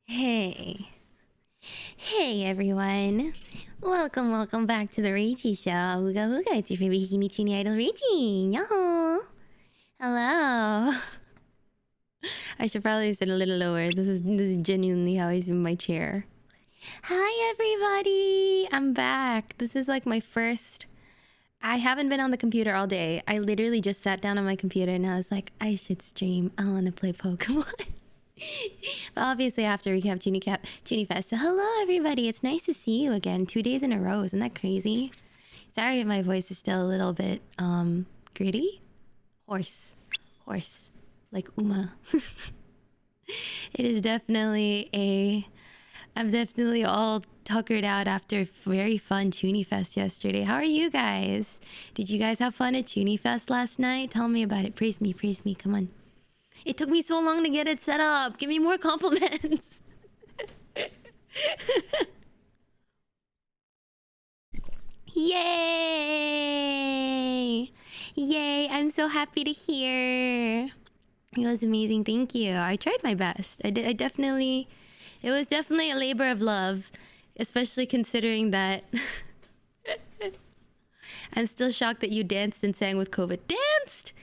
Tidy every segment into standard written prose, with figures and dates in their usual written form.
Hey. Hey everyone. Welcome back to the Rachie Show. Ooga ooga, it's your favorite bikini chuuni idol Rachie. Yo. Hello. I should probably sit a little lower. This is genuinely how I sit in my chair. Hi everybody. I'm back. This is like my first... I haven't been on the computer all day. I literally just sat down on my computer and I was like, I should stream. I want to play Pokemon. But obviously I have to recap chuunifes. So hello everybody, it's nice to see you again 2 days in a row. Isn't that crazy? Sorry if my voice is still a little bit gritty. Hoarse like Uma. It is definitely I'm definitely all tuckered out after a very fun chuunifes yesterday. How are you guys? Did you guys have fun at chuunifes last night? Tell me about it. Praise me, come on. It took me so long to get it set up. Give me more compliments. Yay! Yay, I'm so happy to hear. It was amazing, thank you. I tried my best. It was definitely a labor of love. Especially considering that... I'm still shocked that you danced and sang with COVID. Danced?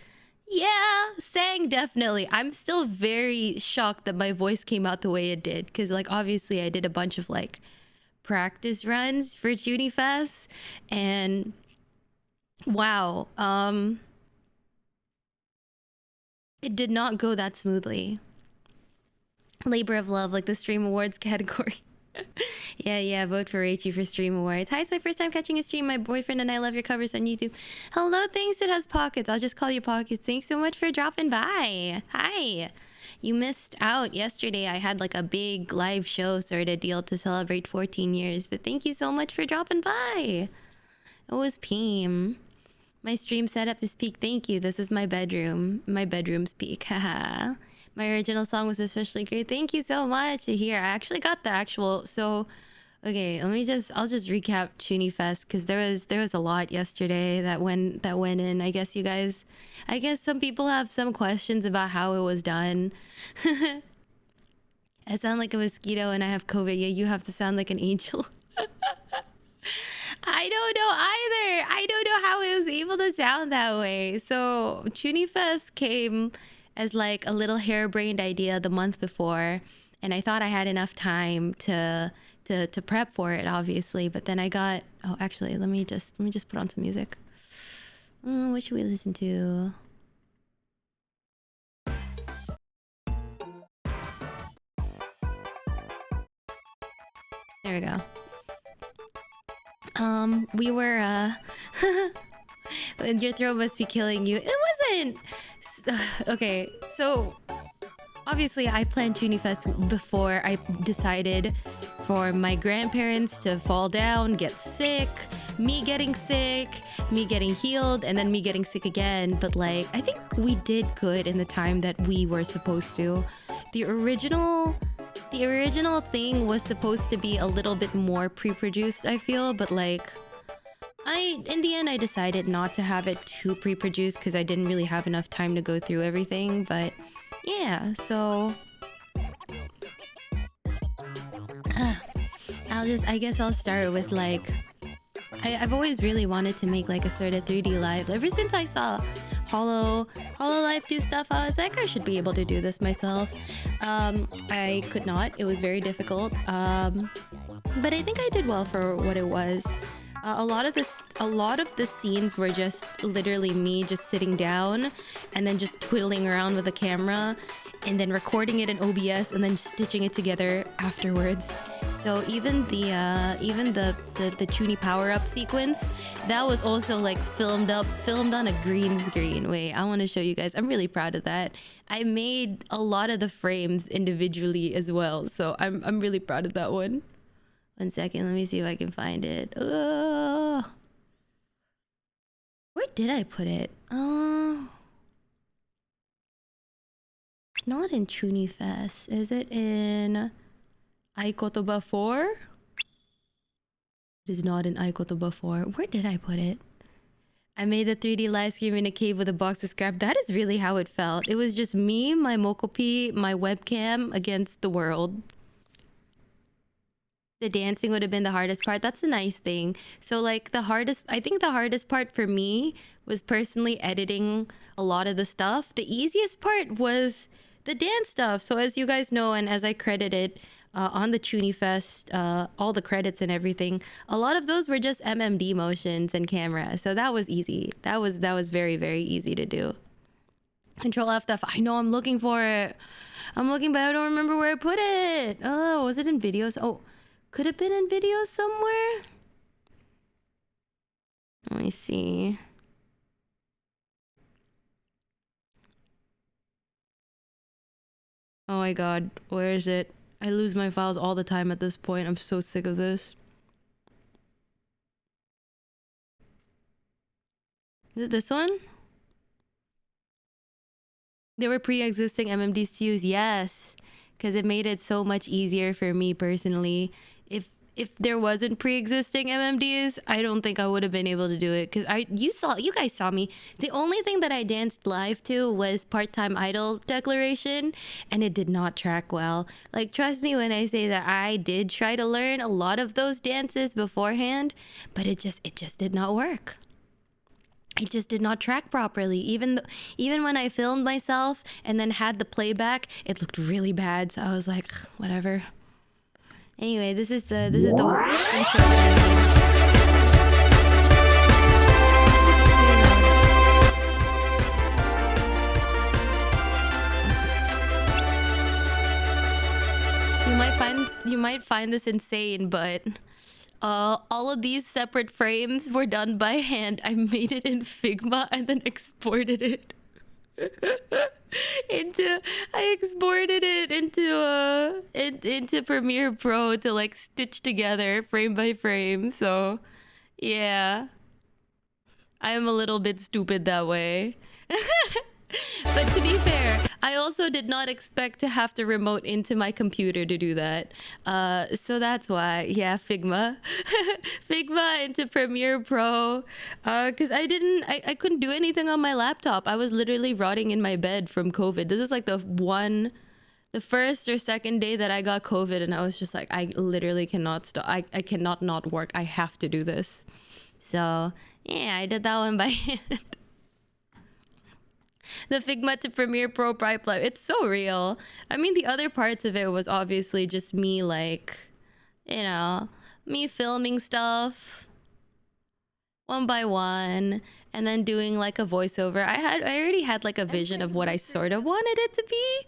Yeah, sang definitely. I'm still very shocked that my voice came out the way it did. Because, like, obviously I did a bunch of, like, practice runs for chuunifes. And, wow. It did not go that smoothly. Labor of love, like the Stream Awards category. Yeah, vote for Rachie for Stream Awards. Hi, it's my first time catching a stream. My boyfriend and I love your covers on YouTube. Hello, thanks, it has pockets. I'll just call you Pockets. Thanks so much for dropping by. Hi. You missed out yesterday. I had like a big live show sort of deal to celebrate 14 years. But thank you so much for dropping by. It was Peem. My stream setup is peak. Thank you. This is my bedroom. My bedroom's peak. Haha. My original song was especially great. Thank you so much to hear. I actually got the actual... So, okay, I'll just recap chuunifes because there was a lot yesterday that went in. I guess some people have some questions about how it was done. I sound like a mosquito and I have COVID. Yeah, you have to sound like an angel. I don't know either. I don't know how it was able to sound that way. So, chuunifes came as like a little harebrained idea the month before, and I thought I had enough time to prep for it, obviously. But then I got... Oh, actually, let me just put on some music. What should we listen to? There we go. We were your throat must be killing you. It wasn't. Okay, so obviously I planned chuunifes before I decided for my grandparents to fall down, get sick, me getting sick, me getting healed, and then me getting sick again. But like, I think we did good in the time that we were supposed to. The original thing was supposed to be a little bit more pre-produced, I feel, but like in the end I decided not to have it too pre-produced because I didn't really have enough time to go through everything. But yeah, so I guess I'll start with like I've always really wanted to make like a sort of 3D live. Ever since I saw Hololive do stuff, I was like, I should be able to do this myself. I could not. It was very difficult. But I think I did well for what it was. A lot of the scenes were just literally me just sitting down and then just twiddling around with the camera and then recording it in OBS and then stitching it together afterwards. So even the chuuni power-up sequence, that was also like filmed on a green screen. Wait, I want to show you guys. I'm really proud of that. I made a lot of the frames individually as well, so I'm really proud of that one. 1 second, let me see if I can find it. Where did I put it? It's not in chuunifes. Is it in Aikotoba 4? It is not in Aikotoba 4. Where did I put it? I made a 3D live stream in a cave with a box of scrap. That is really how it felt. It was just me, my Mokopi, my webcam against the world. the dancing would have been the hardest part. That's a nice thing. So like I think the hardest part for me was personally editing a lot of the stuff. The easiest part was the dance stuff. So as you guys know, and as I credited on the chuunifes, all the credits and everything, a lot of those were just MMD motions and camera. So that was easy. That was very, very easy to do. Control F the I know I'm looking for it. I'm looking, but I don't remember where I put it. Oh, was it in videos? Oh, could have been in videos somewhere. Let me see. Oh my god, where is it? I lose my files all the time at this point. I'm so sick of this. Is it this one? There were pre-existing MMDs to use, yes, because it made it so much easier for me personally. If there wasn't pre-existing MMDs, I don't think I would have been able to do it. Because you guys saw me. The only thing that I danced live to was Part-Time Idol Declaration, and it did not track well. Like, trust me when I say that I did try to learn a lot of those dances beforehand, but it just did not work. It just did not track properly. Even when I filmed myself and then had the playback, it looked really bad. So I was like, whatever. Anyway, this is the intro. You might find this insane, but all of these separate frames were done by hand. I made it in Figma and then exported it into Premiere Pro to like stitch together frame by frame. So yeah, I am a little bit stupid that way. But to be fair, I also did not expect to have to remote into my computer to do that. So that's why, yeah, Figma. Figma into Premiere Pro. Because I couldn't do anything on my laptop. I was literally rotting in my bed from COVID. This is like the first or second day that I got COVID, and I was just like, I literally cannot stop. I cannot not work. I have to do this. So yeah, I did that one by hand. The Figma to Premiere Pro pipeline. It's so real. I mean, the other parts of it was obviously just me, like, you know, me filming stuff one by one and then doing like a voiceover. I already had like a vision of what I sort of wanted it to be.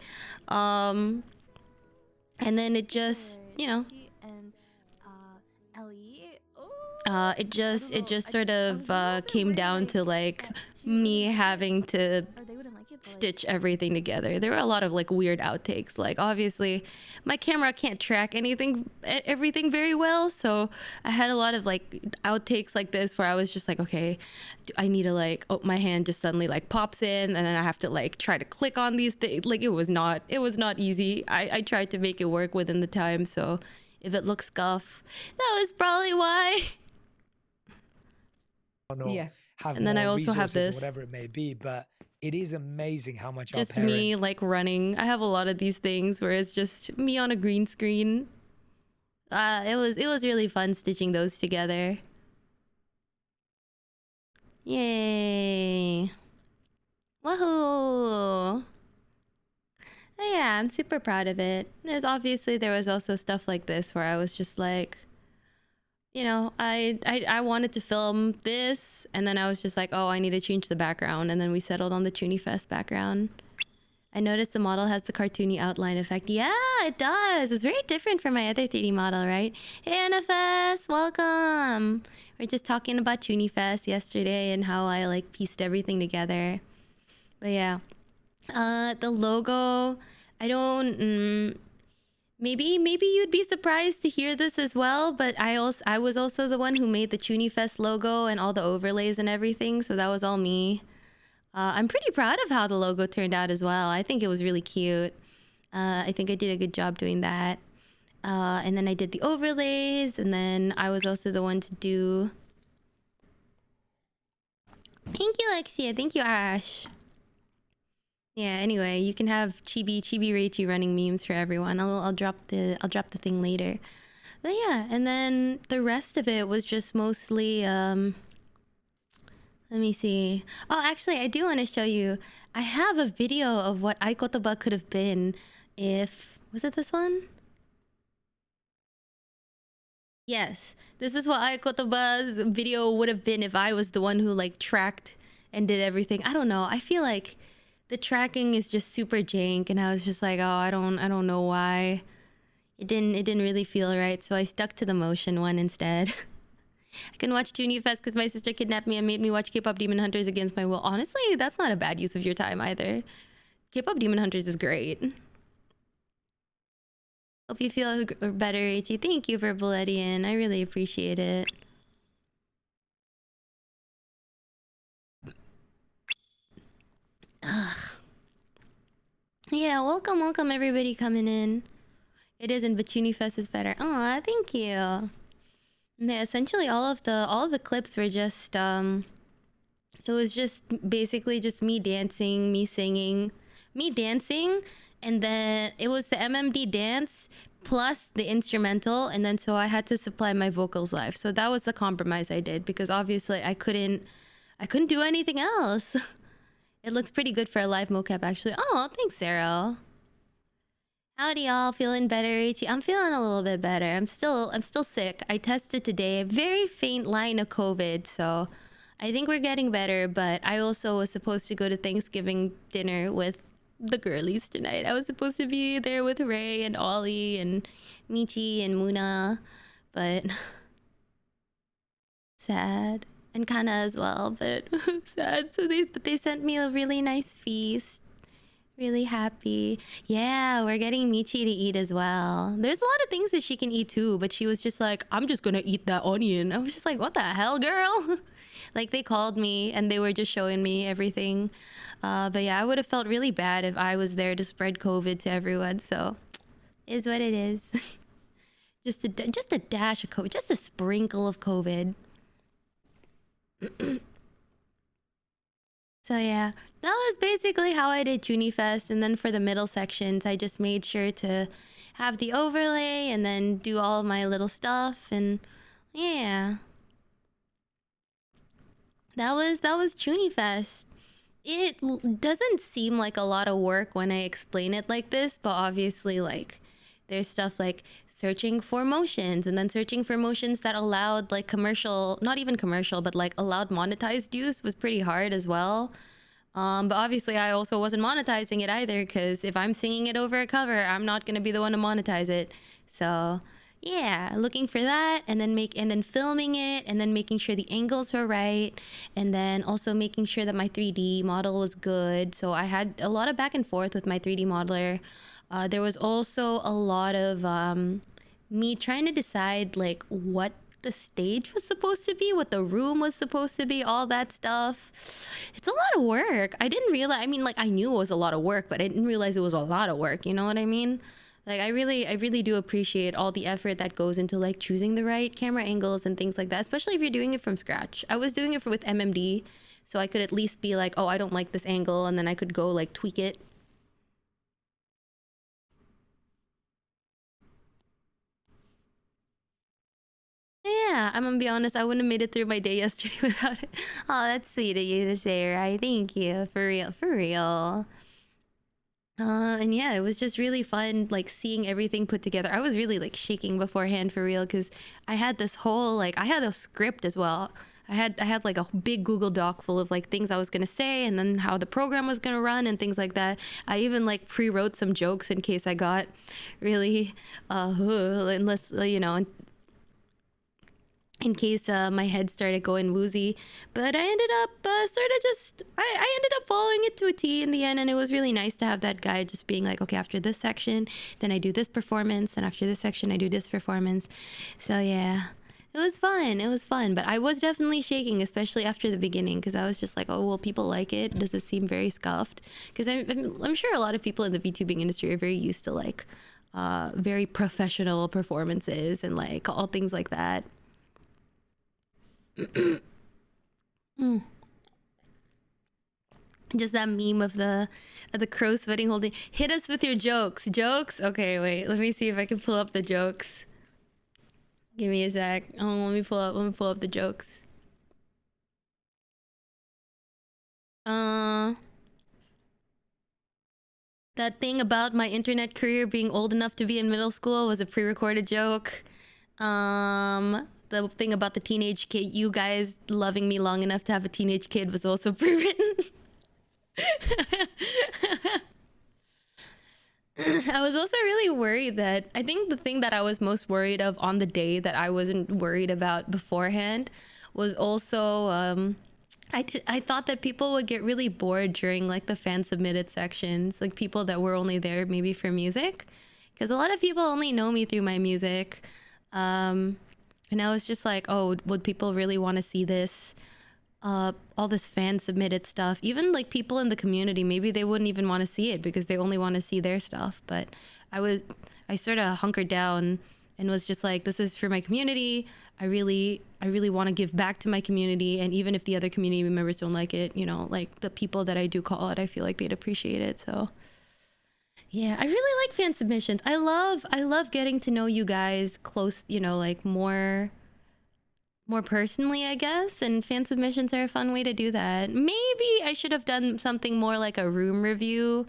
And then it just, you know, it just sort of came down to like me having to stitch everything together. There were a lot of like weird outtakes. Like obviously my camera can't track everything very well, so I had a lot of like outtakes like this where I was just like, okay, I need to like, oh, my hand just suddenly like pops in and then I have to like try to click on these things. Like it was not easy. I tried to make it work within the time, so if it looks scuff, that was probably why. Yes. And then I also have this, whatever it may be, but it is amazing how much just me like running. I have a lot of these things where it's just me on a green screen. It was really fun stitching those together. Yay. Woohoo. Yeah, I'm super proud of it. There was also stuff like this where I was just like, you know, I wanted to film this, and then I was just like, oh, I need to change the background, and then we settled on the chuunifes background. I noticed the model has the cartoony outline effect. Yeah, it does. It's very different from my other 3D model, right? Hey, NFS, welcome. We are just talking about chuunifes yesterday and how I like pieced everything together. But yeah, the logo, I don't. Maybe you'd be surprised to hear this as well, but I was also the one who made the chuunifes logo and all the overlays and everything, so that was all me. I'm pretty proud of how the logo turned out as well. I think it was really cute. I think I did a good job doing that. And then I did the overlays, and then I was also the one to do... Thank you, Alexia. Thank you, Ash. Yeah, anyway, you can have chibi rachie running memes for everyone. I'll drop the thing later. But yeah, and then the rest of it was just mostly let me see. Oh, actually, I do want to show you. I have a video of what Aikotoba could have been if... Was it this one? Yes. This is what Aikotoba's video would have been if I was the one who, like, tracked and did everything. I don't know. I feel like the tracking is just super jank, and I was just like, oh, I don't know why. It didn't really feel right, so I stuck to the motion one instead. I can watch chuunifes because my sister kidnapped me and made me watch K-pop Demon Hunters against my will. Honestly, that's not a bad use of your time either. K-pop Demon Hunters is great. Hope you feel better, Rachie. Thank you for Bloodian. I really appreciate it. Ugh. Yeah, welcome everybody coming in. It isn't, but chuunifes is better. Aw, thank you. Yeah, essentially all of the clips were just it was just basically just me dancing, me singing, me dancing, and then it was the MMD dance plus the instrumental, and then so I had to supply my vocals live. So that was the compromise I did, because obviously I couldn't do anything else. It looks pretty good for a live mocap actually. Oh, thanks, Sarah. Howdy y'all, feeling better, Rachie? I'm feeling a little bit better. I'm still sick. I tested today, a very faint line of COVID, so I think we're getting better, but I also was supposed to go to Thanksgiving dinner with the girlies tonight. I was supposed to be there with Ray and Ollie and Michi and Muna, but sad. And Kana as well, but sad. So they sent me a really nice feast. Really happy. Yeah, we're getting Michi to eat as well. There's a lot of things that she can eat too, but she was just like, I'm just gonna eat that onion. I was just like, what the hell, girl? Like, they called me and they were just showing me everything. But yeah, I would have felt really bad if I was there to spread COVID to everyone. So, is what it is. just a dash of COVID, just a sprinkle of COVID. So yeah, that was basically how I did chuunifes, and then for the middle sections, I just made sure to have the overlay and then do all of my little stuff, and yeah. That was chuunifes. It doesn't seem like a lot of work when I explain it like this, but obviously, like, there's stuff like searching for motions, and then searching for motions that allowed like commercial, not even commercial, but like allowed monetized use was pretty hard as well. But obviously I also wasn't monetizing it either, because if I'm singing it over a cover, I'm not gonna be the one to monetize it. So yeah, looking for that, and then filming it, and then making sure the angles were right, and then also making sure that my 3D model was good. So I had a lot of back and forth with my 3D modeler. There was also a lot of me trying to decide like what the stage was supposed to be, what the room was supposed to be, all that stuff. It's a lot of work. I didn't realize, I mean, like, I knew it was a lot of work, but I didn't realize it was a lot of work, you know what I mean? Like, I really do appreciate all the effort that goes into like choosing the right camera angles and things like that, especially if you're doing it from scratch. I was doing it with MMD, so I could at least be like, oh, I don't like this angle, and then I could go like tweak it. Yeah, I'm gonna be honest, I wouldn't have made it through my day yesterday without it. Oh, that's sweet of you to say, right? Thank you. For real, for real. And yeah, it was just really fun, like, seeing everything put together. I was really like shaking beforehand for real, because I had this whole, like, I had a script as well. I had like a big Google Doc full of like things I was gonna say, and then how the program was gonna run and things like that. I even like pre-wrote some jokes in case I got really unless you know, in case my head started going woozy. But I ended up sort of just I ended up following it to a T in the end, and it was really nice to have that guy just being like, okay, after this section then I do this performance, and after this section I do this performance. So yeah, it was fun, but I was definitely shaking, especially after the beginning, because I was just like, oh, well, people like it? Does it seem very scuffed? Because I'm sure a lot of people in the VTubing industry are very used to like very professional performances and like all things like that. Just that meme of the crow sweating holding. Hit us with your jokes. Okay, wait. Let me see if I can pull up the jokes. Give me a sec. Oh, let me pull up the jokes. That thing about my internet career being old enough to be in middle school was a pre-recorded joke. The thing about the teenage kid, you guys loving me long enough to have a teenage kid, was also pre-written. I was also really worried that, I think the thing that I was most worried of on the day that I wasn't worried about beforehand was also I thought that people would get really bored during like the fan submitted sections, like people that were only there maybe for music, because a lot of people only know me through my music. And I was just like, oh, would people really want to see this? All this fan submitted stuff, even like people in the community, maybe they wouldn't even want to see it because they only want to see their stuff. But I sort of hunkered down and was just like, this is for my community. I really want to give back to my community. And even if the other community members don't like it, you know, like the people that I do call it, I feel like they'd appreciate it. So yeah, I really like fan submissions. I love getting to know you guys close, you know, like more personally, I guess, and fan submissions are a fun way to do that. Maybe I should have done something more like a room review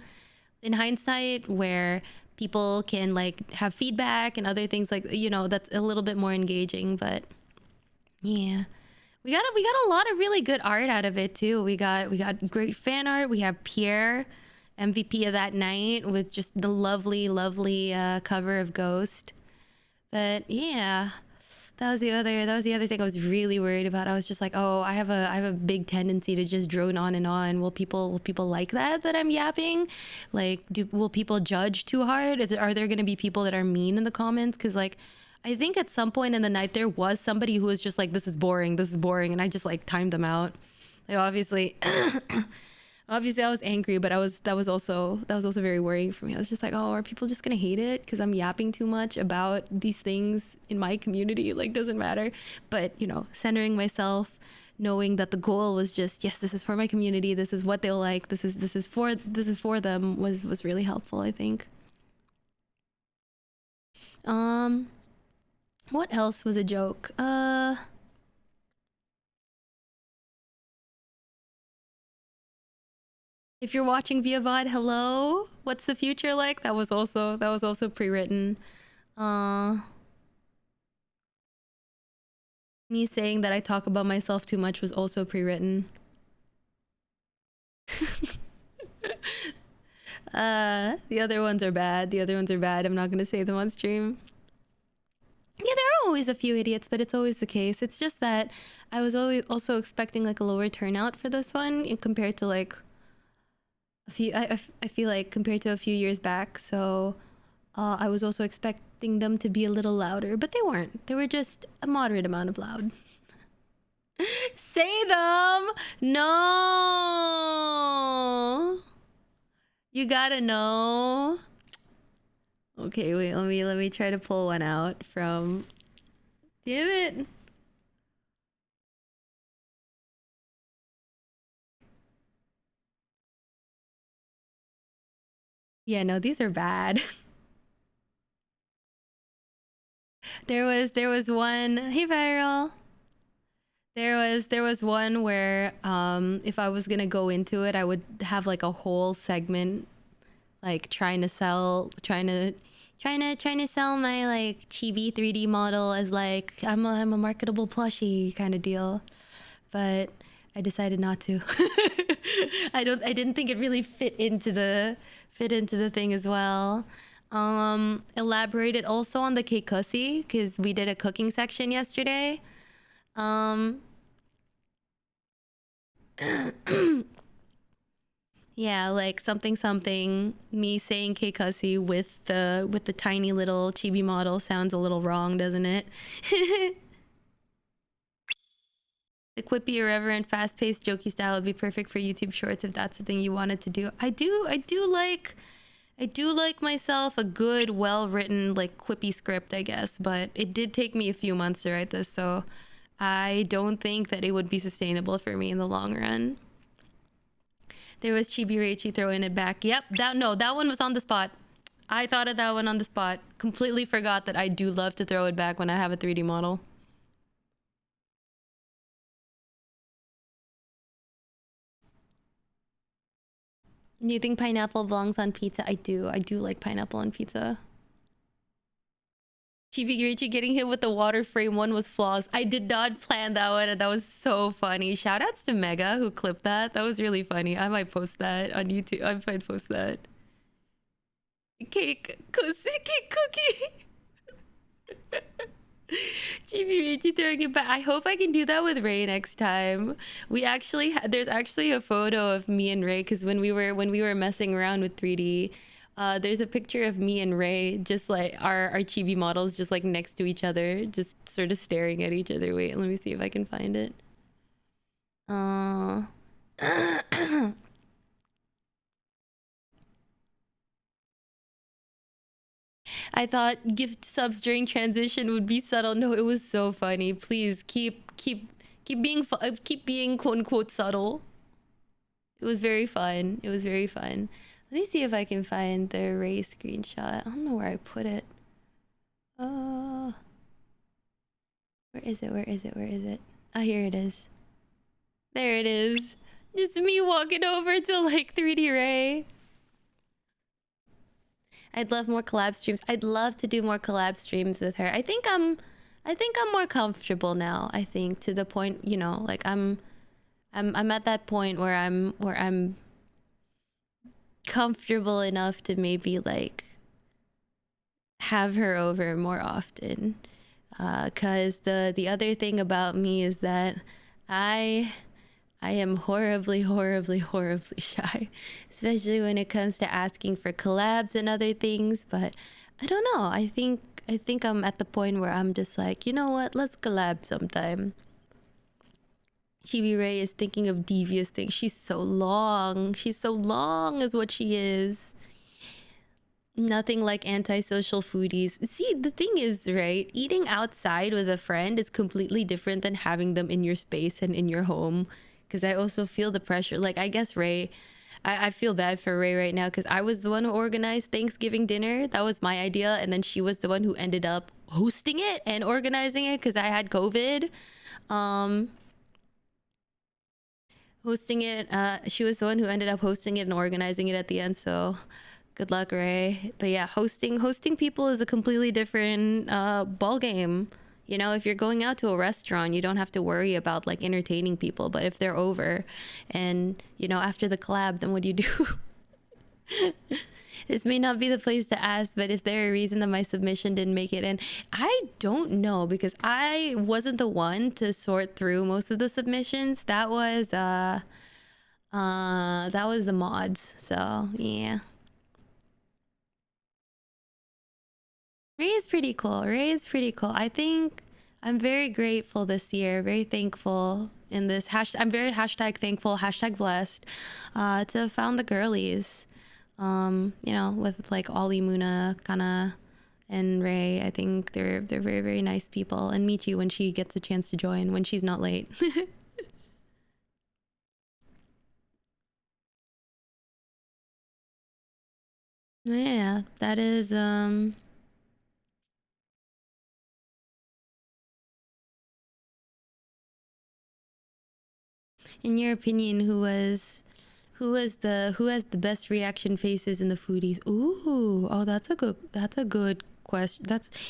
in hindsight, where people can like have feedback and other things, like, you know, that's a little bit more engaging. But yeah, we got a lot of really good art out of it too. We got great fan art. We have Pierre, MVP of that night, with just the lovely cover of Ghost. But yeah, that was the other thing I was really worried about. I was just like, oh, I have a big tendency to just drone on and on. Will people like that I'm yapping? Like, will people judge too hard? Are there going to be people that are mean in the comments? Because like, I think at some point in the night there was somebody who was just like, this is boring, and I just like timed them out. Like, obviously obviously I was angry, but that was also very worrying for me. I was just like, oh, are people just gonna hate it because I'm yapping too much about these things in my community? Like, doesn't matter. But, you know, centering myself, knowing that the goal was just, yes, this is for my community, this is what they'll like, this is for them, was really helpful, I think. What else was a joke? If you're watching via VOD, hello. What's the future like? That was also pre-written. Me saying that I talk about myself too much was also pre-written. The other ones are bad. I'm not gonna say them on stream. Yeah, there are always a few idiots, but it's always the case. It's just that I was always also expecting like a lower turnout for this one compared to like I feel like compared to a few years back. So I was also expecting them to be a little louder, but they weren't. They were just a moderate amount of loud. Say them. No, you gotta know. Okay, wait, let me try to pull one out from, damn it. Yeah, no, these are bad. There was one, hey viral. There was one where if I was gonna go into it, I would have like a whole segment like trying to sell my like chibi 3D model as like I'm a marketable plushie kind of deal. But I decided not to. I didn't think it really fit into the thing as well. Elaborated also on the keikusi because we did a cooking section yesterday. Yeah, like something. Me saying keikusi with the tiny little chibi model sounds a little wrong, doesn't it? The quippy, irreverent, fast-paced, jokey style would be perfect for YouTube Shorts if that's the thing you wanted to do. I do like myself a good, well-written, like quippy script, I guess. But it did take me a few months to write this, so I don't think that it would be sustainable for me in the long run. There was Chibi Rachie throwing it back. Yep, that one was on the spot. I thought of that one on the spot. Completely forgot that I do love to throw it back when I have a 3D model. Do you think pineapple belongs on pizza? I do. I do like pineapple on pizza. Rachie getting hit with the water frame one was flaws. I did not plan that one, and that was so funny. Shout outs to Mega who clipped that. That was really funny. I might post that on YouTube. I might post that. Cake cookie. Rachie throwing it back. I hope I can do that with Ray next time. We actually there's actually a photo of me and Ray, because when we were messing around with 3D. There's a picture of me and Ray, just like our chibi models, just like next to each other, just sort of staring at each other. Wait, let me see if I can find it. I thought gift subs during transition would be subtle. No, it was so funny. Please keep being quote unquote subtle. It was very fun. It was very fun. Let me see if I can find the Ray screenshot. I don't know where I put it. Where is it? Where is it? Where is it? Ah, here it is. There it is. Just me walking over to like 3D Ray. I'd love more collab streams. I'd love to do more collab streams with her. I think I'm more comfortable now. I think, to the point, you know, like I'm at that point where I'm comfortable enough to maybe like have her over more often, because the other thing about me is that I am horribly shy, especially when it comes to asking for collabs and other things. But I don't know, I think I'm at the point where I'm just like, you know what, let's collab sometime. Chibi Ray is thinking of devious things. She's so long is what she is. Nothing like antisocial foodies. See, the thing is, right, eating outside with a friend is completely different than having them in your space and in your home. Because I also feel the pressure. Like, I guess Ray, I feel bad for Ray right now, because I was the one who organized Thanksgiving dinner. That was my idea, and then she was the one who ended up hosting it and organizing it because I had COVID. Hosting it, she was the one who ended up hosting it and organizing it at the end, so good luck, Ray. But yeah, hosting people is a completely different ball game. You know, if you're going out to a restaurant, you don't have to worry about like entertaining people. But if they're over and, you know, after the collab, then what do you do? This may not be the place to ask, but if there's a reason that my submission didn't make it in, I don't know, because I wasn't the one to sort through most of the submissions. That was the mods. So yeah. Ray is pretty cool. Ray is pretty cool. I think I'm very grateful this year, very thankful in this hashtag. I'm very hashtag thankful, hashtag blessed, to have found the girlies. You know, with like Ollie, Muna, Kana, and Ray. I think they're very, very nice people. And Michi, when she gets a chance to join, when she's not late. Yeah, that is in your opinion, who has the best reaction faces in the foodies? Ooh, oh, that's a good question.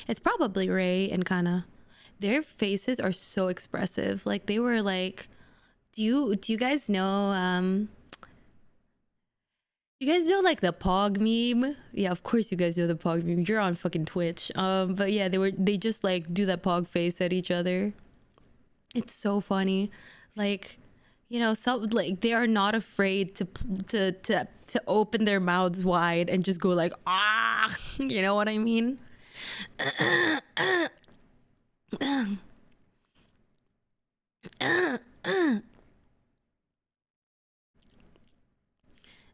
It's probably Ray and Kana. Their faces are so expressive. Like, they were like, do you guys know you guys know like the Pog meme? Yeah, of course you guys know the Pog meme. You're on fucking Twitch. But yeah, they just like do that Pog face at each other. It's so funny. Like, you know, some like they are not afraid to open their mouths wide and just go like, ah, you know what I mean? I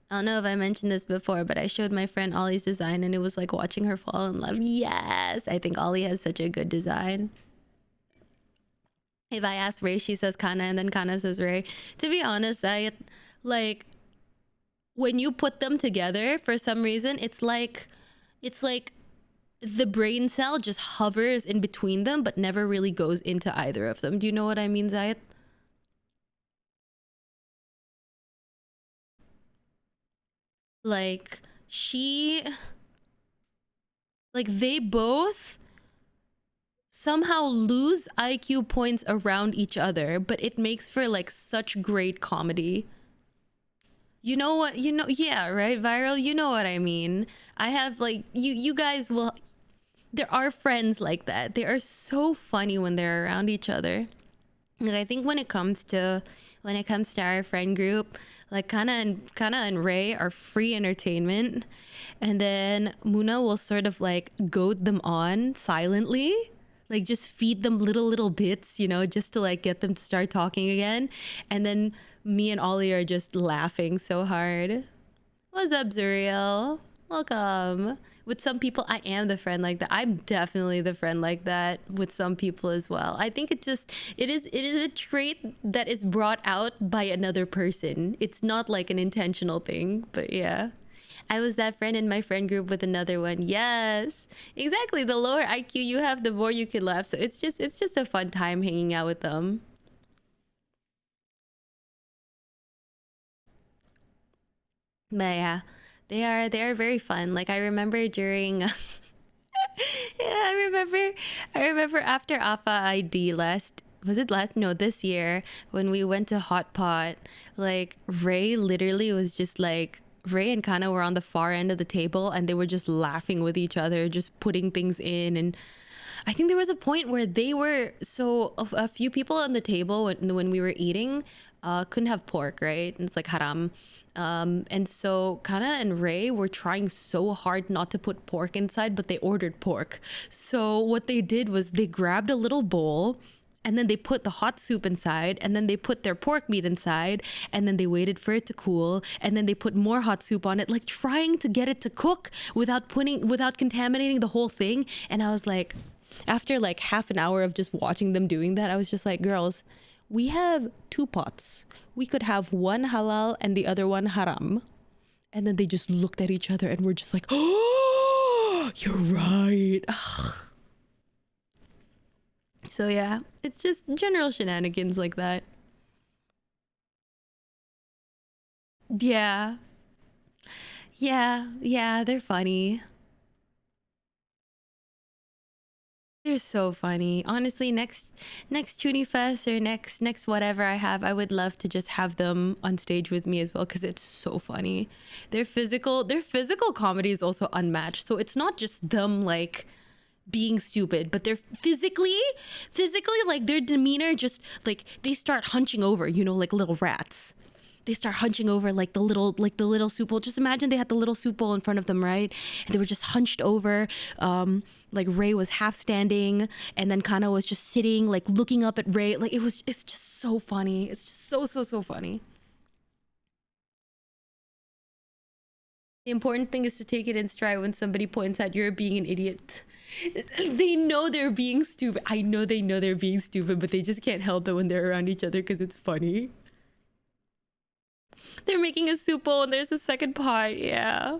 don't know if I mentioned this before, but I showed my friend Ollie's design and it was like watching her fall in love. Yes, I think Ollie has such a good design. If I ask Ray, she says Kana, and then Kana says Ray. To be honest, I like when you put them together, for some reason, it's like It's like the brain cell just hovers in between them but never really goes into either of them. Do you know what I mean, Zayat? Like they both somehow lose IQ points around each other, but it makes for like such great comedy. You know what? You know, yeah, right? Viral, you know what I mean. I have like you guys will, there are friends like that. They are so funny when they're around each other. Like, I think when it comes to our friend group, like Kana and Ray are free entertainment, and then Muna will sort of like goad them on silently, like just feed them little bits, you know, just to like get them to start talking again. And then me and Ollie are just laughing so hard. What's up, Zuriel? Welcome. With some people, I am the friend like that. I'm definitely the friend like that with some people as well. I think it is a trait that is brought out by another person. It's not like an intentional thing, but yeah. I was that friend in my friend group with another one. Yes, exactly. The lower IQ you have, the more you can laugh. So it's just a fun time hanging out with them. But yeah, they are very fun. Like I remember during yeah, I remember after Alpha ID last, was it last, no, this year, when we went to Hot Pot, like Ray literally was just like, Ray and Kana were on the far end of the table and they were just laughing with each other, just putting things in. And I think there was a point where they were, so a few people on the table when we were eating couldn't have pork, right? And it's like haram. And so Kana and Ray were trying so hard not to put pork inside, but they ordered pork. So what they did was they grabbed a little bowl and then they put the hot soup inside, and then they put their pork meat inside, and then they waited for it to cool, and then they put more hot soup on it, like trying to get it to cook without contaminating the whole thing. And I was like, after like half an hour of just watching them doing that, I was just like, girls, we have two pots. We could have one halal and the other one haram. And then they just looked at each other and were just like, oh, you're right. So yeah, it's just general shenanigans like that. Yeah. Yeah, they're funny. They're so funny. Honestly, next chuunifes or next whatever I have, I would love to just have them on stage with me as well because it's so funny. Their physical comedy is also unmatched. So it's not just them like being stupid, but they're physically like their demeanor just like they start hunching over, you know, like little rats. They start hunching over like the little soup bowl. Just imagine they had the little soup bowl in front of them, right? And they were just hunched over. Like Ray was half standing, and then Kana was just sitting, like looking up at Ray. Like it's just so funny. It's just so funny. The important thing is to take it in stride when somebody points out you're being an idiot. They know they're being stupid. I know they know they're being stupid, but they just can't help it when they're around each other because it's funny. They're making a soup bowl and there's a second pot. Yeah.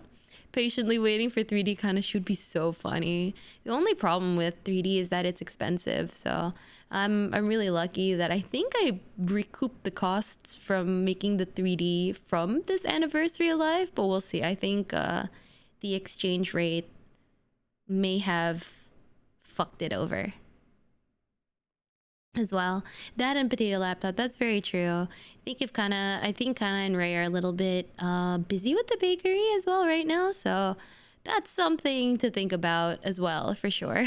Patiently waiting for 3D kind of should be so funny. The only problem with 3D is that it's expensive. So I'm really lucky that I think I recouped the costs from making the 3D from this anniversary alive, but we'll see. I think the exchange rate may have fucked it over as well. That and potato laptop, that's very true. I think Kana and Ray are a little bit busy with the bakery as well right now, so that's something to think about as well for sure.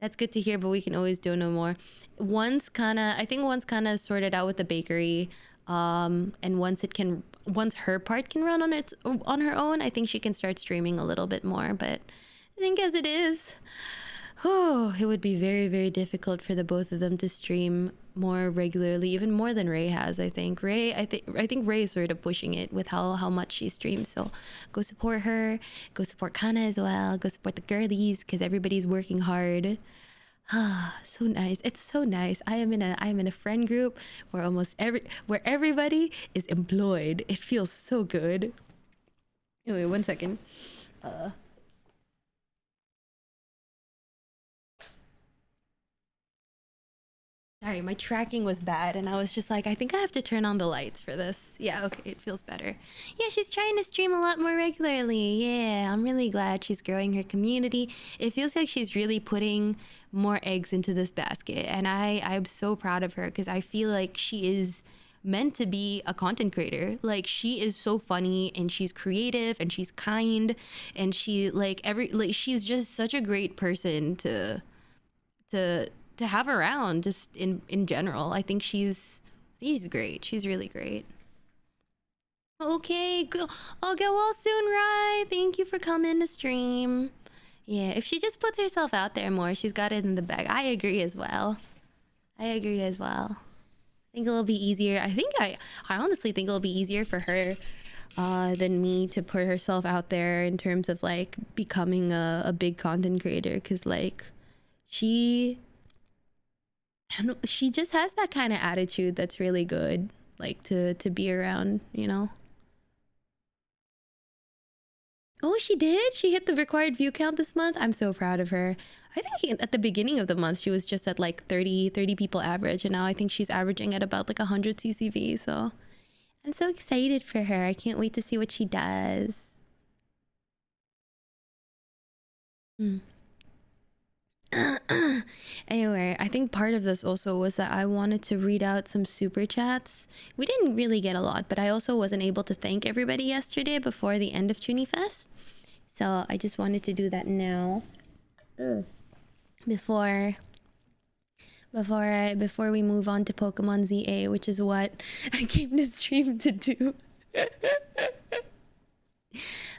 That's good to hear, but we can always do no more. Once Kana is sorted out with the bakery, and once her part can run on her own, I think she can start streaming a little bit more. But I think as it is, oh, it would be very, very difficult for the both of them to stream more regularly, even more than Ray has. I think I think Ray is sort of pushing it with how much she streams. So go support her, go support Kana as well, go support the girlies because everybody's working hard. Ah, so nice. It's so nice. I am in a friend group where where everybody is employed. It feels so good. Anyway, one second. Sorry, my tracking was bad and I was just like, I think I have to turn on the lights for this. Yeah, okay, it feels better. Yeah, she's trying to stream a lot more regularly. Yeah, I'm really glad she's growing her community. It feels like she's really putting more eggs into this basket, and I'm so proud of her because I feel like she is meant to be a content creator. Like, she is so funny and she's creative and she's kind, and she she's just such a great person to to have around, just in general. I think she's great. She's really great. Okay, go. I'll get well soon, Rye. Thank you for coming to stream. Yeah, if she just puts herself out there more, she's got it in the bag. I agree as well. I think it'll be easier. I honestly think it'll be easier for her than me to put herself out there in terms of like becoming a big content creator, because like she just has that kind of attitude that's really good, like to be around, you know. Oh, she did? She hit the required view count this month? I'm so proud of her. I think at the beginning of the month, she was just at like 30 people average. And now I think she's averaging at about like 100 CCV. So I'm so excited for her. I can't wait to see what she does. Anyway, I think part of this also was that I wanted to read out some super chats. We didn't really get a lot, but I also wasn't able to thank everybody yesterday before the end of chuunifes. So I just wanted to do that now. Before we move on to Pokemon ZA, which is what I came to stream to do.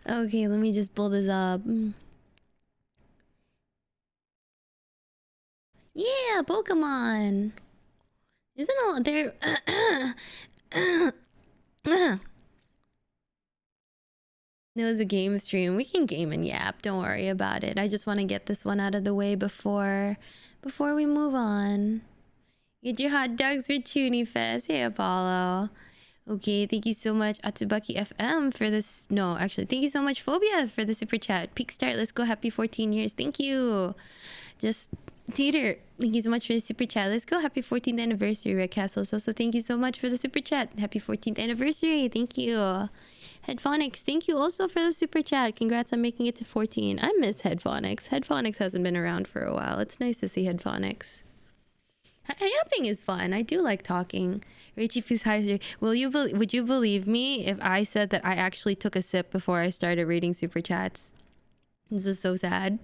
Okay, let me just pull this up. Yeah, Pokemon. Isn't all there? It was a game stream. We can game and yap. Don't worry about it. I just want to get this one out of the way before we move on. Get your hot dogs with chuunifes. Hey, Apollo. Okay, thank you so much, Atsubaki FM, for this. No, actually, thank you so much, Phobia, for the super chat. Peak start. Let's go. Happy 14 years. Thank you. Just Teeter, thank you so much for the super chat. Let's go. Happy 14th anniversary, Red Castles. Also, thank you so much for the super chat. Happy 14th anniversary. Thank you. Headphonics, thank you also for the super chat. Congrats on making it to 14. I miss Headphonics. Headphonics hasn't been around for a while. It's nice to see Headphonics. Yapping is fun. I do like talking. Rachie, please hi. Would you believe me if I said that I actually took a sip before I started reading super chats? This is so sad.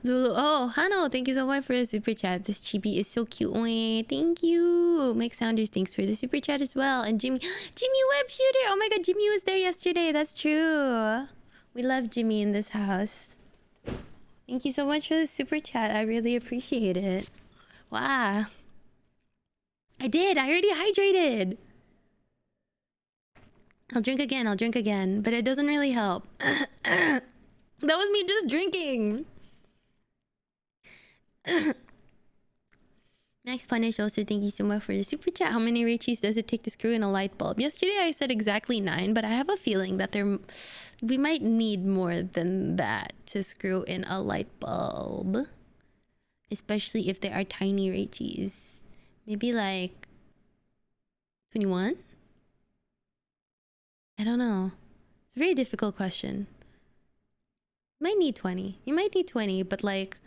Zulu, oh, Hano, thank you so much for the super chat. This chibi is so cute. Oy, thank you. Mike Sounders, thanks for the super chat as well. And Jimmy Web Shooter. Oh my god, Jimmy was there yesterday. That's true. We love Jimmy in this house. Thank you so much for the super chat. I really appreciate it. Wow. I did. I already hydrated. I'll drink again, but it doesn't really help. That was me just drinking. Max Punish also, thank you so much for the super chat. How many rachies does it take to screw in a light bulb? Yesterday I said exactly 9, but I have a feeling that we might need more than that to screw in a light bulb. Especially if they are tiny rachies. Maybe like 21? I don't know. It's a very difficult question. You might need 20. You might need 20, but like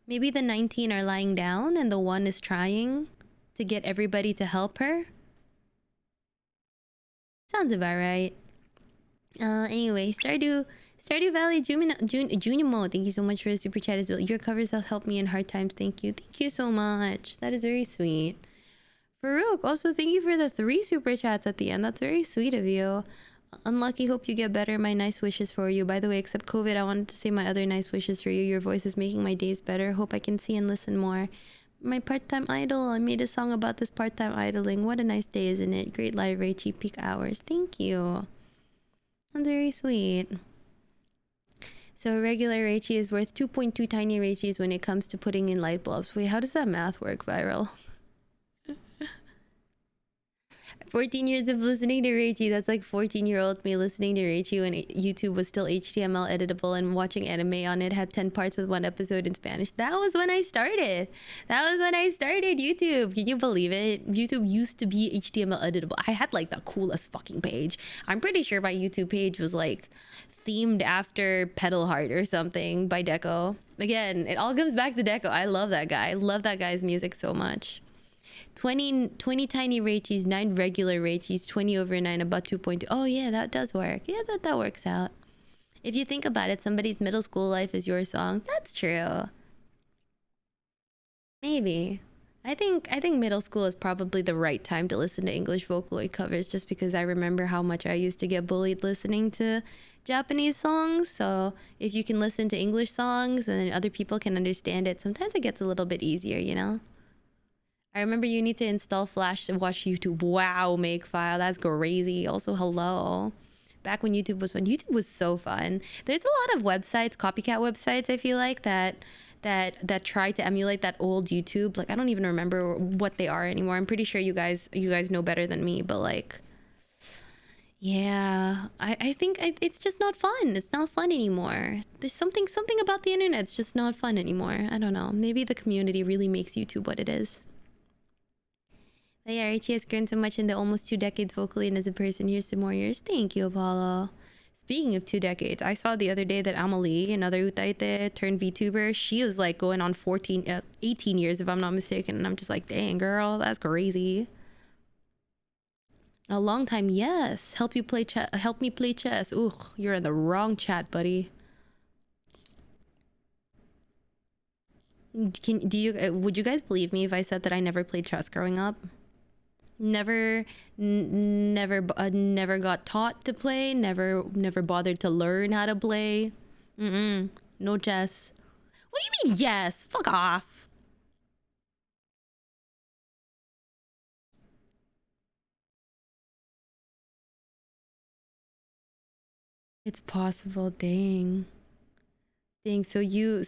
maybe the 19 are lying down and the one is trying to get everybody to help her. Sounds about right. Anyway, Stardew Valley Junimo, thank you so much for the super chat as well. Your covers have helped me in hard times. Thank you. Thank you so much. That is very sweet. Farouk, also thank you for the 3 super chats at the end. That's very sweet of you. Unlucky, hope you get better. My nice wishes for you. By the way, except COVID, I wanted to say my other nice wishes for you. Your voice is making my days better. Hope I can see and listen more. My part-time idol. I made a song about this part-time idling. What a nice day, isn't it? Great live, Rachie. Peak hours. Thank you. That's very sweet. So a regular Rachie is worth 2.2 tiny Rachies when it comes to putting in light bulbs. Wait, how does that math work, Viral? 14 years of listening to Rachie. That's like 14-year-old me listening to Rachie when YouTube was still HTML editable and watching anime on it. Had 10 parts with 1 episode in Spanish. That was when I started. That was when I started YouTube. Can you believe it? YouTube used to be HTML editable. I had like the coolest fucking page. I'm pretty sure my YouTube page was like themed after Pedal Heart or something by Deco. Again, it all comes back to Deco. I love that guy. I love that guy's music so much. 20 tiny rachies, 9 regular rachies, 20 over 9, about 2.2. Oh yeah, that does work. Yeah, that works out. If you think about it, somebody's middle school life is your song. That's true. Maybe. I think middle school is probably the right time to listen to English Vocaloid covers, just because I remember how much I used to get bullied listening to Japanese songs. So if you can listen to English songs and then other people can understand it, sometimes it gets a little bit easier, you know? I remember you need to install Flash to watch YouTube. Wow, Makefile, that's crazy. Also, hello. Back when YouTube was fun. YouTube was so fun. There's a lot of websites, copycat websites, I feel like, that try to emulate that old YouTube. Like, I don't even remember what they are anymore. I'm pretty sure you guys know better than me, but like, yeah, I think it's just not fun. It's not fun anymore. There's something about the internet. It's just not fun anymore. I don't know. Maybe the community really makes YouTube what it is. But yeah, Rachie has grown so much in the almost 2 decades vocally and as a person. Here's to more years. Thank you, Apollo. Speaking of 2 decades, I saw the other day that Amelie, another Utaite turned VTuber, she was like going on 18 years if I'm not mistaken. And I'm just like, dang girl, that's crazy. A long time, yes. Help me play chess. Ooh, you're in the wrong chat, buddy. Would you guys believe me if I said that I never played chess growing up? Never got taught to play, never bothered to learn how to play. No chess. What do you mean yes? Fuck off. It's possible. Dang, so your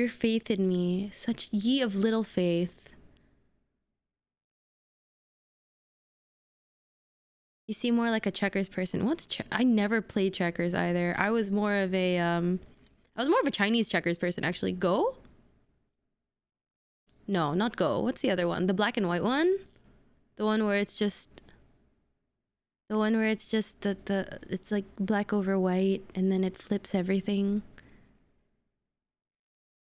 faith in me, such ye of little faith. You seem more like a checkers person. I never played checkers either. I was more of a Chinese checkers person actually. Go? No, not Go. What's the other one? The black and white one? The one where it's just it's like black over white and then it flips everything.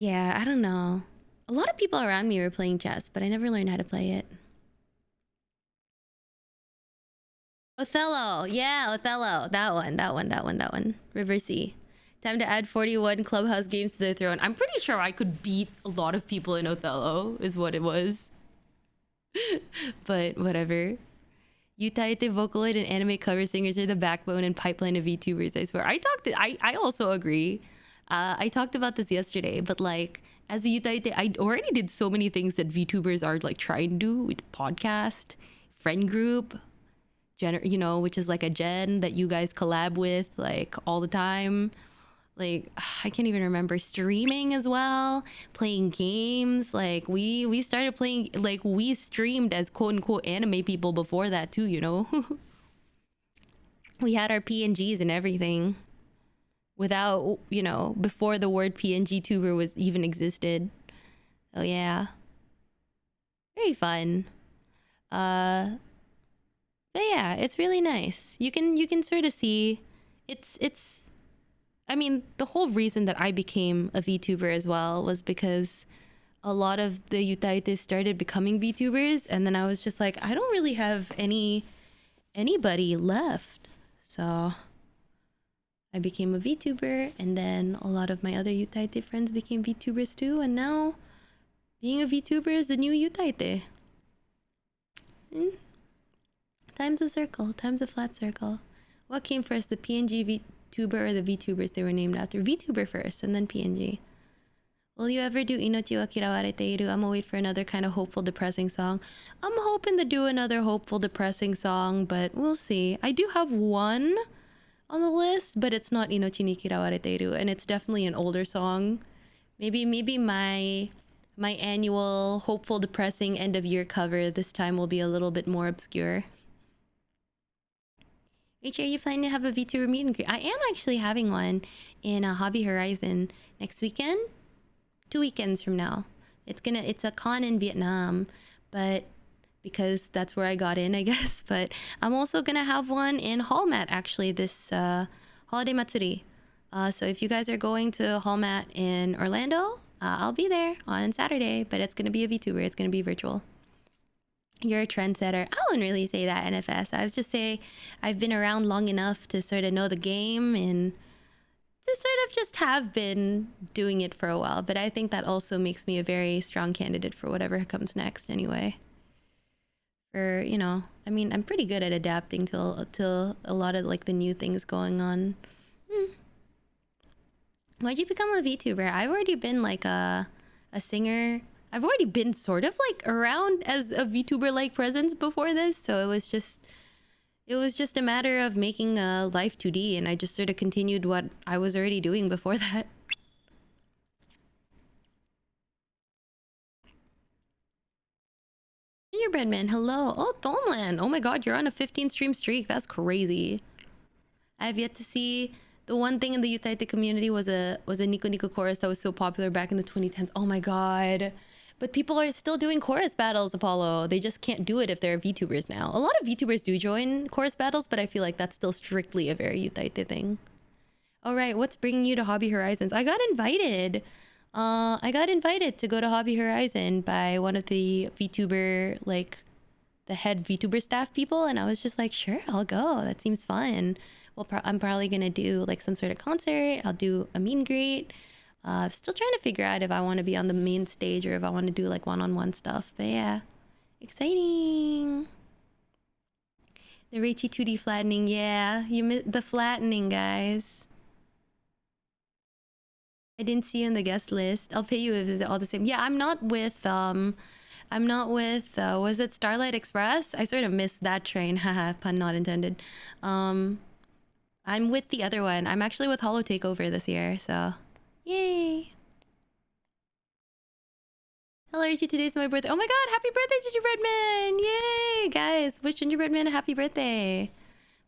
Yeah, I don't know. A lot of people around me were playing chess, but I never learned how to play it. Othello. Yeah, Othello. That one. River Sea. Time to add 41 Clubhouse games to their throne. I'm pretty sure I could beat a lot of people in Othello, is what it was. But whatever. Utaite, Vocaloid, and anime cover singers are the backbone and pipeline of VTubers, I swear. I also agree. I talked about this yesterday, but like, as a Utaite, I already did so many things that VTubers are like trying to do with podcast, friend group, which is like a gen that you guys collab with like all the time. Like, I can't even remember, streaming as well, playing games. Like we started playing, like we streamed as quote unquote anime people before that too, you know. We had our PNGs and everything without, before the word PNG tuber was even existed. Oh yeah, very fun. But yeah, it's really nice. You can sort of see it's I mean, the whole reason that I became a VTuber as well was because a lot of the Utaites started becoming VTubers, and then I was just like, I don't really have anybody left. So I became a VTuber, and then a lot of my other Utaite friends became VTubers too, and now being a VTuber is the new Utaite. Time's a circle, time's a flat circle. What came first, the PNG VTuber or the VTubers they were named after? VTuber first, and then PNG. Will you ever do Inochi wa Kirawarete Iru? I'm gonna wait for another kind of hopeful, depressing song. I'm hoping to do another hopeful, depressing song, but we'll see. I do have one on the list, but it's not Inochi ni Kirawarete Iru, and it's definitely an older song. Maybe my my annual hopeful depressing end of year cover this time will be a little bit more obscure. Rachie, are you planning to have a VTuber meet and greet? I am actually having one in Hobby Horizon next weekend. 2 weekends from now. It's a con in Vietnam, but because that's where I got in, I guess. But I'm also gonna have one in Hallmat actually this holiday matsuri. So if you guys are going to Hallmat in Orlando, I'll be there on Saturday. But it's gonna be a VTuber. It's gonna be virtual. You're a trendsetter. I wouldn't really say that, NFS. I would just say I've been around long enough to sort of know the game and to sort of just have been doing it for a while. But I think that also makes me a very strong candidate for whatever comes next anyway. For, you know, I mean, I'm pretty good at adapting to a lot of like the new things going on. Why'd you become a VTuber? I've already been like a singer. I've already been sort of like around as a VTuber like presence before this, so it was just a matter of making a life 2D, and I just sort of continued what I was already doing before that. Gingerbread Man, hello. Oh, Thomland. Oh my god, you're on a 15 stream streak. That's crazy. I have yet to see. The one thing in the Utaite community was a Nico Nico chorus that was so popular back in the 2010s. Oh my god. But people are still doing chorus battles, Apollo. They just can't do it if they're VTubers now. A lot of VTubers do join chorus battles, but I feel like that's still strictly a very Utaite thing. All right, what's bringing you to Hobby Horizons? I got invited. I got invited to go to Hobby Horizon by one of the VTuber, like the head VTuber staff people, and I was just like, sure, I'll go. That seems fun. Well, I'm probably gonna do like some sort of concert. I'll do a meet and greet. Still trying to figure out if I want to be on the main stage or if I want to do like one-on-one stuff. But yeah, exciting. The Rachie 2D flattening, yeah, you missed the flattening, guys. I didn't see you in the guest list. I'll pay you if it's all the same. Yeah, I'm not with was it Starlight Express? I sort of missed that train. Haha, pun not intended. I'm with the other one. I'm actually with Hollow Takeover this year, so yay. Hello, Richie. Today's my birthday. Oh my god, happy birthday, Gingerbread Man! Yay, guys. Wish Gingerbread Man a happy birthday.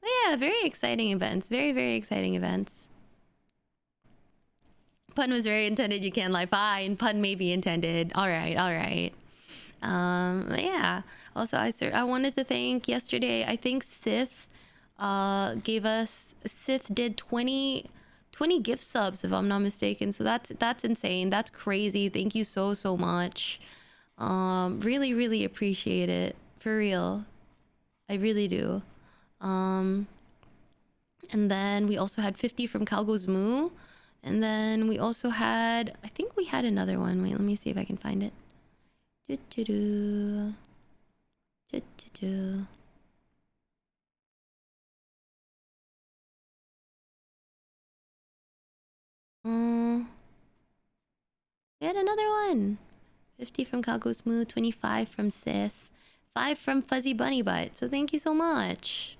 But yeah, very exciting events. Very, very exciting events. Pun was very intended. You can't lie. Fine. Pun may be intended. All right. All right. Yeah. Also, I wanted to thank yesterday. I think Sith Sith did 20 gift subs if I'm not mistaken. So that's insane. That's crazy. Thank you so much. Really, really appreciate it. For real. I really do. And then we also had 50 from Calgo's Moo. And then we also had, I think we had another one. Wait, let me see if I can find it. We had another one. 50 from Calgo's Moo, 25 from Sith, 5 from Fuzzy Bunny Butt. So thank you so much.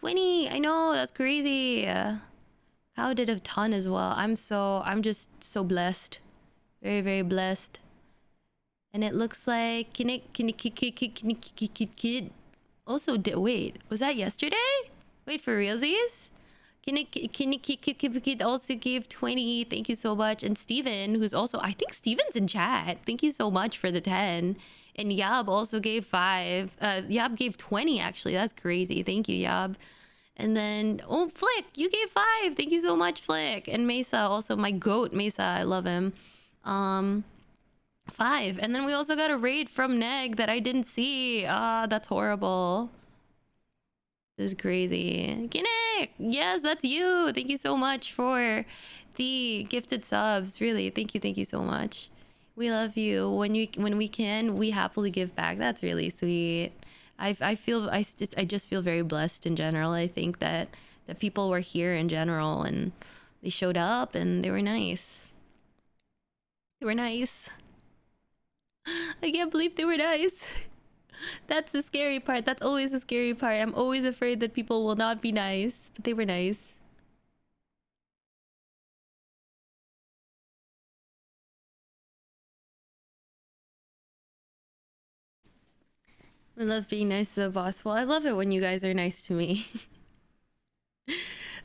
20, I know, that's crazy. Cow did a ton as well. I'm just so blessed. Very, very blessed. And it looks like kid also did. Wait, was that yesterday? Wait, for realsies? Kid also gave 20. Thank you so much. And Steven, who's also, I think Steven's in chat. Thank you so much for the 10. And Yab also gave 5. Yab gave 20 actually. That's crazy. Thank you, Yab. And then, oh, Flick, you gave 5. Thank you so much, Flick. And Mesa, also my goat, Mesa. I love him. 5. And then we also got a raid from Neg that I didn't see. Ah, that's horrible. This is crazy. Kinnick! Yes, that's you. Thank you so much for the gifted subs. Really, thank you so much. We love you. When we can, we happily give back. That's really sweet. I just feel very blessed in general. I think that the people were here in general and they showed up and they were nice. They were nice. I can't believe they were nice. That's the scary part. That's always the scary part. I'm always afraid that people will not be nice, but they were nice. We love being nice to the boss. Well, I love it when you guys are nice to me.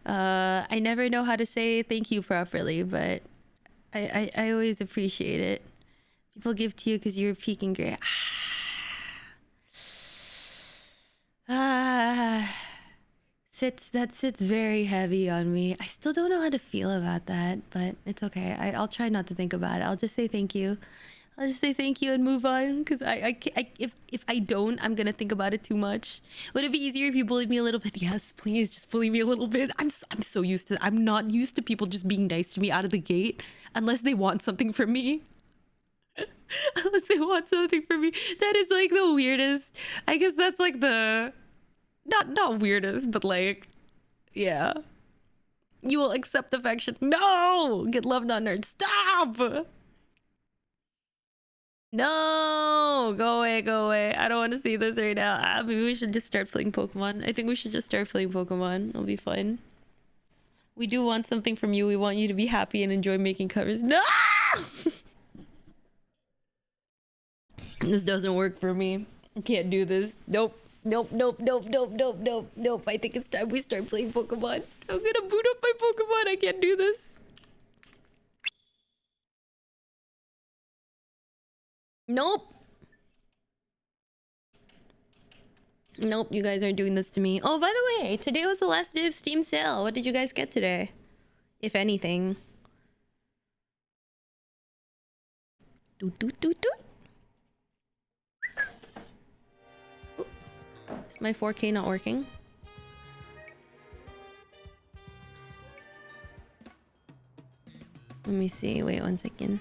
I never know how to say thank you properly, but I always appreciate it. People give to you because you're peaking great. That sits very heavy on me. I still don't know how to feel about that, but it's okay. I'll try not to think about it. I'll just say thank you. I'll just say thank you and move on, because if I don't, I'm gonna think about it too much. Would it be easier if you bullied me a little bit? Yes, please, just bully me a little bit. I'm so used to. I'm not used to people just being nice to me out of the gate, unless they want something from me. Unless they want something from me. That is like the weirdest. I guess that's like the not weirdest, but like, yeah. You will accept affection. No, get love, not nerd. Stop. No, go away, go away. I don't want to see this right now. Maybe we should just start playing Pokemon. I think we should just start playing Pokemon. It'll be fun. We do want something from you. We want you to be happy and enjoy making covers. No! This doesn't work for me. I can't do this. Nope. Nope, nope, nope, nope, nope, nope, nope. I think it's time we start playing Pokemon. I'm gonna boot up my Pokemon. I can't do this. Nope. Nope, you guys aren't doing this to me. Oh, by the way, today was the last day of Steam sale. What did you guys get today? If anything. Doot, doot, doot, doot. Ooh. Is my 4K not working? Let me see. Wait 1 second.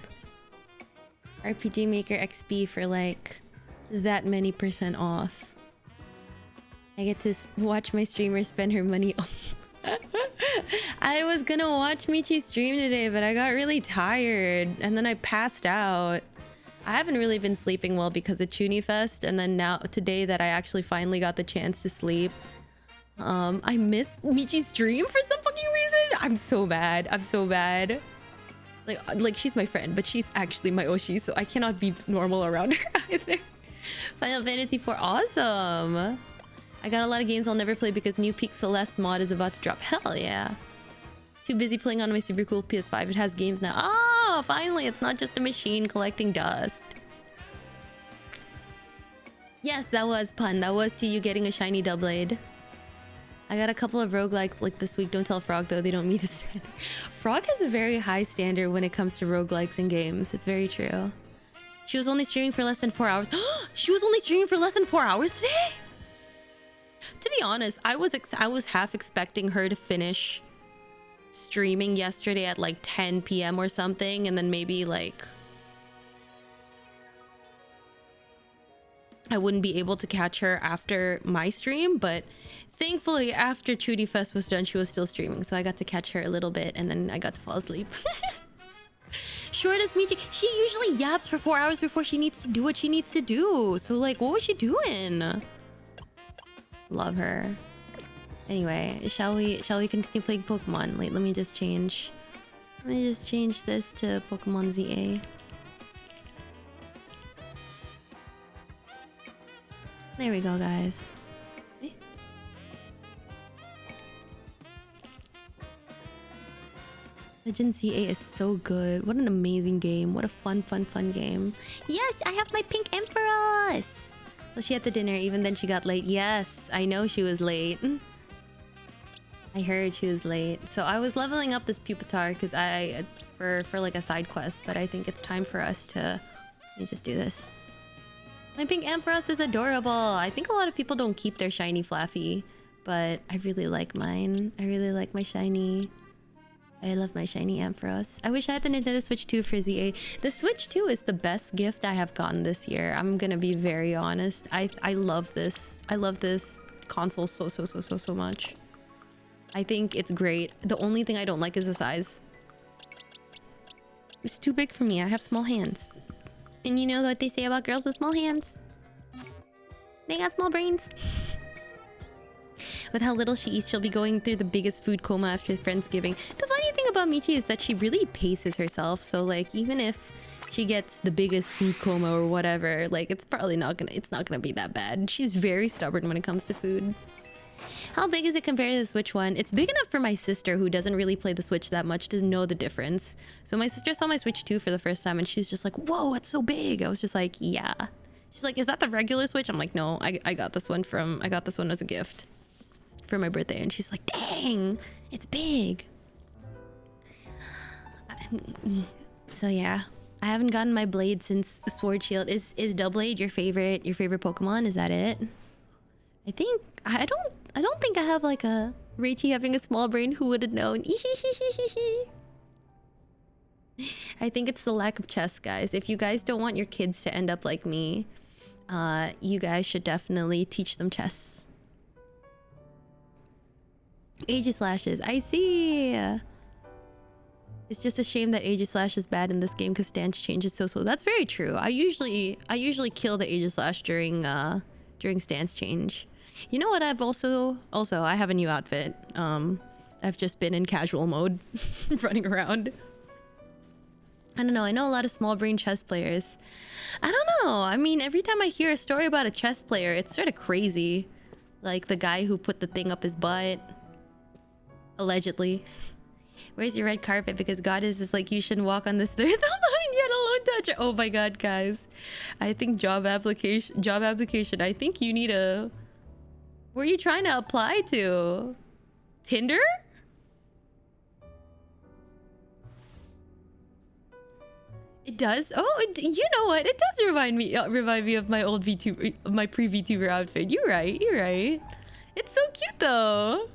RPG Maker XP for like that many % off. I get to watch my streamer spend her money on. I was gonna watch Michi's stream today, but I got really tired and then I passed out. I haven't really been sleeping well because of chuunifes, and then now today that I actually finally got the chance to sleep, I missed Michi's stream for some fucking reason. I'm so bad. I'm so bad. Like she's my friend, but she's actually my Oshi, so I cannot be normal around her either. Final Fantasy IV, awesome. I got a lot of games I'll never play because New Peak Celeste mod is about to drop. Hell yeah. Too busy playing on my super cool PS5. It has games now. Oh, finally, it's not just a machine collecting dust. Yes, that was pun. That was to you getting a shiny Doublade. I got a couple of roguelikes like this week. Don't tell Frog though, they don't meet a standard. Frog has a very high standard when it comes to roguelikes in games. It's very true. She was only streaming for less than 4 hours. She was only streaming for less than 4 hours today? To be honest, I was half expecting her to finish streaming yesterday at like 10 p.m. or something, and then maybe like I wouldn't be able to catch her after my stream, but thankfully after chuunifes was done, she was still streaming, so I got to catch her a little bit and then I got to fall asleep. Short as Michi, she usually yaps for 4 hours before she needs to do what she needs to do, so like what was she doing? Love her. Anyway, shall we continue playing Pokemon? Wait, let me just change this to Pokemon ZA. There we go, guys. Legend ZA is so good. What an amazing game. What a fun game. Yes, I have my pink Empress. Well, she had the dinner. Even then she got late. Yes, I know she was late. I heard she was late. So I was leveling up this Pupitar because for like a side quest, but I think it's time for us to... Let me just do this. My pink Empress is adorable. I think a lot of people don't keep their shiny Flaffy, but I really like mine. I really like my shiny. I love my shiny Ampharos. I wish I had the Nintendo Switch 2 for ZA. The Switch 2 is the best gift I have gotten this year. I'm gonna be very honest. I love this. I love this console so much. I think it's great. The only thing I don't like is the size. It's too big for me. I have small hands. And you know what they say about girls with small hands? They got small brains. With how little she eats, she'll be going through the biggest food coma after Friendsgiving. The funny thing about Michi is that she really paces herself. So like, even if she gets the biggest food coma or whatever, like it's probably not gonna be that bad. She's very stubborn when it comes to food. How big is it compared to the Switch one? It's big enough for my sister, who doesn't really play the Switch that much, to know the difference. So my sister saw my Switch 2 for the first time and she's just like, whoa, it's so big. I was just like, yeah. She's like, is that the regular Switch? I'm like, no, I got this one as a gift for my birthday. And she's like, dang, it's big. So yeah, I haven't gotten my blade since Sword Shield. Is Doublade your favorite Pokemon? Is that it? I don't think I have like a Rachie having a small brain. Who would have known? I think it's the lack of chess, guys. If you guys don't want your kids to end up like me, you guys should definitely teach them chess. Aegislashes, I see. It's just a shame that Aegislash is bad in this game because stance changes so slow. That's very true. I usually kill the Aegislash during stance change. You know what? I've also I have a new outfit. I've just been in casual mode, running around. I don't know. I know a lot of small brain chess players. I don't know. I mean, every time I hear a story about a chess player, it's sort of crazy. Like the guy who put the thing up his butt. Allegedly. Where's your red carpet? Because God is just like, you shouldn't walk on this third line yet alone touch. Oh my God, guys. I think job application. I think you need a... Where are you trying to apply to? Tinder? It does? Oh, you know what? It does remind me of my old VTuber, my pre-VTuber outfit. You're right. It's so cute though.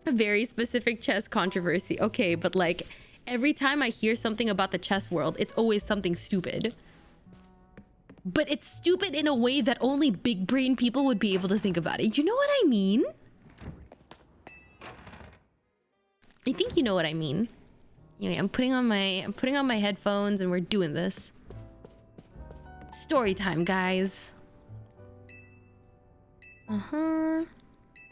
A very specific chess controversy. Okay, but like every time I hear something about the chess world, it's always something stupid. But it's stupid in a way that only big brain people would be able to think about it. You know what I mean? I think you know what I mean. Anyway, I'm putting on my headphones and we're doing this. Story time, guys.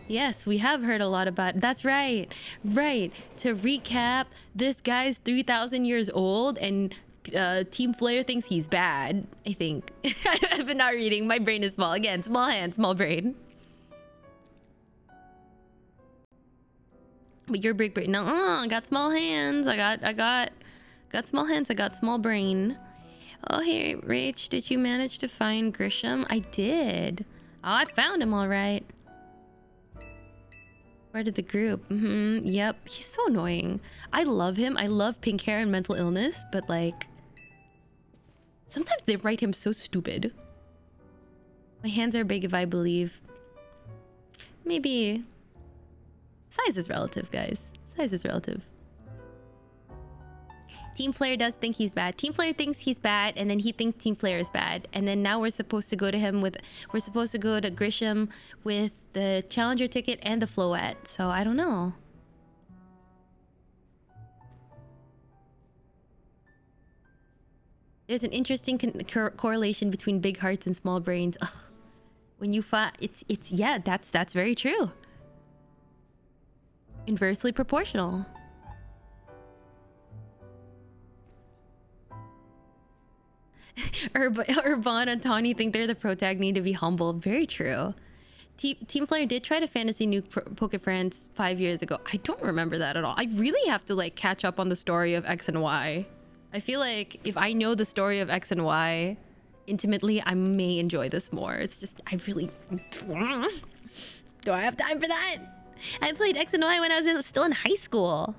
Yes, we have heard a lot about... That's right. Right. To recap, this guy's 3,000 years old and Team Flare thinks he's bad, I think. I've been not reading. My brain is small. Again, small hand, small brain. But your big brain... No, I got small hands. I got small hands. I got small brain. Oh, hey, Rach, did you manage to find Grisham? I did. Oh, I found him all right. Part of the group. Yep. He's so annoying. I love him. I love pink hair and mental illness, but like sometimes they write him so stupid. My hands are big if I believe. Maybe size is relative, guys. Size is relative. Team Flare does think he's bad. Team Flare thinks he's bad, and then he thinks Team Flare is bad. And then now we're supposed to go to Grisham with the Challenger ticket and the Floette. So I don't know. There's an interesting correlation between big hearts and small brains. Ugh. When you find yeah, that's very true. Inversely proportional. Urban and Tawny think they're the protag, need to be humble. Very true. Team Flare did try to fantasy nuke Pokefriends 5 years ago. I don't remember that at all. I really have to like catch up on the story of X and Y. I feel like if I know the story of X and Y intimately, I may enjoy this more. It's just, I really... Do I have time for that? I played X and Y when I was still in high school.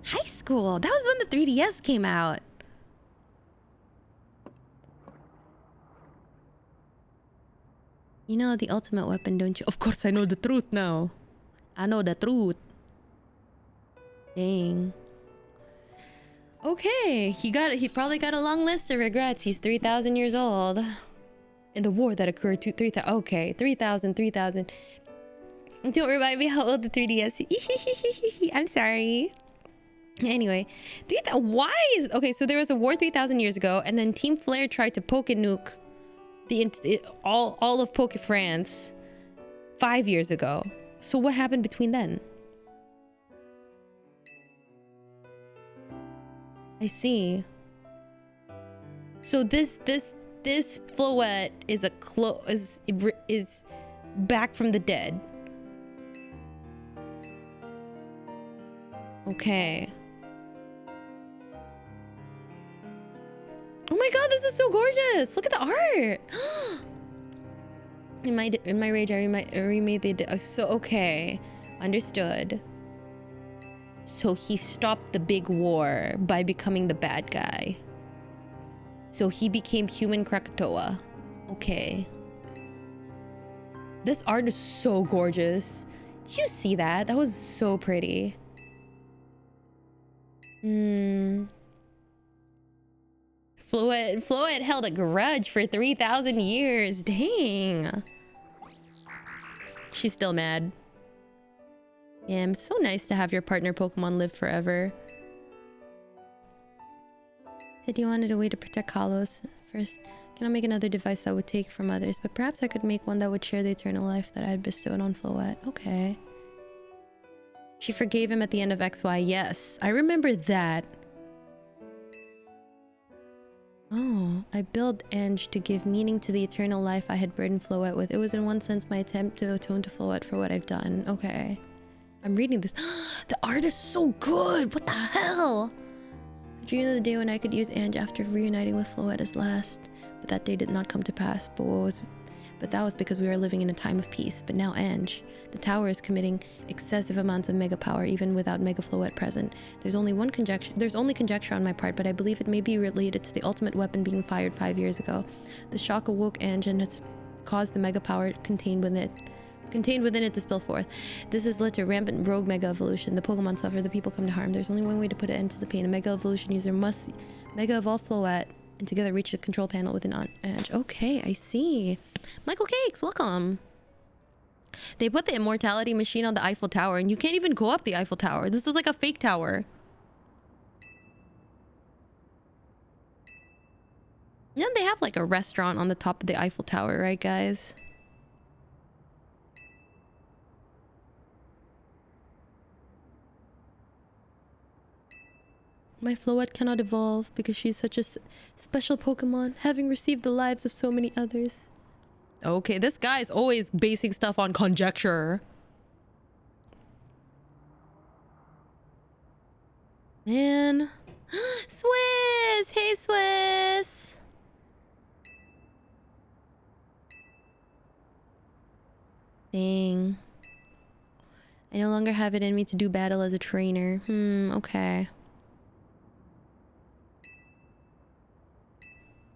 High school? That was when the 3DS came out. You know the ultimate weapon, don't you? Of course I know the truth now. I know the truth. Dang. Okay, he probably got a long list of regrets. He's 3,000 years old. In the war that occurred to 3,000. Okay, 3,000. Don't remind me how old the 3DS. I'm sorry. Anyway, why is... Okay, so there was a war 3,000 years ago, and then Team Flare tried to nuke all of France 5 years ago. So what happened between then? I see. So this Floette is is back from the dead. Okay. Oh my god, this is so gorgeous! Look at the art. In my rage, I remade the so okay, understood. So he stopped the big war by becoming the bad guy. So he became human Krakatoa. Okay. This art is so gorgeous. Did you see that? That was so pretty. Floette held a grudge for 3,000 years. Dang. She's still mad. Yeah, it's so nice to have your partner Pokemon live forever. Said you wanted a way to protect Kalos. First, cannot make another device that would take from others, but perhaps I could make one that would share the eternal life that I had bestowed on Floette. Okay. She forgave him at the end of XY. Yes, I remember that. Oh, I built Ange to give meaning to the eternal life I had burdened Floette with. It was in one sense my attempt to atone to Floette for what I've done. Okay. I'm reading this. The art is so good! What the hell? I dreamed of the day when I could use Ange after reuniting with Floette as last. But that day did not come to pass. But that was because we were living in a time of peace. But now Ange, the tower is committing excessive amounts of mega power even without Mega Floette present. There's only conjecture on my part, but I believe it may be related to the ultimate weapon being fired 5 years ago. The shock awoke Ange and it's caused the mega power contained within it to spill forth. This has led to rampant rogue mega evolution. The Pokemon suffer, the people come to harm. There's only one way to put an end to the pain. A mega evolution user must mega evolve Floette and together reach the control panel within Ange. Okay, I see. Michael Cakes, welcome. They put the immortality machine on the Eiffel Tower and you can't even go up the Eiffel Tower. This is like a fake tower. Yeah, they have like a restaurant on the top of the Eiffel Tower, right guys? My Floette cannot evolve because she's such a special Pokemon, having received the lives of so many others. Okay, this guy's always basing stuff on conjecture. Man. Swiss! Hey, Swiss! Dang. I no longer have it in me to do battle as a trainer. Okay.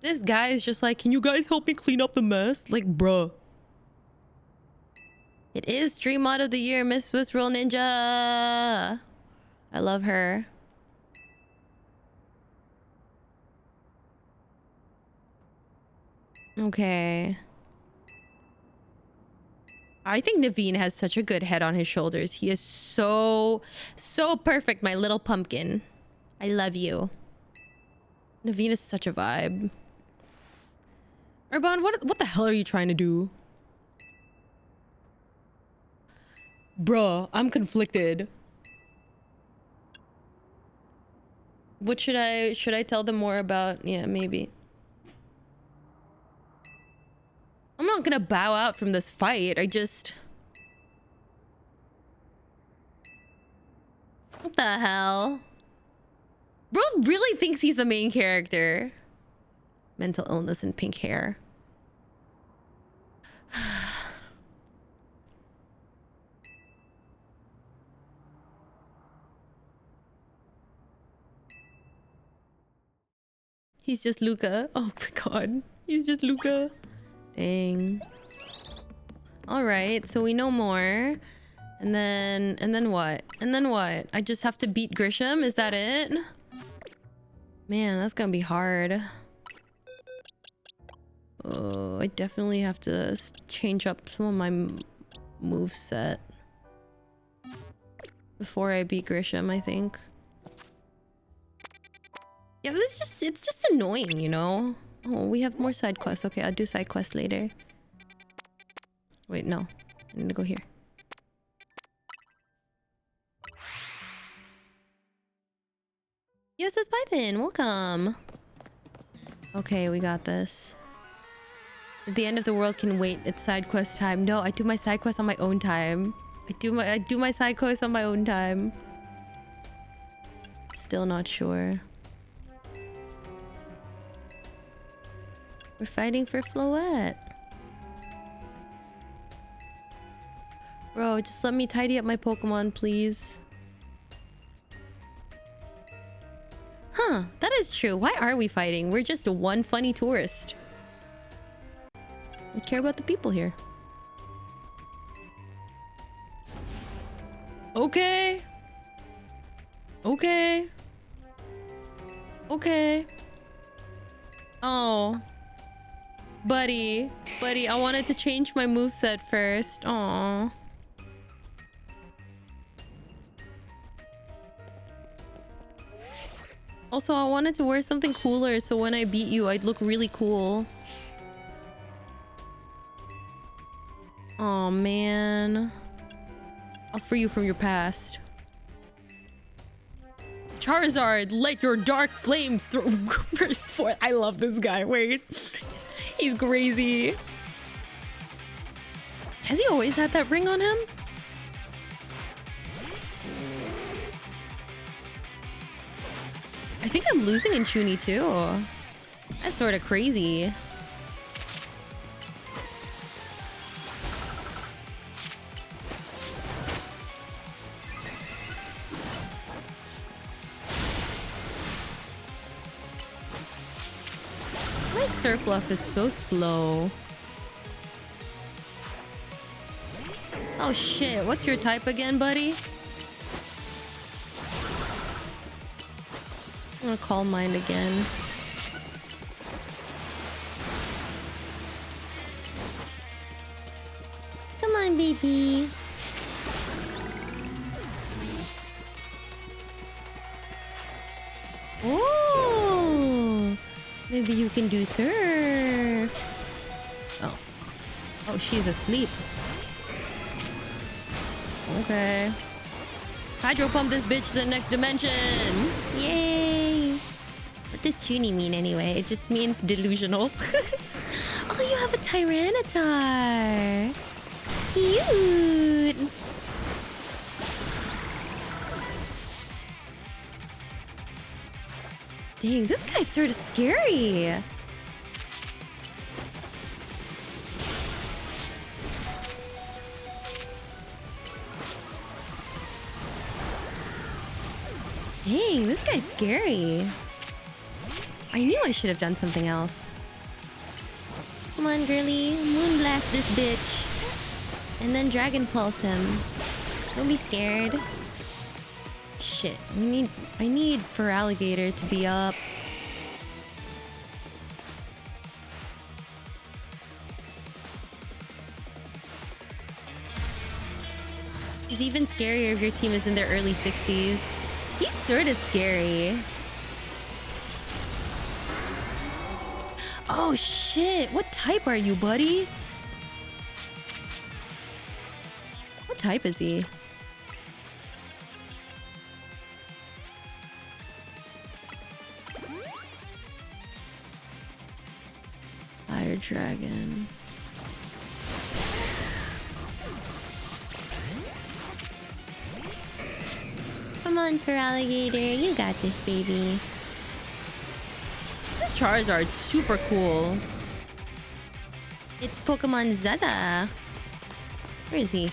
This guy is just like, can you guys help me clean up the mess? Like, bruh. It is Stream Mod of the Year, Miss Swiss Roll Ninja. I love her. Okay. I think Naveen has such a good head on his shoulders. He is so perfect, my little pumpkin. I love you. Naveen is such a vibe. Urban, what the hell are you trying to do? Bruh, I'm conflicted. What should I tell them more about? Yeah, maybe. I'm not gonna bow out from this fight. I just... What the hell? Bro really thinks he's the main character. Mental illness and pink hair. He's just Luca. Oh my god. He's just Luca. Dang. Alright, so we know more. And then what? And then what? I just have to beat Grisham? Is that it? Man, that's gonna be hard. Oh, I definitely have to change up some of my moveset before I beat Grisham, I think. Yeah, but it's just annoying, you know? Oh, we have more side quests. Okay, I'll do side quests later. Wait, no. I need to go here. Yo, CSS Python, welcome. Okay, we got this. The end of the world can wait. It's side quest time. No, I do my side quest on my own time. I do my side quest on my own time. Still not sure. We're fighting for Floette. Bro, just let me tidy up my Pokemon, please. Huh, that is true. Why are we fighting? We're just one funny tourist. I care about the people here. Okay. Okay. Okay. Oh. Buddy. Buddy, I wanted to change my moveset first. Aww. Also, I wanted to wear something cooler so when I beat you, I'd look really cool. Oh man. I'll free you from your past. Charizard, let your dark flames burst forth. I love this guy. Wait. He's crazy. Has he always had that ring on him? I think I'm losing in Chuuni too. That's sort of crazy. My Surfluff is so slow. Oh shit, what's your type again, buddy? I'm gonna Calm Mind again. Come on, baby. Oh, maybe you can do surf. Oh, oh, she's asleep. Okay. Hydro pump this bitch to the next dimension. Yay! What does Chuuni mean anyway? It just means delusional. Oh, you have a Tyranitar. Cute. Dang, this guy's sort of scary. Dang, this guy's scary. I knew I should have done something else. Come on, girly. Moonblast this bitch. And then Dragon Pulse him. Don't be scared. Shit. I need Feraligatr to be up. It's even scarier if your team is in their early 60s. He's sort of scary. Oh shit, what type are you, buddy? What type is he? Fire Dragon. Come on, Feraligatr, you got this, baby. This Charizard's super cool. It's Pokemon Zaza. Where is he?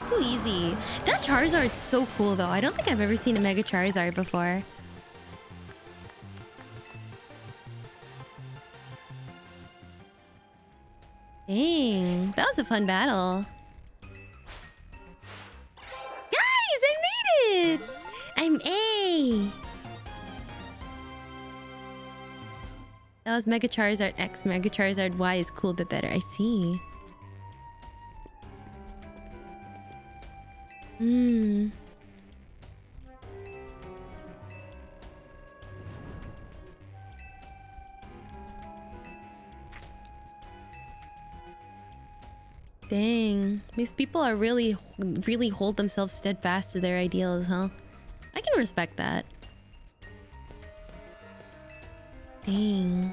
Too easy. That Charizard's so cool, though. I don't think I've ever seen a Mega Charizard before. Dang, that was a fun battle. Guys, I made it! I'm A! That was Mega Charizard X. Mega Charizard Y is cool, but better. I see. Hmm. Dang. These people are really hold themselves steadfast to their ideals, huh? I can respect that. Dang.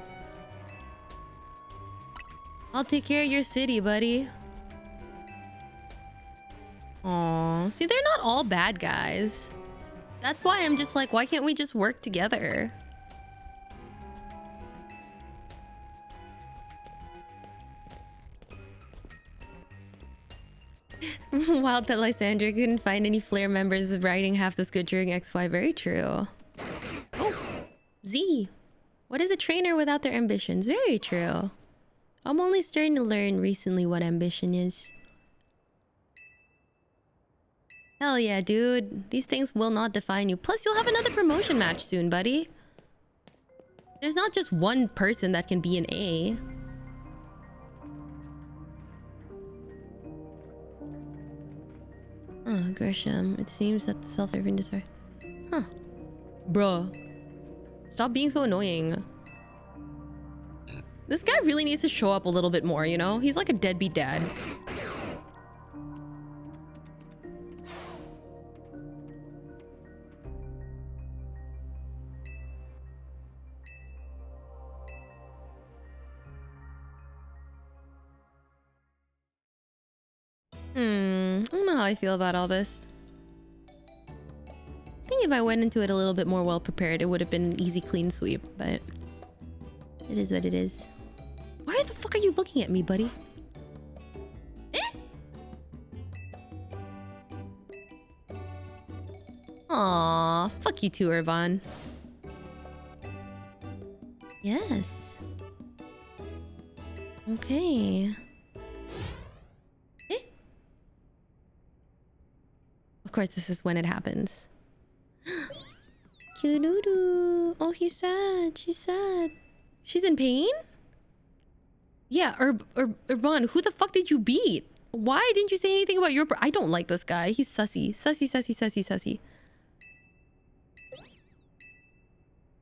I'll take care of your city, buddy. Aw. See, they're not all bad guys. That's why I'm just like, why can't we just work together? Wild that Lysandra couldn't find any Flare members with writing half this good during XY. Very true. Oh, Z. What is a trainer without their ambitions? Very true. I'm only starting to learn recently what ambition is. Hell yeah, dude. These things will not define you. Plus, you'll have another promotion match soon, buddy. There's not just one person that can be an A. Oh, Gresham. It seems that the self-serving desire... Huh. Bruh. Stop being so annoying. This guy really needs to show up a little bit more, you know? He's like a deadbeat dad. I don't know how I feel about all this. I think if I went into it a little bit more well prepared, it would have been an easy clean sweep, but it is what it is. Why the fuck are you looking at me, buddy? Eh? Aw, fuck you too, Urban. Yes. Okay. Eh? Of course, this is when it happens. Cute-doo-doo. Oh, he's sad. She's sad. She's in pain? Yeah, Urban, who the fuck did you beat? Why didn't you say anything about your... I don't like this guy. He's sussy. Sussy, sussy, sussy, sussy.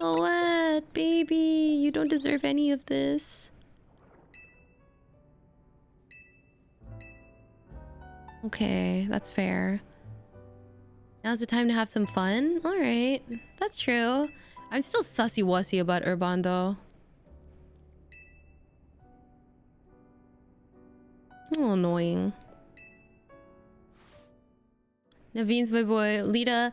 Oh, what? Baby, you don't deserve any of this. Okay, that's fair. Now's the time to have some fun? Alright, that's true. I'm still sussy-wussy about Urban, though. A little annoying. Naveen's my boy. Lita,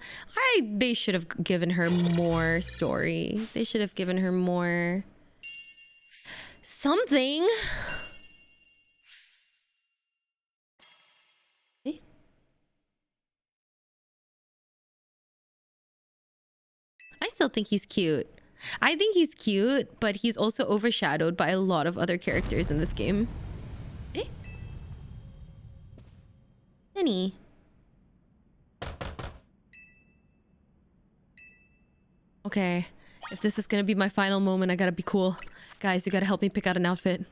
they should have given her more story. They should have given her more... something! Eh? I still think he's cute. I think he's cute, but he's also overshadowed by a lot of other characters in this game. Eh? Penny. Okay, if this is gonna be my final moment, I gotta be cool. Guys, you gotta help me pick out an outfit.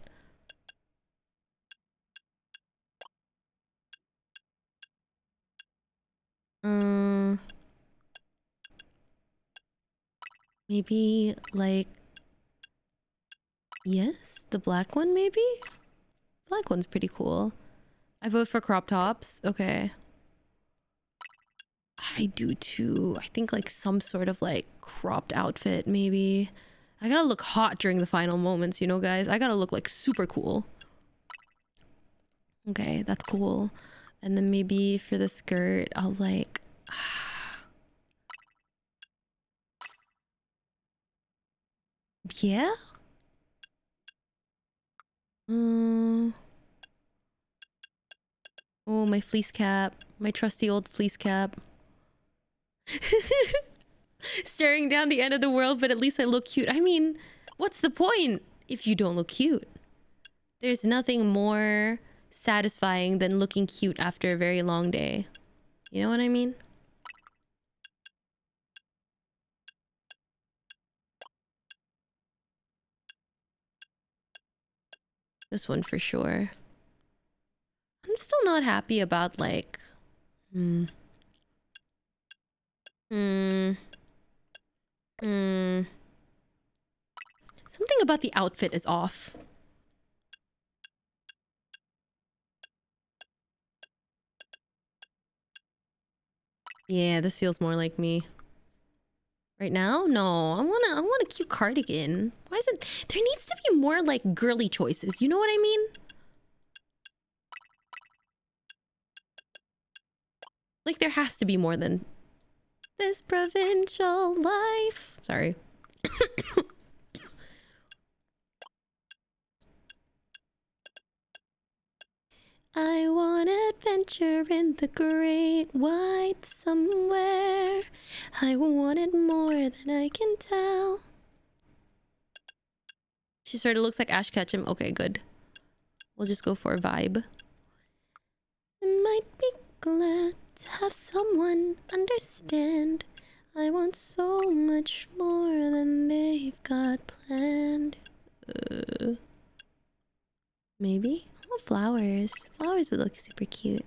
Maybe, like... Yes? The black one, maybe? Black one's pretty cool. I vote for crop tops. Okay. I do too. I think like some sort of like cropped outfit, maybe. I gotta look hot during the final moments, you know, guys? I gotta look like super cool. Okay, that's cool. And then maybe for the skirt, I'll like... Yeah? Oh, my fleece cap. My trusty old fleece cap. Staring down the end of the world, but at least I look cute. I mean, what's the point if you don't look cute? There's nothing more satisfying than looking cute after a very long day. You know what I mean? This one for sure. I'm still not happy about like... Something about the outfit is off. Yeah, this feels more like me. Right now? No, I want a cute cardigan. Why is it? There needs to be more like girly choices. You know what I mean? Like there has to be more than this provincial life. Sorry. I want adventure in the great white somewhere. I want it more than I can tell. She sort of looks like Ash Ketchum. Okay, good. We'll just go for a vibe. I might be glad to have someone understand. I want so much more than they've got planned. Maybe? Oh, flowers. Flowers would look super cute.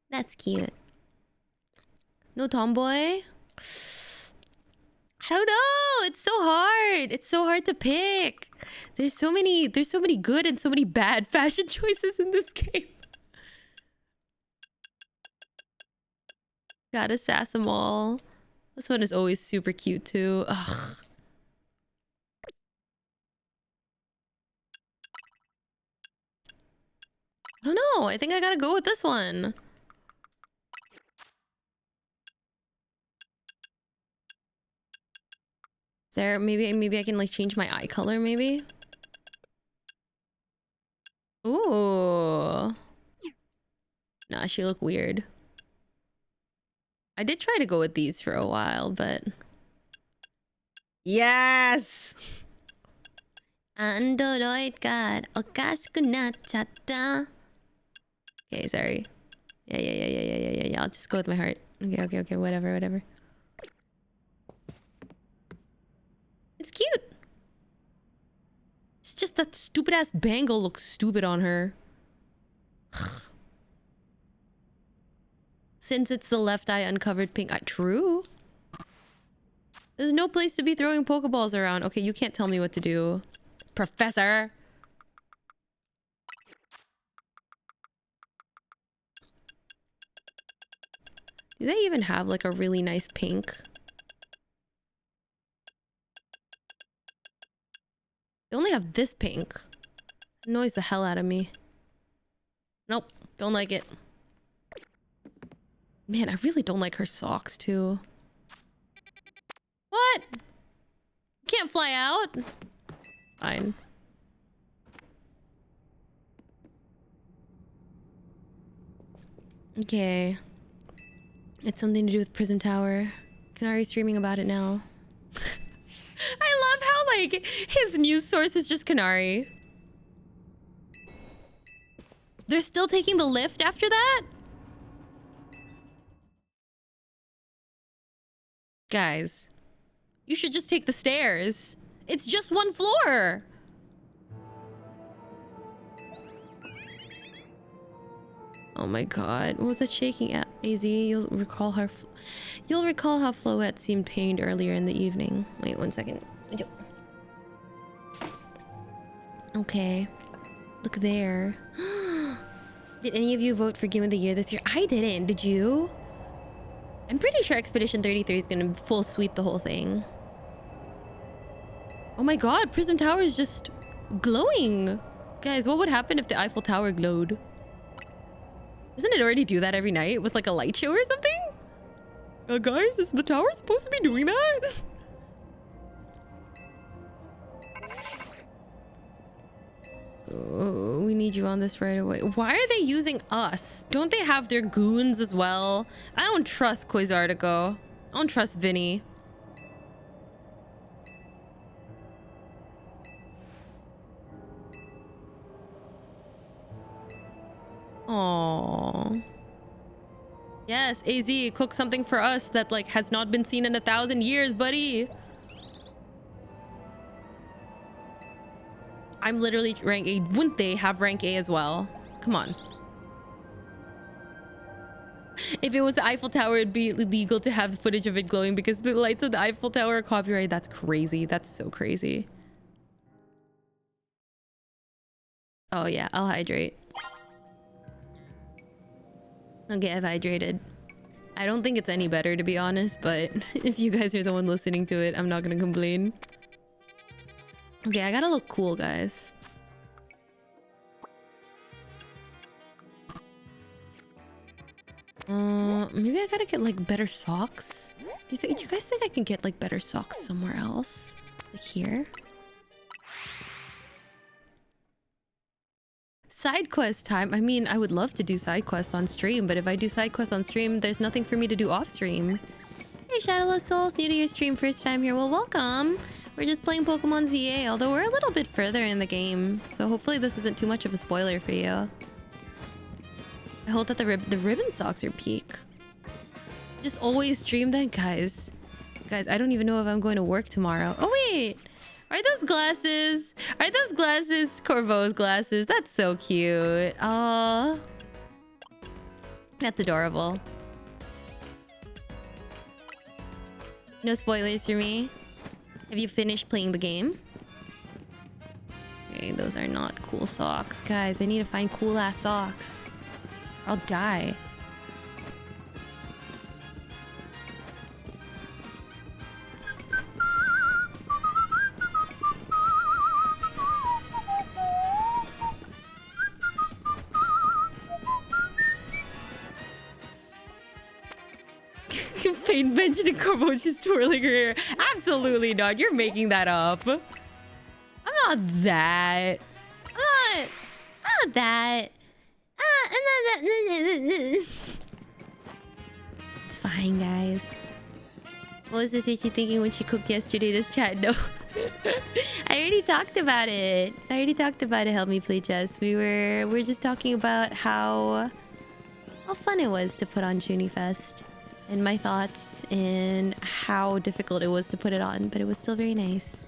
That's cute. No tomboy? I don't know. It's so hard. It's so hard to pick. There's so many good and so many bad fashion choices in this game. Gotta sass them all. This one is always super cute too. Ugh. I don't know. I think I gotta go with this one. Is there maybe I can like change my eye color maybe? Ooh. Nah, she look weird. I did try to go with these for a while, but yes. 안드로이가 어가스구나쳤다. Okay, sorry. Yeah. I'll just go with my heart. Okay. Whatever. It's cute. It's just that stupid ass bangle looks stupid on her. Since it's the left eye uncovered pink eye. True. There's no place to be throwing Pokeballs around. Okay, you can't tell me what to do, Professor. Do they even have like a really nice pink? They only have this pink. It annoys the hell out of me. Nope, don't like it. Man, I really don't like her socks too. What? Can't fly out? Fine. Okay. It's something to do with Prism Tower. Kanari's streaming about it now. I love how, like, his news source is just Kanari. They're still taking the lift after that? Guys, you should just take the stairs. It's just one floor. Oh my god, what was that shaking at? AZ, you'll recall how Floette seemed pained earlier in the evening. Wait 1 second. Okay. Look there. Did any of you vote for Game of the Year this year? I didn't. Did you? I'm pretty sure Expedition 33 is gonna full sweep the whole thing. Oh my god, Prism Tower is just glowing. Guys, what would happen if the Eiffel Tower glowed? Doesn't it already do that every night with like a light show or something? Guys, is the tower supposed to be doing that? Oh, we need you on this right away. Why are they using us? Don't they have their goons as well? I don't trust Quasartico. I don't trust Vinny. Aww. Yes, AZ, cook something for us that like has not been seen in 1,000 years, buddy. I'm literally rank A. Wouldn't they have rank A as well? Come on. If it was the Eiffel Tower, it'd be illegal to have footage of it glowing because the lights of the Eiffel Tower are copyrighted. That's crazy. That's so crazy. Oh yeah, I'll hydrate. Okay, I've hydrated. I don't think it's any better, to be honest, but if you guys are the one listening to it, I'm not gonna complain. Okay, I gotta look cool, guys. Maybe I gotta get like better socks. Do you guys think I can get like better socks somewhere else? Like here? Side quest time. I mean, I would love to do side quests on stream, but if I do side quests on stream, there's nothing for me to do off stream. Hey, Shadowless Souls, new to your stream, first time here. Well, welcome. We're just playing Pokemon ZA, although we're a little bit further in the game, so hopefully this isn't too much of a spoiler for you. I hope that the ribbon socks are peak. Just always stream then, guys. Guys, I don't even know if I'm going to work tomorrow. Oh, wait. Are those glasses? Are those glasses Corvo's glasses? That's so cute. Aww. That's adorable. No spoilers for me. Have you finished playing the game? Okay, those are not cool socks. Guys, I need to find cool ass socks. I'll die. Pain mentioned in Corbo just twirling her hair. Absolutely not. You're making that up. I'm not that. I'm not that. I'm not that. It's fine, guys. What was this Rachie thinking when she cooked yesterday? This chat, no. I already talked about it. Help me play chess. We're just talking about how fun it was to put on chuunifes. And my thoughts and how difficult it was to put it on, but it was still very nice.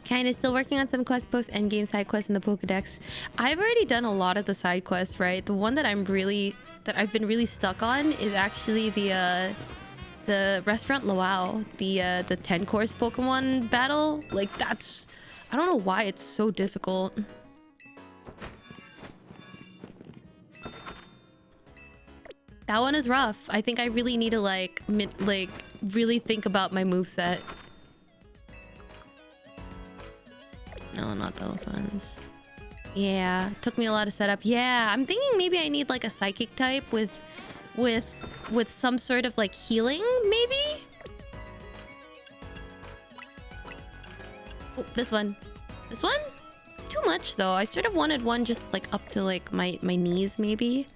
Kind of still working on some quest post endgame side quests in the Pokedex. I've already done a lot of the side quests, right? The one that I've been really stuck on is actually the restaurant Luau, the 10-course Pokemon battle. Like that's, I don't know why it's so difficult. That one is rough. I think I really need to like really think about my moveset. No, not those ones. Yeah, took me a lot of setup. Yeah, I'm thinking maybe I need like a psychic type with some sort of like healing, maybe? Oh, this one. This one? It's too much though. I sort of wanted one just like up to like my knees maybe.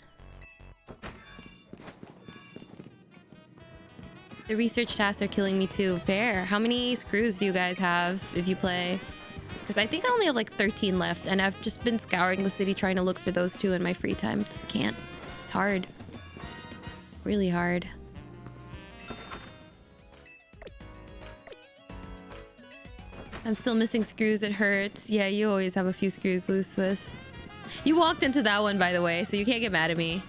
The research tasks are killing me too. Fair. How many screws do you guys have if you play? Because I think I only have like 13 left, and I've just been scouring the city trying to look for those two in my free time. Just can't. It's hard. Really hard. I'm still missing screws. It hurts. Yeah, you always have a few screws loose, Swiss. You walked into that one, by the way, so you can't get mad at me.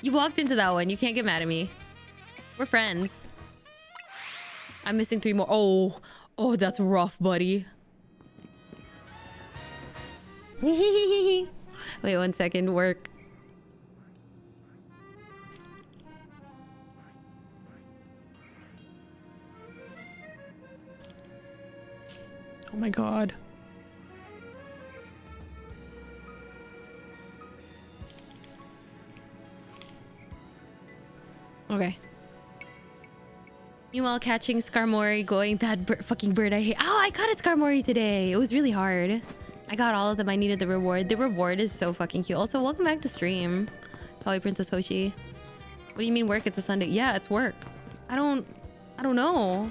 You walked into that one. You can't get mad at me. We're friends. I'm missing 3 more. Oh, that's rough, buddy. Wait 1 second. Work. Oh my god. Okay. Meanwhile, catching Skarmory, going that fucking bird I hate. Oh, I caught a Skarmory today. It was really hard. I got all of them. I needed the reward. The reward is so fucking cute. Also, welcome back to stream. Probably Princess Hoshi. What do you mean work? It's a Sunday. Yeah, it's work. I don't know.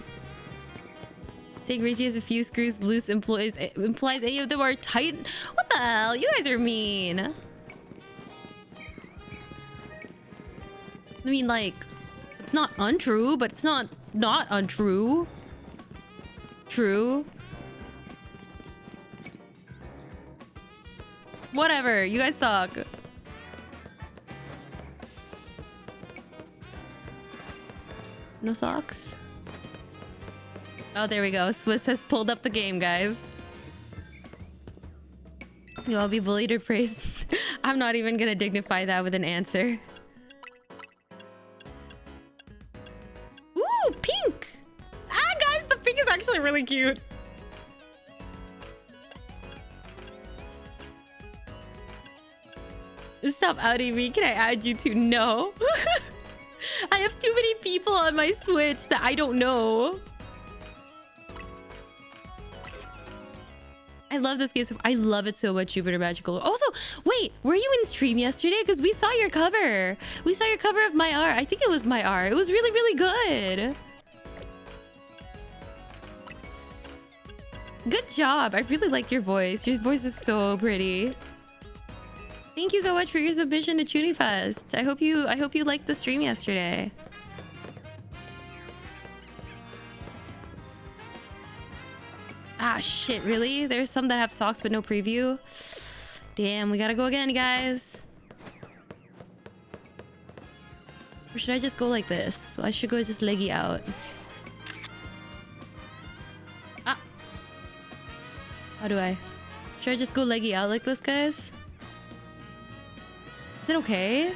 Saying Rachie has a few screws loose implies any of them are tight. What the hell? You guys are mean. I mean, like, it's not untrue, but it's not untrue. True. Whatever. You guys suck. No socks? Oh, there we go. Swiss has pulled up the game, guys. You all be bullied or praised? I'm not even gonna dignify that with an answer. Ooh, pink! Ah, guys, the pink is actually really cute. Stop outing me. Can I add you to? No. I have too many people on my Switch that I don't know. I love this game. I love it so much, Jupiter Magical. Also, wait, were you in stream yesterday? Because we saw your cover. We saw your cover of my art. I think it was my art. It was really, really good. Good job. I really like your voice. Your voice is so pretty. Thank you so much for your submission to chuunifes. I hope you liked the stream yesterday. Ah, shit, really? There's some that have socks but no preview? Damn, we gotta go again, guys. Or should I just go like this? I should go just leggy out. Ah. How do I? Should I just go leggy out like this, guys? Is it okay?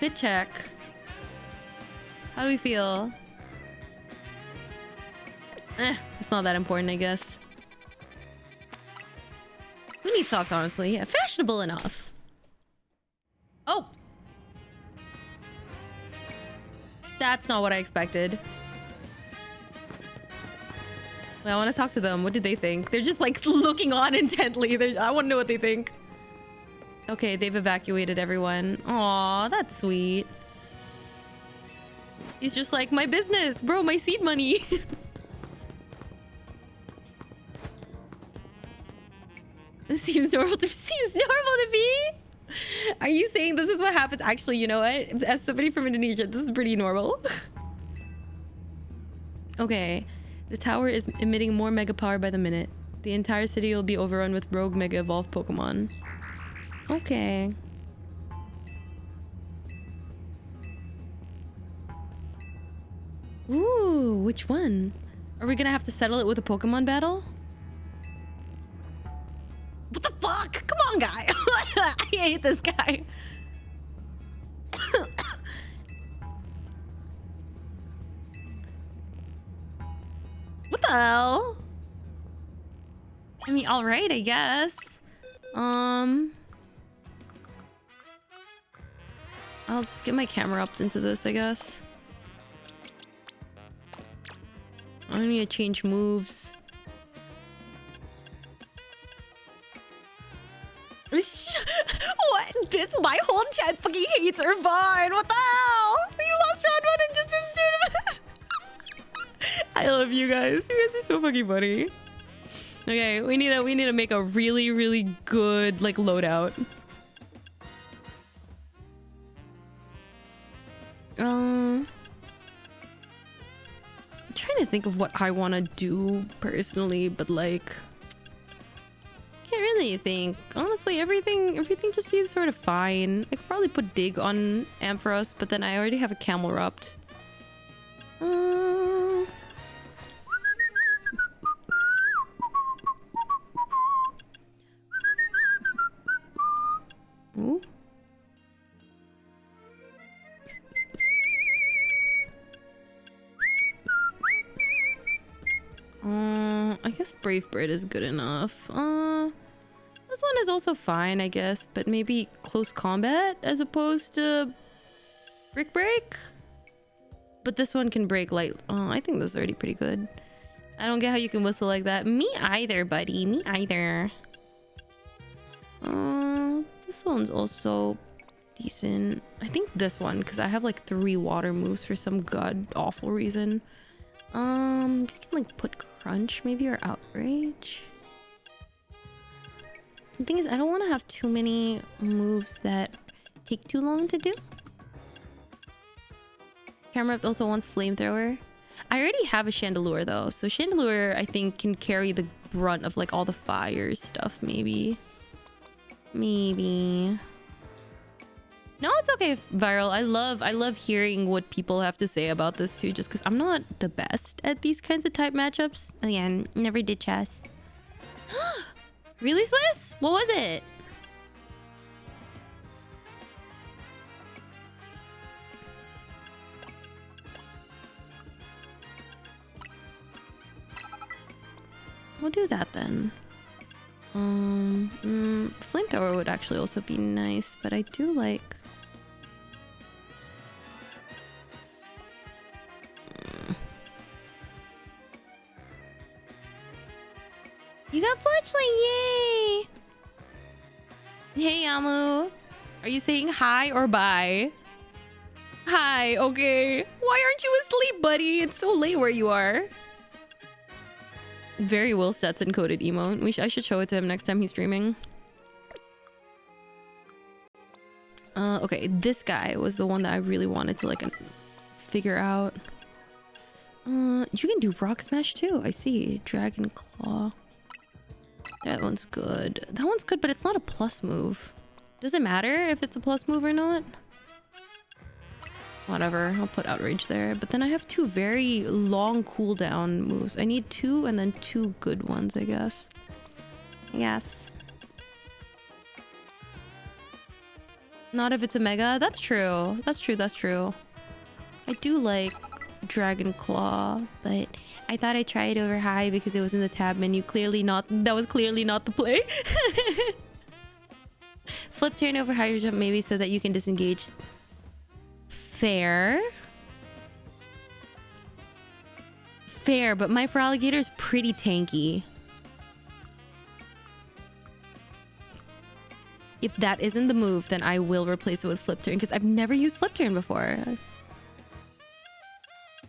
Fit check. How do we feel? It's not that important, I guess. Who needs socks, honestly? Yeah, fashionable enough. Oh! That's not what I expected. Well, I want to talk to them. What did they think? They're just like looking on intently. I want to know what they think. Okay, they've evacuated everyone. Aw, that's sweet. He's just like, my business, bro, my seed money. This seems normal to me. Are you saying this is what happens? Actually, you know what? As somebody from Indonesia, this is pretty normal. Okay, the tower is emitting more mega power by the minute. The entire city will be overrun with rogue mega evolved Pokemon. Okay. Ooh, which one? Are we gonna have to settle it with a Pokemon battle? What the fuck? Come on, guy. I hate this guy. What the hell? I mean, all right, I guess. I'll just get my camera up into this, I guess. I need to change moves. What? This my whole chat fucking hates Irvine. What the hell? You lost round one and just in tournament. I love you guys. You guys are so fucking funny. Okay, we need to make a really, really good like loadout. I'm trying to think of what I want to do personally, but like can't really think. Honestly, everything just seems sort of fine. I could probably put dig on Ampharos, but then I already have a camel rupt. Ooh. I guess Brave Bird is good enough. This one is also fine, I guess, but maybe close combat as opposed to Brick Break. But this one can break light. Oh, I think this is already pretty good. I don't get how you can whistle like that. Me either, buddy. Me either. This one's also decent. I think this one, because I have like 3 water moves for some god awful reason. I can like put Crunch maybe or Outrage. The thing is, I don't want to have too many moves that take too long to do. Camera also wants Flamethrower. I already have a Chandelure though, so Chandelure I think can carry the brunt of like all the fire stuff maybe. Maybe. No, it's okay, Viral. I love hearing what people have to say about this too, just because I'm not the best at these kinds of type matchups. Again, never did chess. Really, Swiss? What was it? We'll do that then. Flamethrower would actually also be nice, but I do like... You got Fletchling, yay! Hey, Amu. Are you saying hi or bye? Hi, okay. Why aren't you asleep, buddy? It's so late where you are. Very well sets encoded emote. I should show it to him next time he's streaming. Okay, this guy was the one that I really wanted to like figure out. You can do rock smash too. I see. Dragon claw. That one's good. That one's good, but it's not a plus move. Does it matter if it's a plus move or not? Whatever, I'll put outrage there. But then I have two very long cooldown moves. I need two and then two good ones, I guess. Yes. Not if it's a mega. That's true. That's true. That's true. I do like Dragon Claw, but I thought I'd try it over high because it was in the tab menu. Clearly not. That was clearly not the play. Flip turn over higher jump maybe so that you can disengage. Fair. Fair, but my Feraligatr is pretty tanky. If that isn't the move, then I will replace it with flip turn because I've never used flip turn before.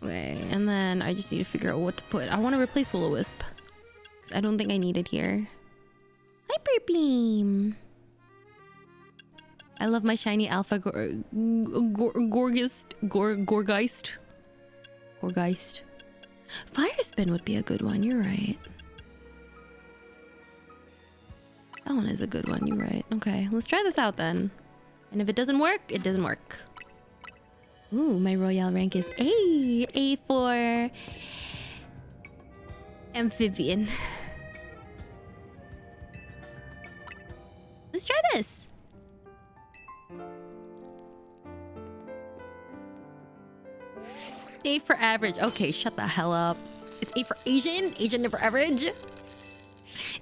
Okay, and then I just need to figure out what to put. I want to replace Will-O-Wisp because I don't think I need it here. Hyper Beam. I love my shiny Alpha Gorgeist. Fire Spin would be a good one, you're right. That one is a good one, you're right. Okay, let's try this out then. And if it doesn't work, it doesn't work. Ooh, my Royale rank is A. A for Amphibian. Let's try this. A for average. Okay, shut the hell up. It's A for Asian. Asian never average.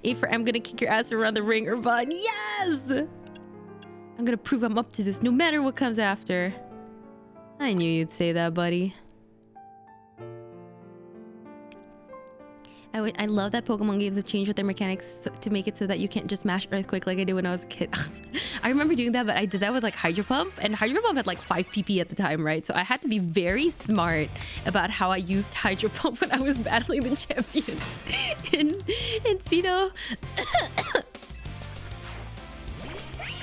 A for I'm gonna kick your ass around the ring, Irvine. Yes! I'm gonna prove I'm up to this no matter what comes after. I knew you'd say that, buddy. I love that Pokemon games have changed with their mechanics to make it so that you can't just mash Earthquake like I did when I was a kid. I remember doing that, but I did that with like Hydro Pump, and Hydro Pump had like 5 PP at the time, right? So I had to be very smart about how I used Hydro Pump when I was battling the champions in Sinnoh.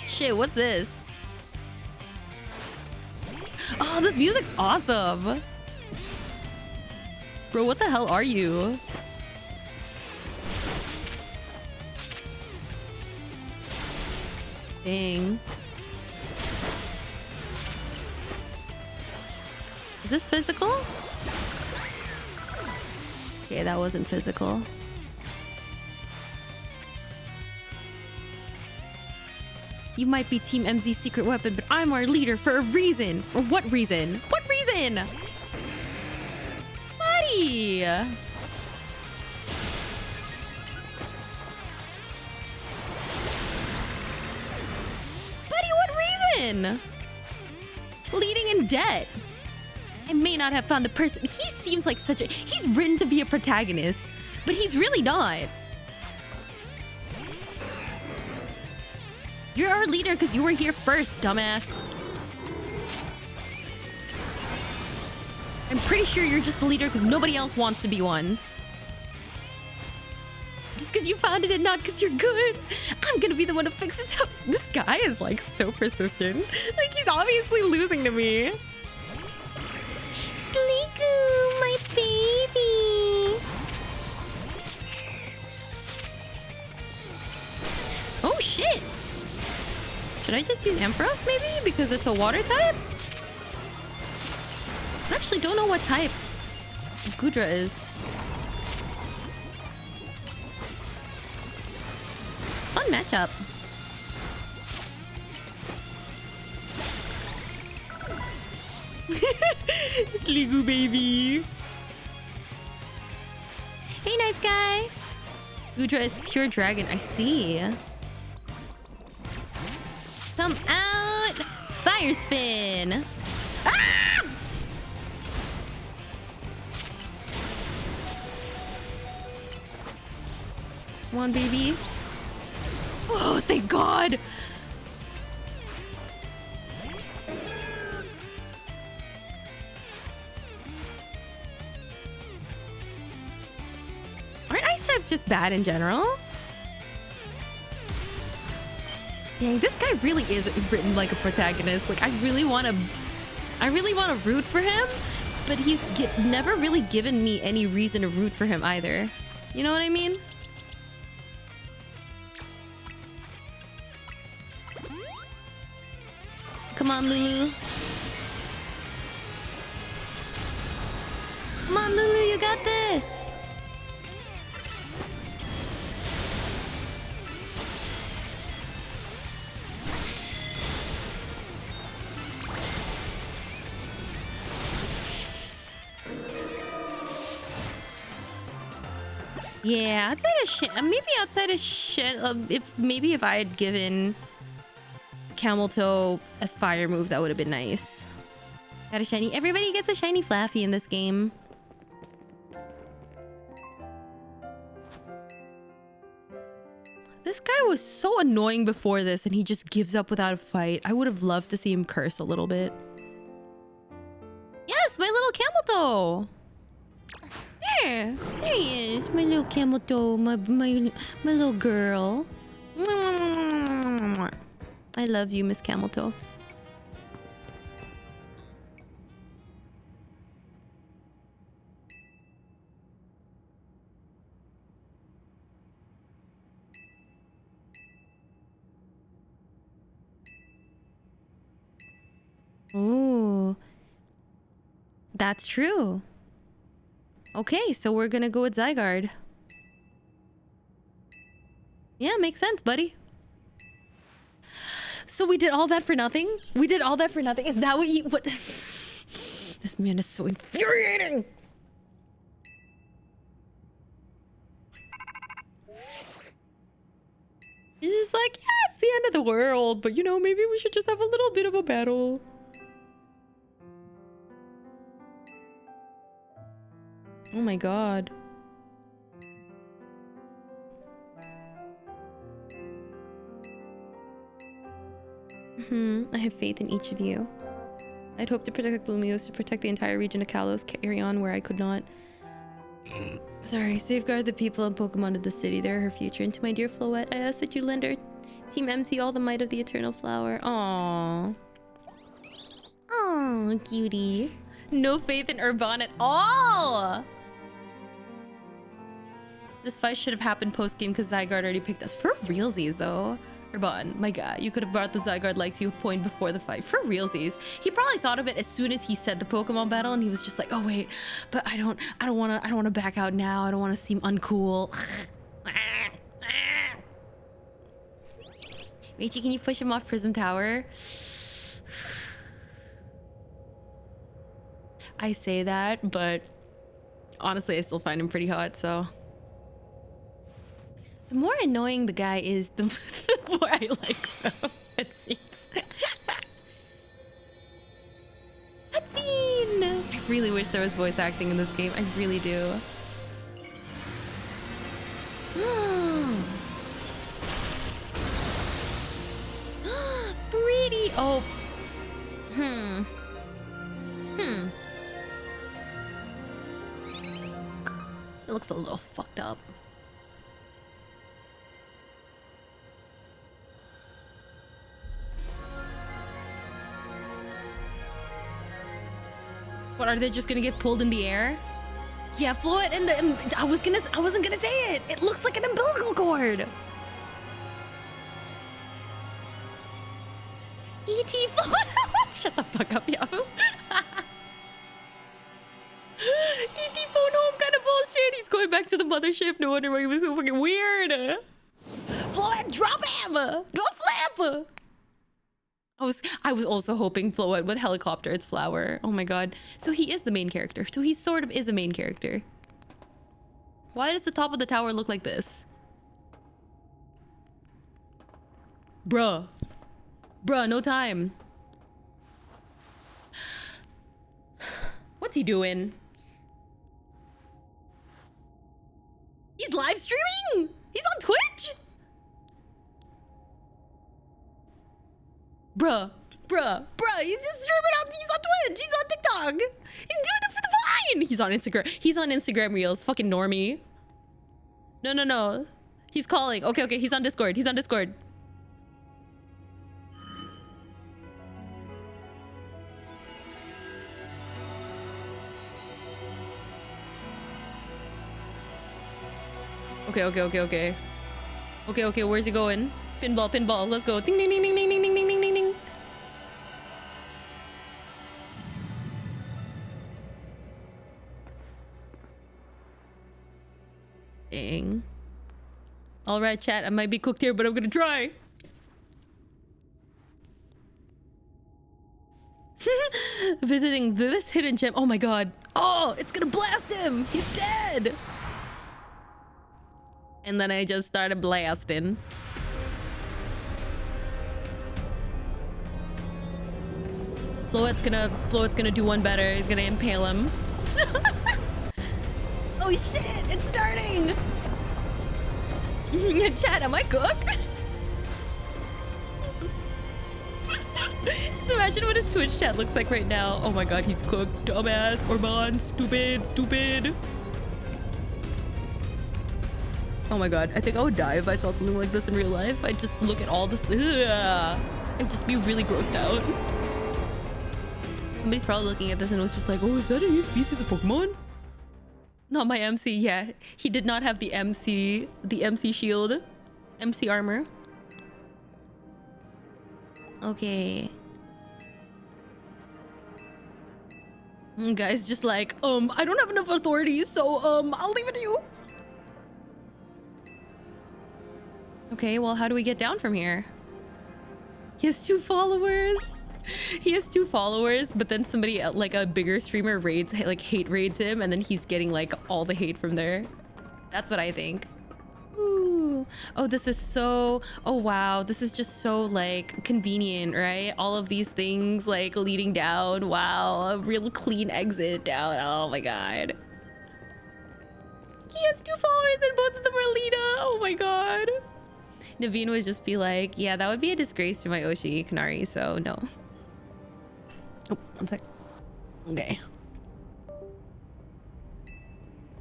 Shit, what's this? Oh, this music's awesome. Bro, what the hell are you? Dang. Is this physical? Okay, that wasn't physical. You might be Team MZ's secret weapon, but I'm our leader for a reason. For what reason? What reason? Buddy! Leading in debt. I may not have found the person. He seems like such a... He's written to be a protagonist, but he's really not. You're our leader because you were here first, dumbass. I'm pretty sure you're just a leader because nobody else wants to be one. Just because you found it and not because you're good. I'm gonna be the one to fix it up. This guy is like so persistent. Like he's obviously losing to me. Sleeku, my baby. Oh shit. Should I just use Ampharos maybe? Because it's a water type? I actually don't know what type Gudra is. Fun matchup. Sligo baby. Hey, nice guy. Gudra is pure dragon. I see. Come out. Fire spin. Ah! Come on, baby. Oh, thank God. Aren't ice types just bad in general? Dang, this guy really is written like a protagonist. Like, I really want to root for him, but he's never really given me any reason to root for him either. You know what I mean? Come on, Lulu. Come on, Lulu, you got this. Yeah, outside of shit, if I had given Camel Toe a fire move, that would have been nice. Got a shiny. Everybody gets a shiny Flaffy in this game. This guy was so annoying before this, and he just gives up without a fight. I would have loved to see him curse a little bit. Yes, my little Camel Toe. There he is, my little Camel Toe, my little girl. I love you, Miss Camel Toe. Ooh, that's true. Okay, so we're gonna go with Zygarde. Yeah, makes sense, buddy. So we did all that for nothing? We did all that for nothing? Is that what you... What? This man is so infuriating! He's just like, yeah, it's the end of the world, but you know, maybe we should just have a little bit of a battle. Oh my God. I have faith in each of you. I'd hoped to protect Lumiose, to protect the entire region of Kalos, carry on where I could not. Sorry, safeguard the people and Pokemon of the city. They're her future. And to my dear Floette, I ask that you lend our Team MT all the might of the Eternal Flower. Aww. Oh, cutie. No faith in Urban at all! This fight should have happened post-game because Zygarde already picked us. For realsies, though. Urban, my god, you could have brought the Zygarde likes you a point before the fight. For realsies. He probably thought of it as soon as he said the Pokemon battle, and he was just like, oh wait, but I don't wanna back out now. I don't wanna seem uncool. Rachie, can you push him off Prism Tower? I say that, but honestly, I still find him pretty hot, so. The more annoying the guy is, the more I like him, it seems. Cutscene! I really wish there was voice acting in this game. I really do. Pretty. Oh. It looks a little fucked up. What, are they just gonna get pulled in the air? Yeah, Floyd, and I wasn't gonna say it. It looks like an umbilical cord. E.T. Floyd. Shut the fuck up, Yahoo. E.T. phone home kind of bullshit. He's going back to the mothership. No wonder why he was so fucking weird. Floyd, drop flap! Do a flap! I was also hoping Flowood with helicopter, it's flower. Oh my god. So he is the main character. So he sort of is a main character. Why does the top of the tower look like this? Bruh. Bruh, no time. What's he doing? He's live streaming! He's on Twitch? Bruh, he's just streaming on, he's on Twitch, he's on TikTok. He's doing it for the Vine. He's on Instagram. He's on Instagram Reels, fucking normie. No. He's calling. Okay, he's on Discord. Okay, where's he going? Pinball, let's go. Ding, ding, ding, ding, ding, ding, ding, ding, ding, ding. Dang. All right, chat, I might be cooked here, but I'm gonna try. Visiting this hidden gem. Oh my god. Oh, it's gonna blast him. He's dead. And then I just started blasting. Flowood's gonna do one better. He's gonna impale him. Oh shit, it's starting. Chat, am I cooked? Just imagine what his Twitch chat looks like right now. Oh my god, he's cooked. Dumbass, Orban, stupid. Oh my god, I think I would die if I saw something like this in real life. I'd just look at all this. Ugh. I'd just be really grossed out. Somebody's probably looking at this and was just like, oh, is that a new species of Pokemon? Not my MC. Yeah, he did not have the MC shield, MC armor. Okay. Guys, just like, I don't have enough authority, so I'll leave it to you. Okay, well, how do we get down from here? He has 2 followers. But then somebody, like a bigger streamer, hate raids him, and then he's getting like all the hate from there. That's what I think. Ooh. Oh, this is so, oh wow, this is just so like convenient, right? All of these things like leading down. Wow, a real clean exit down. Oh my god. He has 2 followers and both of them are Lita. Oh my god. Naveen would just be like, yeah, that would be a disgrace to my Oshi Kanari, so no. Oh, one sec. Okay.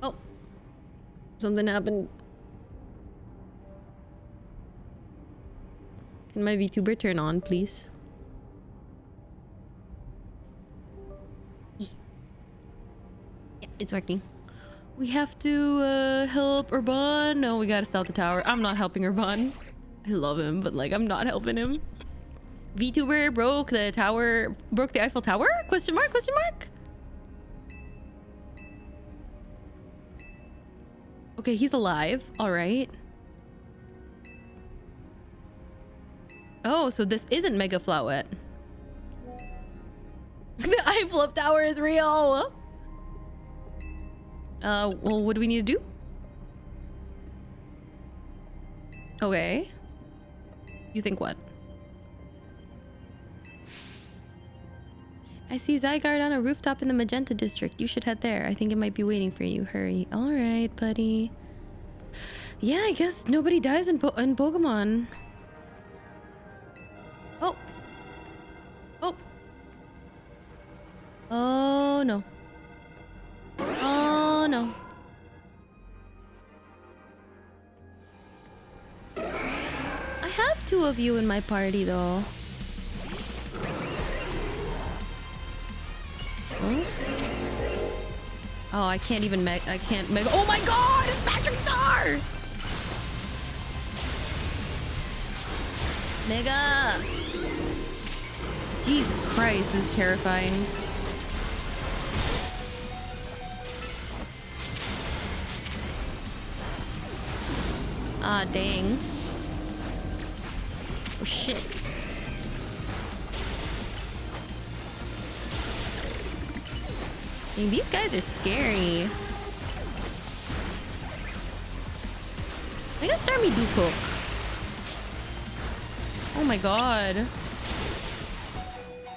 Oh. Something happened. Can my VTuber turn on, please? Yeah, it's working. We have to help Urban. No, we gotta sell the tower. I'm not helping Urban. I love him, but like I'm not helping him. VTuber broke the tower, broke the Eiffel Tower? Question mark, question mark? Okay, he's alive. All right. Oh, so this isn't Mega Flowette. The Eiffel Tower is real. Well, what do we need to do? Okay. You think what? I see Zygarde on a rooftop in the Magenta District. You should head there. I think it might be waiting for you. Hurry. All right, buddy. Yeah, I guess nobody dies in Pokemon. Oh. Oh. Oh, no. Oh, no. I have 2 of you in my party, though. Huh? Oh, I can't even mega. Oh my god! It's Magic Star! Mega! Jesus Christ, this is terrifying. Ah, dang. Oh shit. Dang, these guys are scary. I guess start me do cook. Oh my god.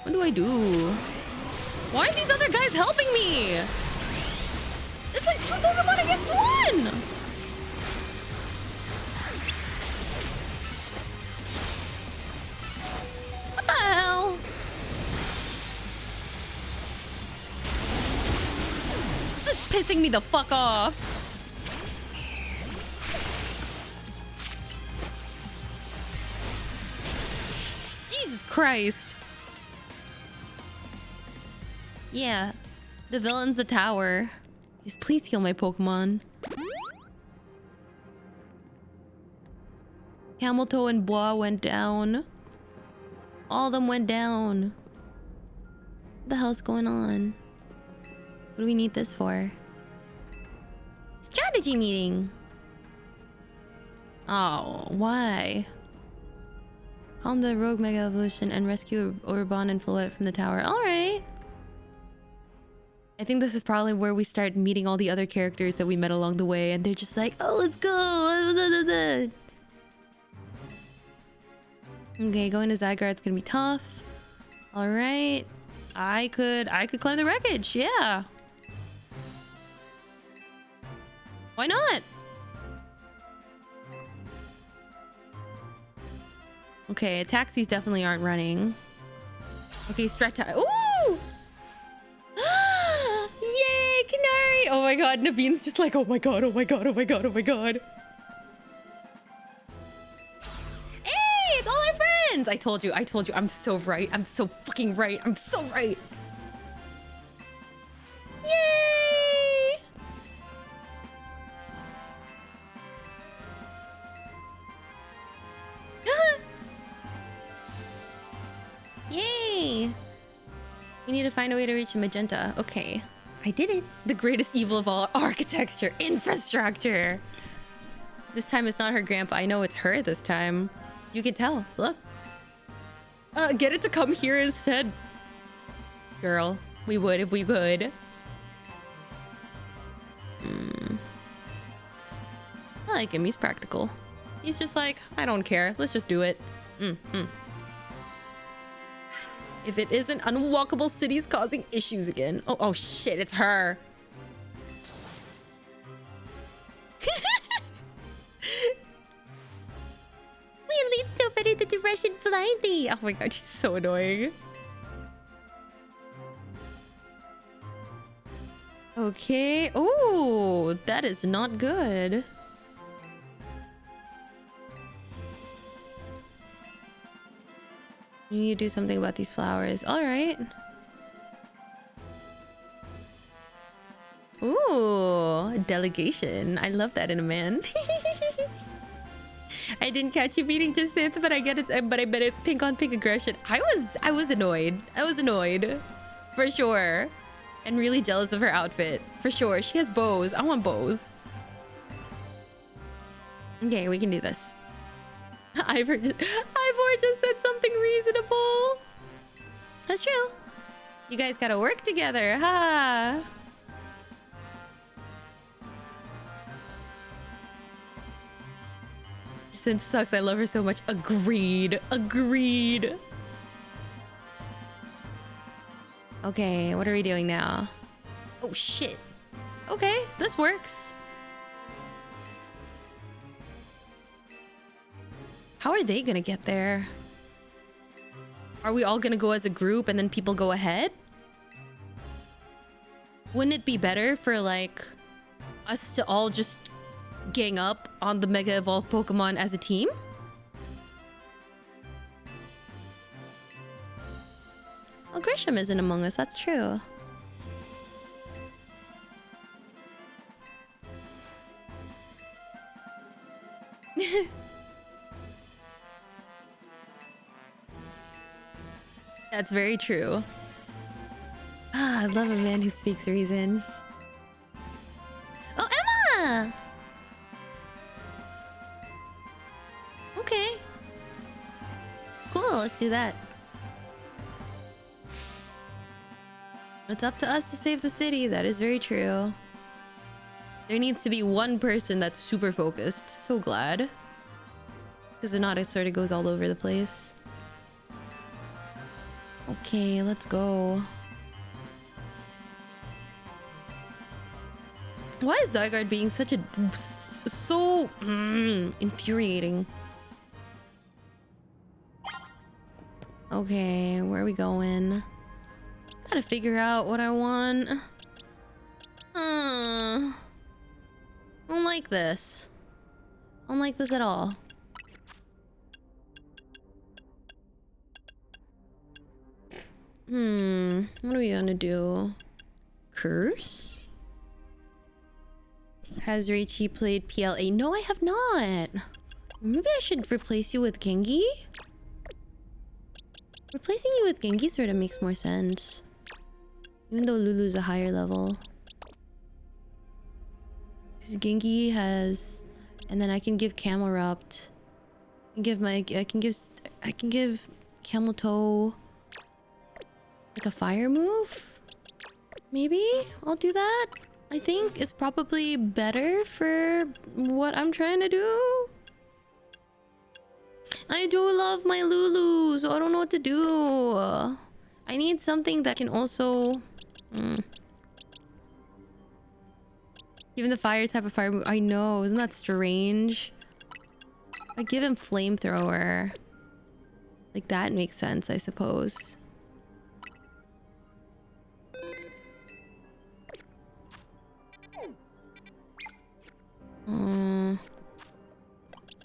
What do I do? Why are these other guys helping me? It's like 2 Pokemon against 1! What the hell? This is pissing me the fuck off. Jesus Christ. Yeah, the villain's the tower. Please heal my Pokemon. Cameltoe and Bois went down. All of them went down. What the hell's going on? What do we need this for? Strategy meeting. Oh, why? Calm the rogue Mega Evolution and rescue Urbon and Floette from the tower. Alright. I think this is probably where we start meeting all the other characters that we met along the way, and they're just like, oh, let's go. Okay, going to Zygarde's gonna be tough. All right, I could climb the wreckage. Yeah, why not? Okay, taxis definitely aren't running. Okay, Strata. Ooh! Yay, Canary! Oh my god, Naveen's just like, oh my god, oh my god, oh my god, oh my god. Hey, it's all our friends! I told you, I'm so right. I'm so fucking right. I'm so right. Yay! Yay! We need to find a way to reach Magenta. Okay. I did it. The greatest evil of all. Architecture. Infrastructure. This time it's not her grandpa. I know it's her this time. You can tell. Look. Get it to come here instead. Girl. We would if we could. I like him. He's practical. He's just like, I don't care. Let's just do it. If it isn't unwalkable cities causing issues again. Oh shit, it's her. We at least know better than to rush in blindly. Oh my god, she's so annoying. Okay. Oh, that is not good. You need to do something about these flowers. All right. Ooh, delegation. I love that in a man. I didn't catch you beating Jacinth, but I get it. But I bet it's pink on pink aggression. I was annoyed. I was annoyed, for sure, and really jealous of her outfit, for sure. She has bows. I want bows. Okay, we can do this. Ivor just said something reasonable. That's true. You guys gotta work together, ha. Sin sucks. I love her so much. Agreed. Agreed. Okay, what are we doing now? Oh shit. Okay, this works. How are they gonna get there? Are we all gonna go as a group and then people go ahead? Wouldn't it be better for like us to all just gang up on the Mega Evolved Pokemon as a team? Oh, Grisham isn't among us, that's true. That's very true. Ah, I love a man who speaks reason. Oh, Emma! let's do that. It's up to us to save the city. That is very true. There needs to be one person that's super focused. So glad. Because if not, it sort of goes all over the place. Okay, let's go. Why is Zygarde being such a... so... infuriating? Okay, where are we going? Gotta figure out what I want. I don't like this. I don't like this at all. What are we gonna do? Curse? Has Rachie played PLA? No, I have not. Maybe I should replace you with Gengi? Replacing you with Gengi sort of makes more sense. Even though Lulu's a higher level. Because Gengi has... And then I can give Camelrupt. I can give Camel Toe... like a fire move? Maybe? I'll do that. I think it's probably better for what I'm trying to do. I do love my Lulu, so I don't know what to do. I need something that can also... Even the fire type of fire move. I know, isn't that strange? I give him flamethrower. Like that makes sense, I suppose.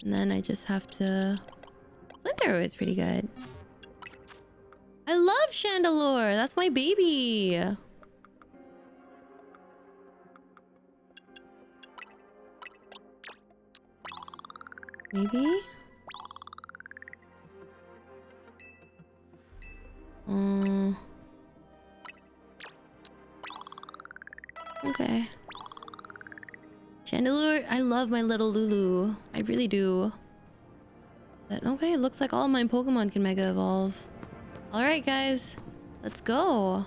And then I just have to... Flamethrower is pretty good. I love Chandelure! That's my baby! Maybe? Okay. Chandelure, I love my little Lulu. I really do. But okay, it looks like all my Pokemon can Mega Evolve. Alright guys, let's go.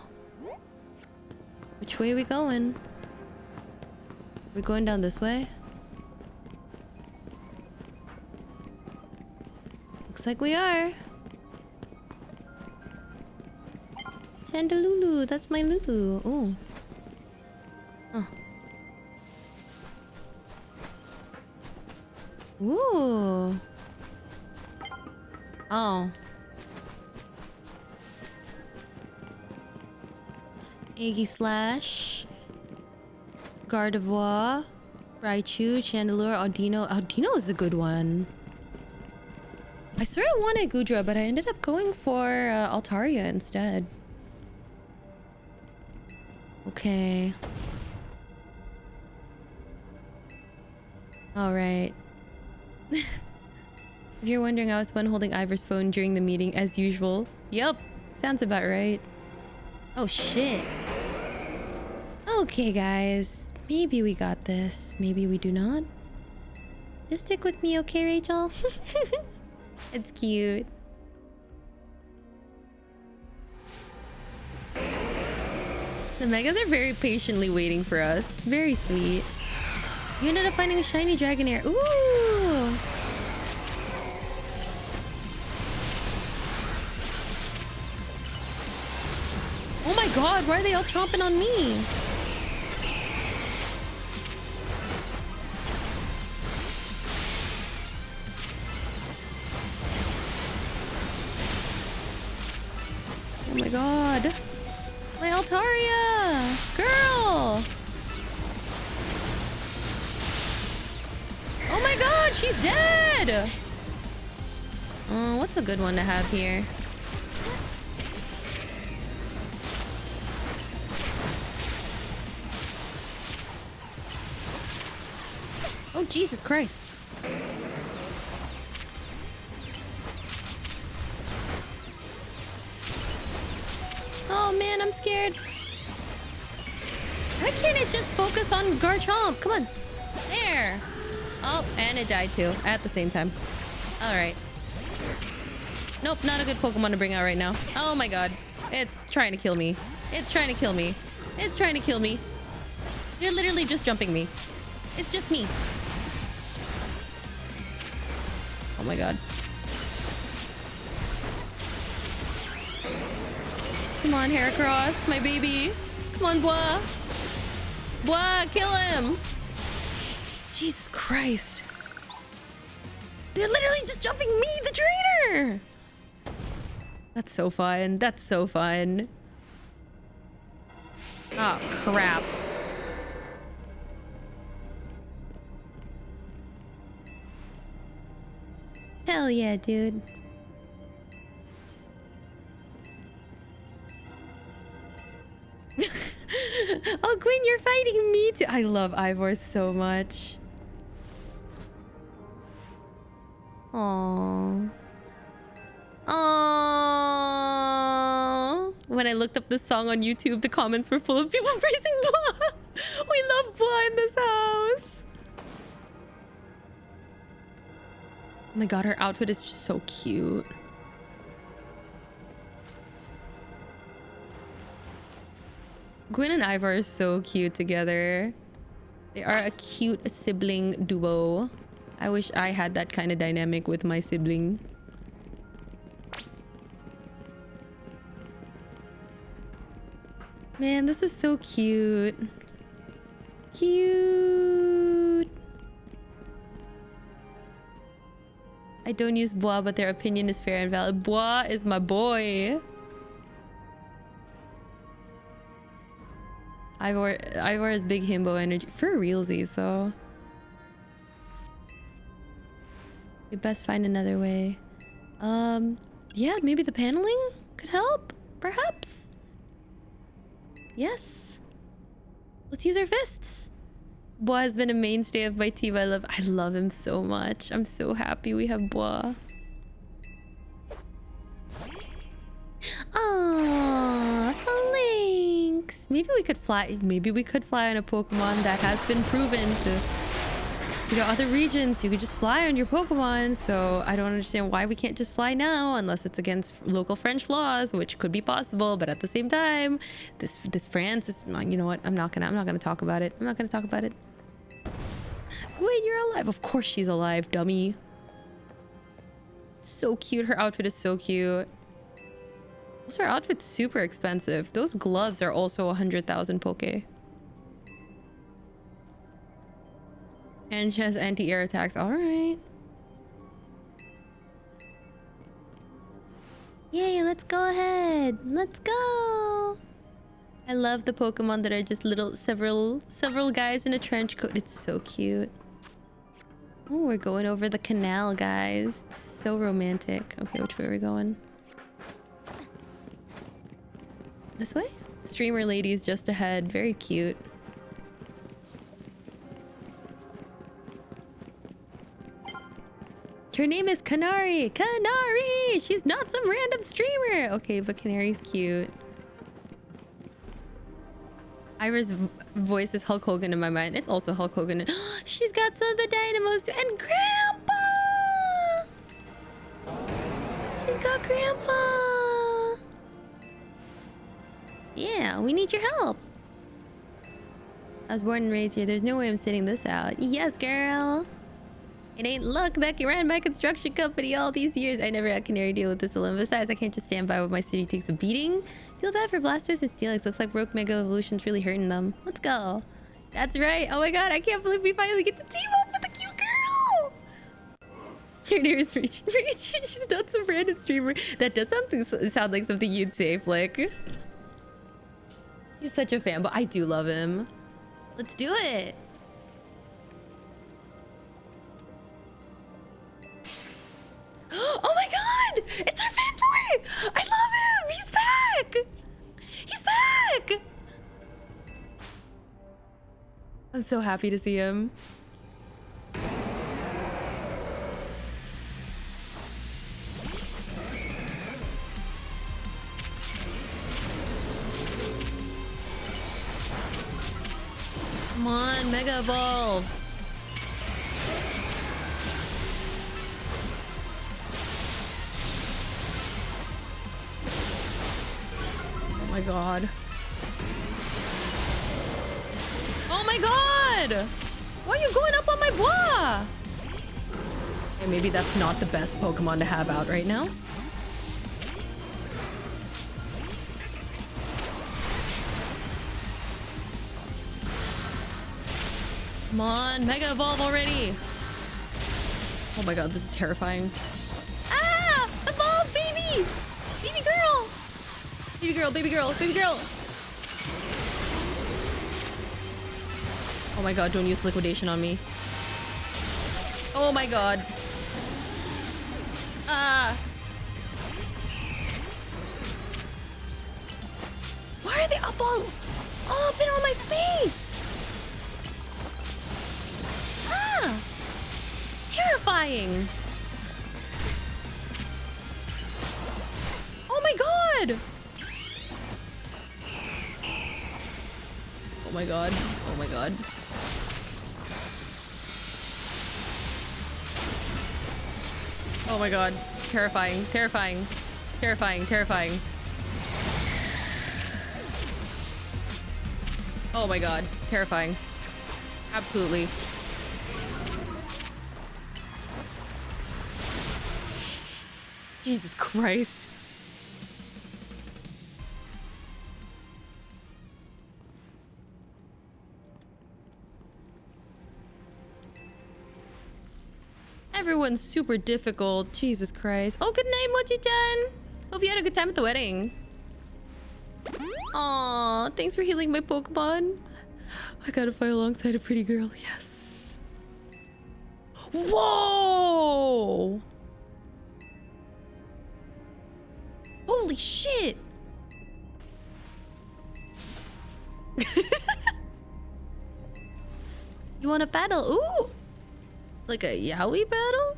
Which way are we going? We're going down this way? Looks like we are. Chandelulu, that's my Lulu. Oh. Huh. Ooh. Oh. Aegislash. Gardevoir. Raichu. Chandelure. Audino. Audino is a good one. I sort of wanted Gudra, but I ended up going for Altaria instead. Okay. Alright. If you're wondering, I was the one holding Ivor's phone during the meeting as usual. Yep, sounds about right. Oh shit. Okay guys, maybe we got this. Maybe we do not. Just stick with me, okay Rachel? It's cute. The Megas are very patiently waiting for us. Very sweet. You ended up finding a shiny Dragonair. Ooh! Oh my god, why are they all chomping on me? Oh my god. My Altaria! Girl! Oh my god, she's dead! What's a good one to have here? Oh, Jesus Christ. Oh man, I'm scared. Why can't it just focus on Garchomp? Come on. There. Oh, and it died too at the same time. Alright. Nope, not a good Pokemon to bring out right now. Oh my god. It's trying to kill me. It's trying to kill me. It's trying to kill me. You're literally just jumping me. It's just me. Oh my god. Come on, Heracross, my baby. Come on, Bois. Bois, kill him. Jesus Christ. They're literally just jumping me, the trainer. That's so fun. That's so fun. Oh, crap. Hell yeah, dude. Oh, Gwen, you're fighting me too. I love Ivor so much. Aww. Aww. When I looked up this song on YouTube, the comments were full of people praising Bois. We love Bois in this house. Oh my god, her outfit is just so cute. Gwen and Ivor are so cute together. They are a cute sibling duo. I wish I had that kind of dynamic with my sibling. Man, this is so cute. Cute. I don't use Bois, but their opinion is fair and valid. Bois is my boy. Ivor has big himbo energy. For realsies, though. We best find another way. Yeah, maybe the paneling could help, perhaps? Yes. Let's use our fists. Bois has been a mainstay of my team. I love him so much. I'm so happy we have Bois. Aww, thanks. Maybe we could fly. Maybe we could fly on a Pokemon that has been proven to, you know, other regions. You could just fly on your Pokemon. So I don't understand why we can't just fly now, unless it's against local French laws, which could be possible. But at the same time, this France is. You know what? I'm not gonna talk about it. I'm not gonna talk about it. Gwen, you're alive. Of course she's alive, dummy. So cute. Her outfit is so cute. Also, her outfit's super expensive. Those gloves are also 100,000 Poke. And she has anti-air attacks. All right. Yay, let's go ahead. Let's go. I love the Pokemon that are just little several guys in a trench coat. It's so cute. Oh, we're going over the canal, guys. It's so romantic. Okay, which way are we going? This way? Streamer ladies just ahead. Very cute. Her name is Canary. Canary! She's not some random streamer. Okay, but Canary's cute. Ivor's voice is Hulk Hogan in my mind. It's also Hulk Hogan. She's got some of the dynamos too. And Grandpa! She's got Grandpa! Yeah, we need your help. I was born and raised here. There's no way I'm sitting this out. Yes, girl. It ain't luck that ran my construction company all these years. I never had Canary deal with this alone. Besides, I can't just stand by while my city takes a beating. Feel bad for Blastoise and Steelix. Looks like Rogue Mega Evolution's really hurting them. Let's go. That's right. Oh my god, I can't believe we finally get to team up with a cute girl. Your name is Rachie. Rachie, she's not some random streamer. That does sound like something you'd say, Flick. He's such a fan, but I do love him. Let's do it. Oh my god! It's our fanboy! I love him! He's back! He's back! I'm so happy to see him. Come on, Mega Evolve! my god. Oh my god! Why are you going up on my bois? Okay, maybe that's not the best Pokemon to have out right now. Come on, Mega Evolve already! Oh my god, this is terrifying. Ah! Evolve, baby! Baby girl! Baby girl, baby girl, baby girl! Oh my god, don't use liquidation on me. Oh my god. Ah! Why are they up all up and on my face? Ah! Terrifying! Oh my god! Oh my god. Oh my god. Oh my god. Terrifying. Terrifying. Terrifying. Terrifying. Oh my god. Terrifying. Absolutely. Jesus Christ. Everyone's super difficult. Jesus Christ. Oh, good night, Mochi-chan. Hope you had a good time at the wedding. Aw, thanks for healing my Pokemon. I gotta fight alongside a pretty girl. Yes. Whoa! Holy shit! You wanna battle? Ooh! Like a yaoi battle?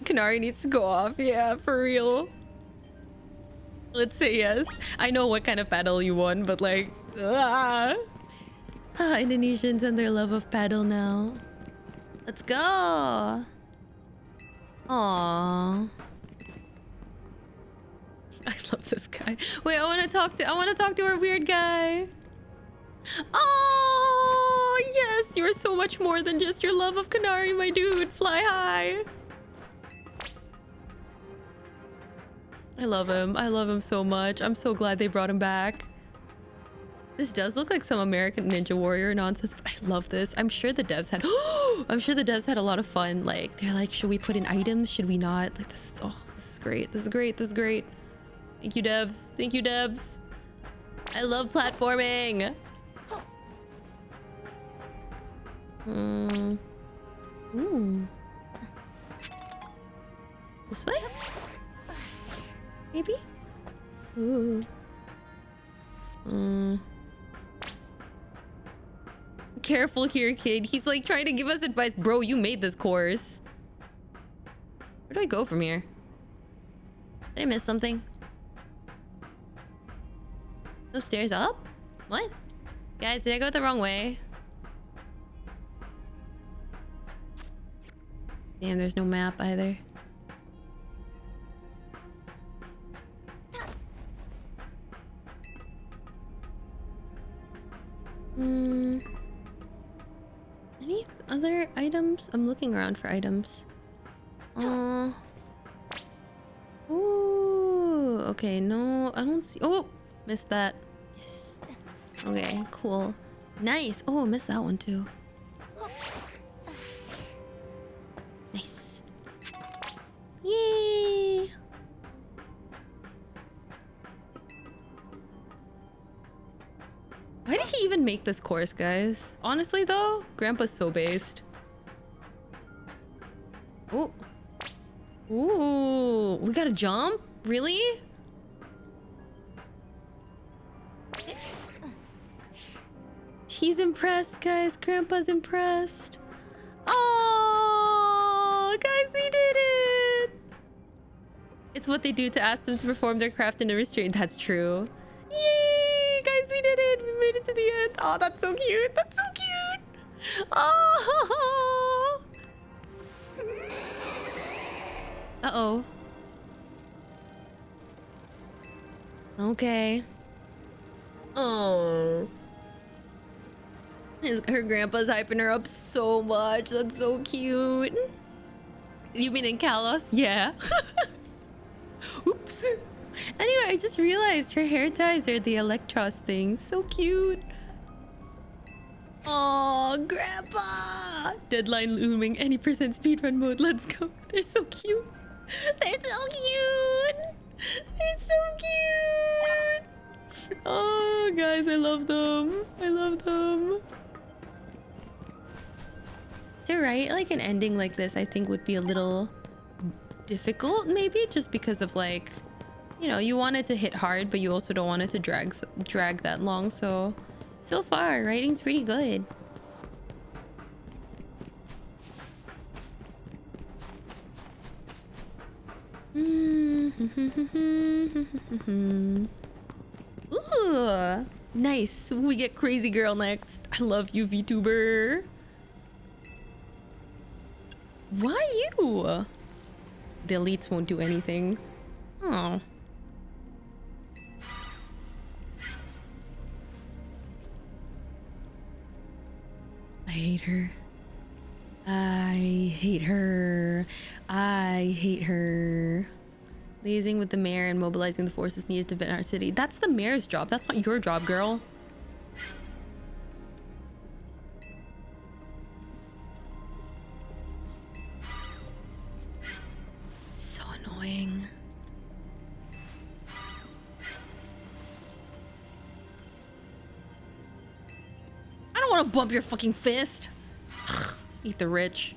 Kanari needs to go off. Yeah, for real. Let's say yes. I know what kind of battle you won, but like... Indonesians and their love of paddle now. Let's go! Aww. I love this guy. Wait, I want to talk to our weird guy. Oh, yes, you're so much more than just your love of Kanari, my dude. Fly high. I love him. I love him so much. I'm so glad they brought him back. This does look like some American Ninja Warrior nonsense, but I love this. I'm sure the devs had I'm sure the devs had a lot of fun. Like, they're like, should we put in items? Should we not? Like this, oh, this is great. This is great. This is great. Thank you, devs. Thank you, devs. I love platforming. Ooh. This way? Maybe? Ooh. Careful here, kid. He's like trying to give us advice. Bro, you made this course. Where do I go from here? Did I miss something? No stairs up? What? Guys, did I go the wrong way? Damn, there's no map either. Any other items? I'm looking around for items. Ooh, okay, no, I don't see. Oh, missed that. Yes. Okay, cool. Nice. Oh, I missed that one too. Nice. Yay. Why did he even make this course, guys? Honestly though, Grandpa's so based. Oh. Ooh, we gotta jump? Really? He's impressed, guys. Grandpa's impressed. Oh, guys, we did it! It's what they do to ask them to perform their craft in a restraint. That's true. Yay, guys, we did it. We made it to the end. Oh, that's so cute. That's so cute. Oh. Uh-oh. Okay. Oh. Her grandpa's hyping her up so much. That's so cute. You mean in Kalos? Yeah. Oops. Anyway, I just realized her hair ties are the Electros thing. So cute. Oh, Grandpa! Deadline looming. Any percent speedrun mode. Let's go. They're so cute. They're so cute. They're so cute. Oh, guys, I love them. I love them. To write like an ending like this, I think would be a little difficult, maybe, just because of like, you know, you want it to hit hard, but you also don't want it to drag that long. So far, writing's pretty good. Ooh, nice. We get Crazy Girl next. I love you, VTuber. Why you? The elites won't do anything. Oh. I hate her. I hate her. I hate her. Liaising with the mayor and mobilizing the forces needed to defend our city. That's the mayor's job. That's not your job, girl. So annoying. I don't want to bump your fucking fist. Eat the rich.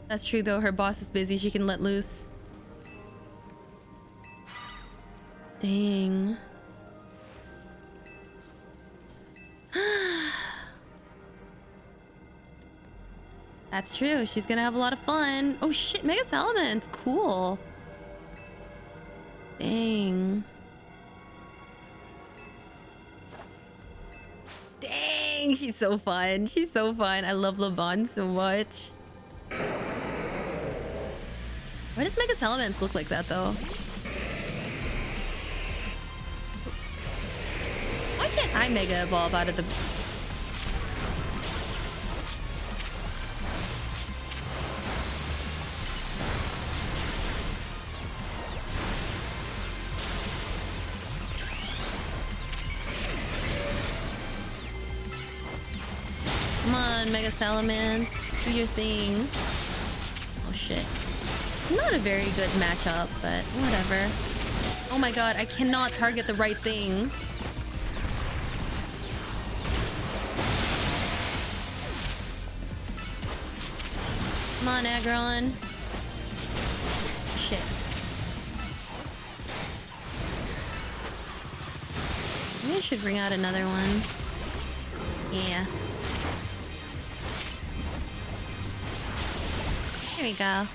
That's true though. Her boss is busy. She can let loose. Dang. That's true. She's gonna have a lot of fun. Oh shit, Mega Salamence. Cool. Dang. Dang, she's so fun. She's so fun. I love LeBon so much. Why does Mega Salamence look like that though? Why can't I Mega Evolve out of the... Come on, Mega Salamence. Do your thing. Oh shit. It's not a very good matchup, but whatever. Oh my god, I cannot target the right thing. Come on, Aggron. Shit. Maybe I should bring out another one. Yeah. There we go.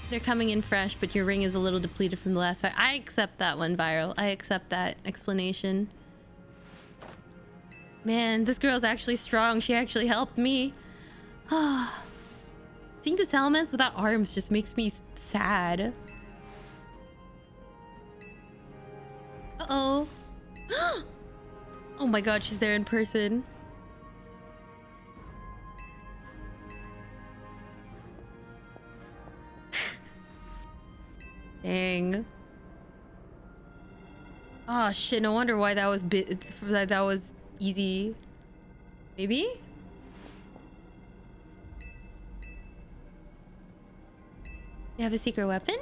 They're coming in fresh, but your ring is a little depleted from the last fight. I accept that one, Viral. I accept that explanation. Man, this girl's actually strong. She actually helped me. Seeing the Salamence without arms just makes me sad. Uh-oh. Oh my god, she's there in person. Dang. Oh shit, no wonder why that was easy. Maybe? You have a secret weapon?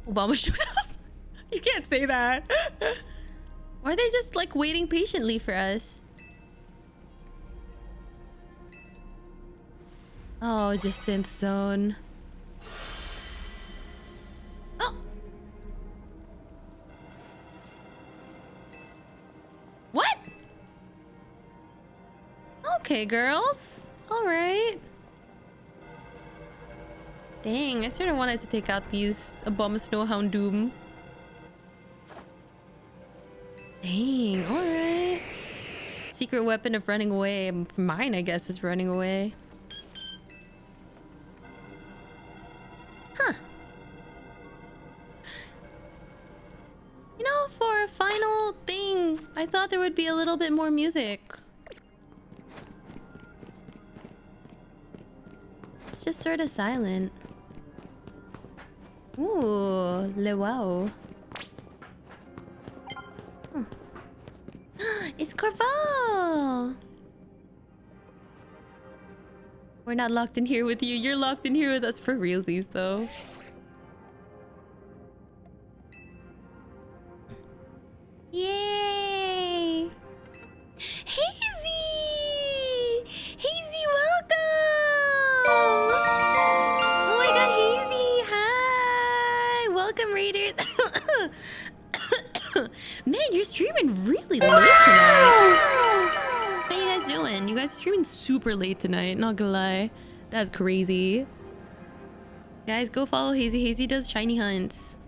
Obama showed up. You can't say that. Why are they just like waiting patiently for us? Oh, just synth zone. Oh. What? Okay, girls. All right. Dang, I sort of wanted to take out these Obama Snowhound Doom. Dang, alright. Secret weapon of running away. Mine, I guess, is running away. would be a little bit more music. It's just sort of silent. Ooh, le wow. Huh. It's Corvo! We're not locked in here with you. You're locked in here with us for realsies, though. Yay! Hazy! Hazy, welcome! Oh my god, Hazy! Hi! Welcome, Raiders! Man, you're streaming really late tonight. How you guys doing? You guys are streaming super late tonight, not gonna lie. That's crazy. Guys, go follow Hazy. Hazy does shiny hunts.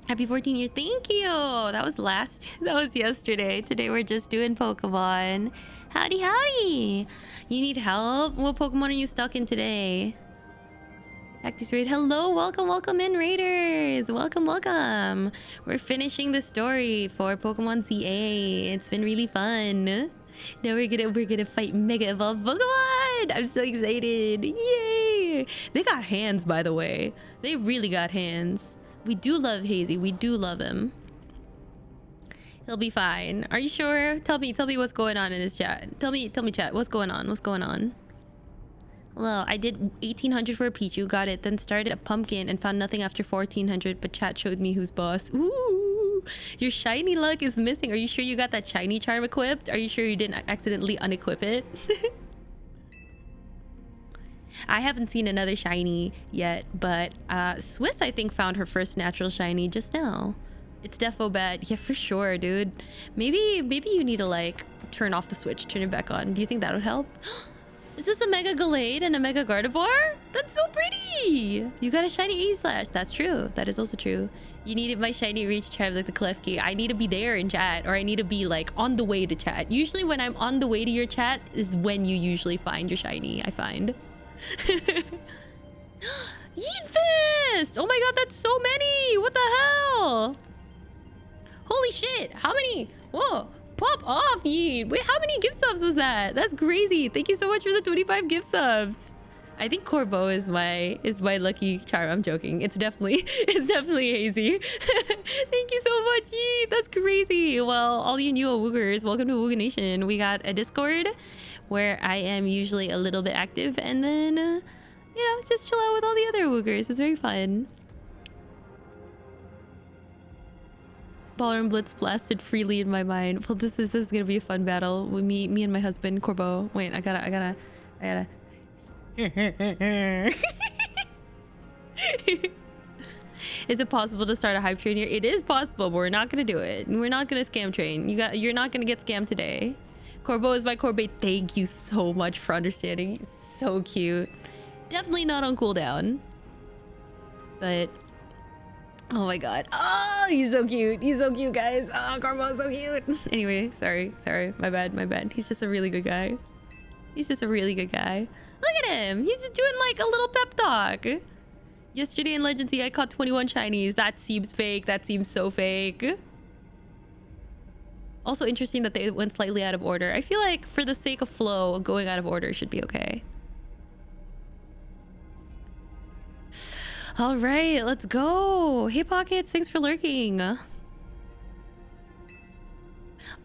Happy 14 years. Thank you. That was yesterday. Today we're just doing Pokemon. Howdy, howdy. You need help? What Pokemon are you stuck in today? Cactus Raid. Hello, welcome in, Raiders. Welcome. We're finishing the story for Pokemon ZA. It's been really fun. Now we're gonna fight Mega Evolved Pokemon. I'm so excited. Yay! They got hands, by the way. They really got hands. We do love Hazy. We do love him. He'll be fine. Are you sure? Tell me what's going on in his chat. Tell me, chat. What's going on? Hello, I did 1800 for a Pichu, got it, then started a pumpkin and found nothing after 1400, but chat showed me who's boss. Ooh, your shiny luck is missing. Are you sure you got that shiny charm equipped? Are you sure you didn't accidentally unequip it? I haven't seen another shiny yet, but Swiss, I think, found her first natural shiny just now. It's defo bad. Yeah, for sure, dude. Maybe you need to, like, turn off the switch, turn it back on. Do you think that would help? Is this a Mega Gallade and a Mega Gardevoir? That's so pretty! You got a shiny A-Slash. That's true. That is also true. You needed my shiny reach charm like the Klefki. I need to be there in chat, or I need to be, like, on the way to chat. Usually when I'm on the way to your chat is when you usually find your shiny, I find. Yeetfist! Oh my god, that's so many! What the hell? Holy shit! How many? Whoa! Pop off, Yeet! Wait, how many gift subs was that? That's crazy! Thank you so much for the 25 gift subs. I think Corbo is my lucky charm. I'm joking. It's definitely Hazy. Thank you so much, Yeet! That's crazy. Well, all you new Woogers, welcome to Wooga Nation. We got a Discord where I am usually a little bit active, and then you know, just chill out with all the other Woogers. It's very fun. Ballroom Blitz blasted freely in my mind. Well, this is gonna be a fun battle with me and my husband Corbo. Wait, I gotta. Is it possible to start a hype train here? It is possible, but we're not gonna do it. We're not gonna scam train. You're not gonna get scammed today. Corbo is my Corbe. Thank you so much for understanding. He's so cute. Definitely not on cooldown, but. Oh my god. Oh, he's so cute. He's so cute, guys. Oh, Corbo's so cute. Anyway, sorry. My bad. He's just a really good guy. Look at him. He's just doing like a little pep talk. Yesterday in Legends I caught 21 shinies. That seems fake. That seems so fake. Also interesting that they went slightly out of order. I feel like for the sake of flow, going out of order should be okay. All right, let's go. Hey, Pockets, thanks for lurking.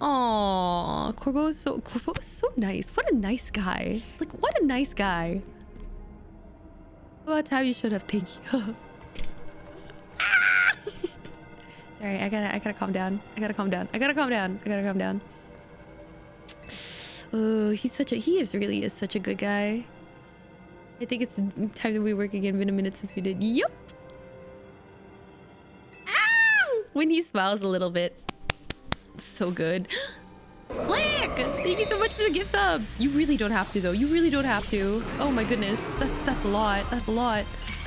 Aww, Corbo is so nice. What a nice guy. Like, what a nice guy. About how you should have. Thank you. Sorry, I gotta calm down. I gotta calm down. Oh, he really is such a good guy. I think it's time that we work again. Been a minute since we did. Yup. When he smiles a little bit. So good. Flick! Thank you so much for the gift subs. You really don't have to, though. You really don't have to. Oh my goodness. That's a lot. That's a lot.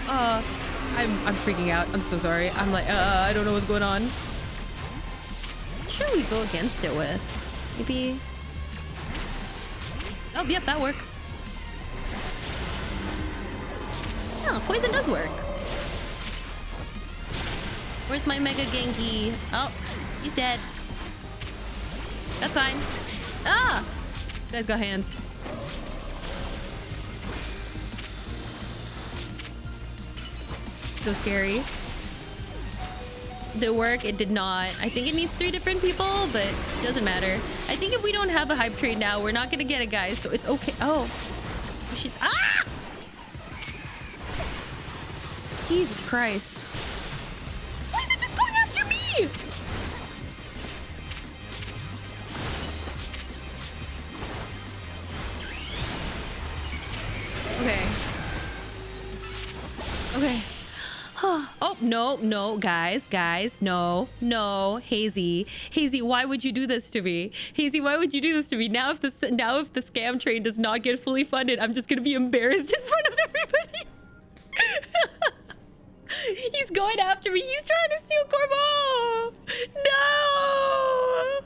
I'm freaking out. I'm so sorry. I'm like, I don't know what's going on. What should we go against it with? Maybe. Oh, yep, that works. Oh, poison does work. Where's my Mega Genki? Oh, he's dead. That's fine. Ah! Guy's got hands. So scary. Did it work? It did not. I think it needs 3 different people, but it doesn't matter. I think if we don't have a hype trade now, we're not gonna get it, guys. So it's okay. Oh. She's... Ah! Jesus Christ. Why is it just going after me? Okay. Okay. Oh, no, guys, no, Hazy, why would you do this to me? Hazy, why would you do this to me? Now if the scam train does not get fully funded, I'm just gonna be embarrassed in front of everybody. He's going after me. He's trying to steal Corbo. No.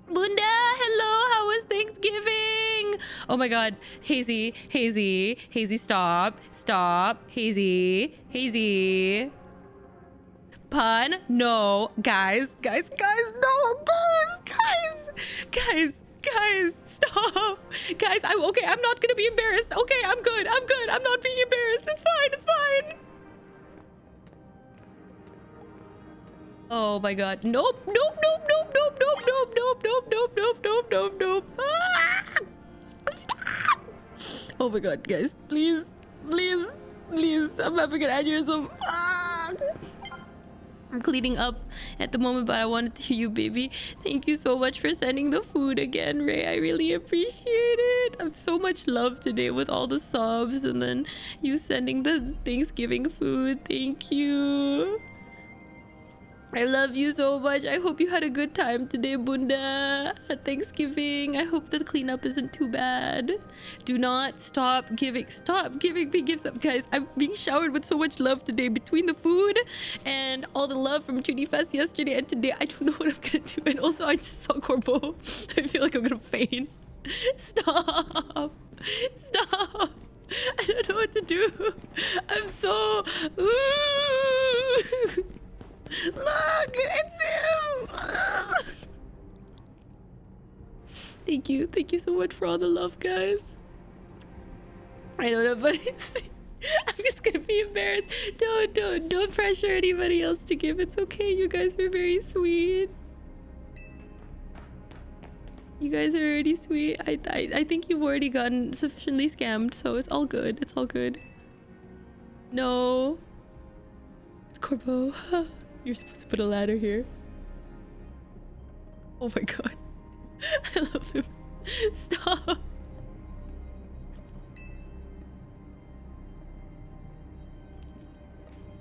Bunda, hello. How was Thanksgiving? Oh my God. Hazy, stop. Hazy. Pun? No. Guys, no. Guys, stop. Guys, I'm not gonna be embarrassed. Okay, I'm good. I'm not being embarrassed. It's fine. Oh my God. Nope. Ah! Stop. Oh my God, guys. Please. I'm having an aneurysm. Ah! I'm cleaning up at the moment, but I wanted to hear you, baby. Thank you so much for sending the food again, Ray. I really appreciate it. I have so much love today with all the subs and then you sending the Thanksgiving food. Thank you. I love you so much. I hope you had a good time today, Bunda. At Thanksgiving. I hope the cleanup isn't too bad. Do not stop giving big gifts up, guys. I'm being showered with so much love today between the food and all the love from chuunifes yesterday and today. I don't know what I'm gonna do. And also, I just saw Corbo. I feel like I'm gonna faint. Stop. I don't know what to do. I'm so... Ooh. Look, it's him. Thank you so much for all the love, guys. I don't know, but I'm just gonna be embarrassed. Don't pressure anybody else to give. It's okay. You guys were very sweet. You guys are already sweet. I think you've already gotten sufficiently scammed, so it's all good. No, it's Corbo. You're supposed to put a ladder here. Oh my God. I love him. Stop.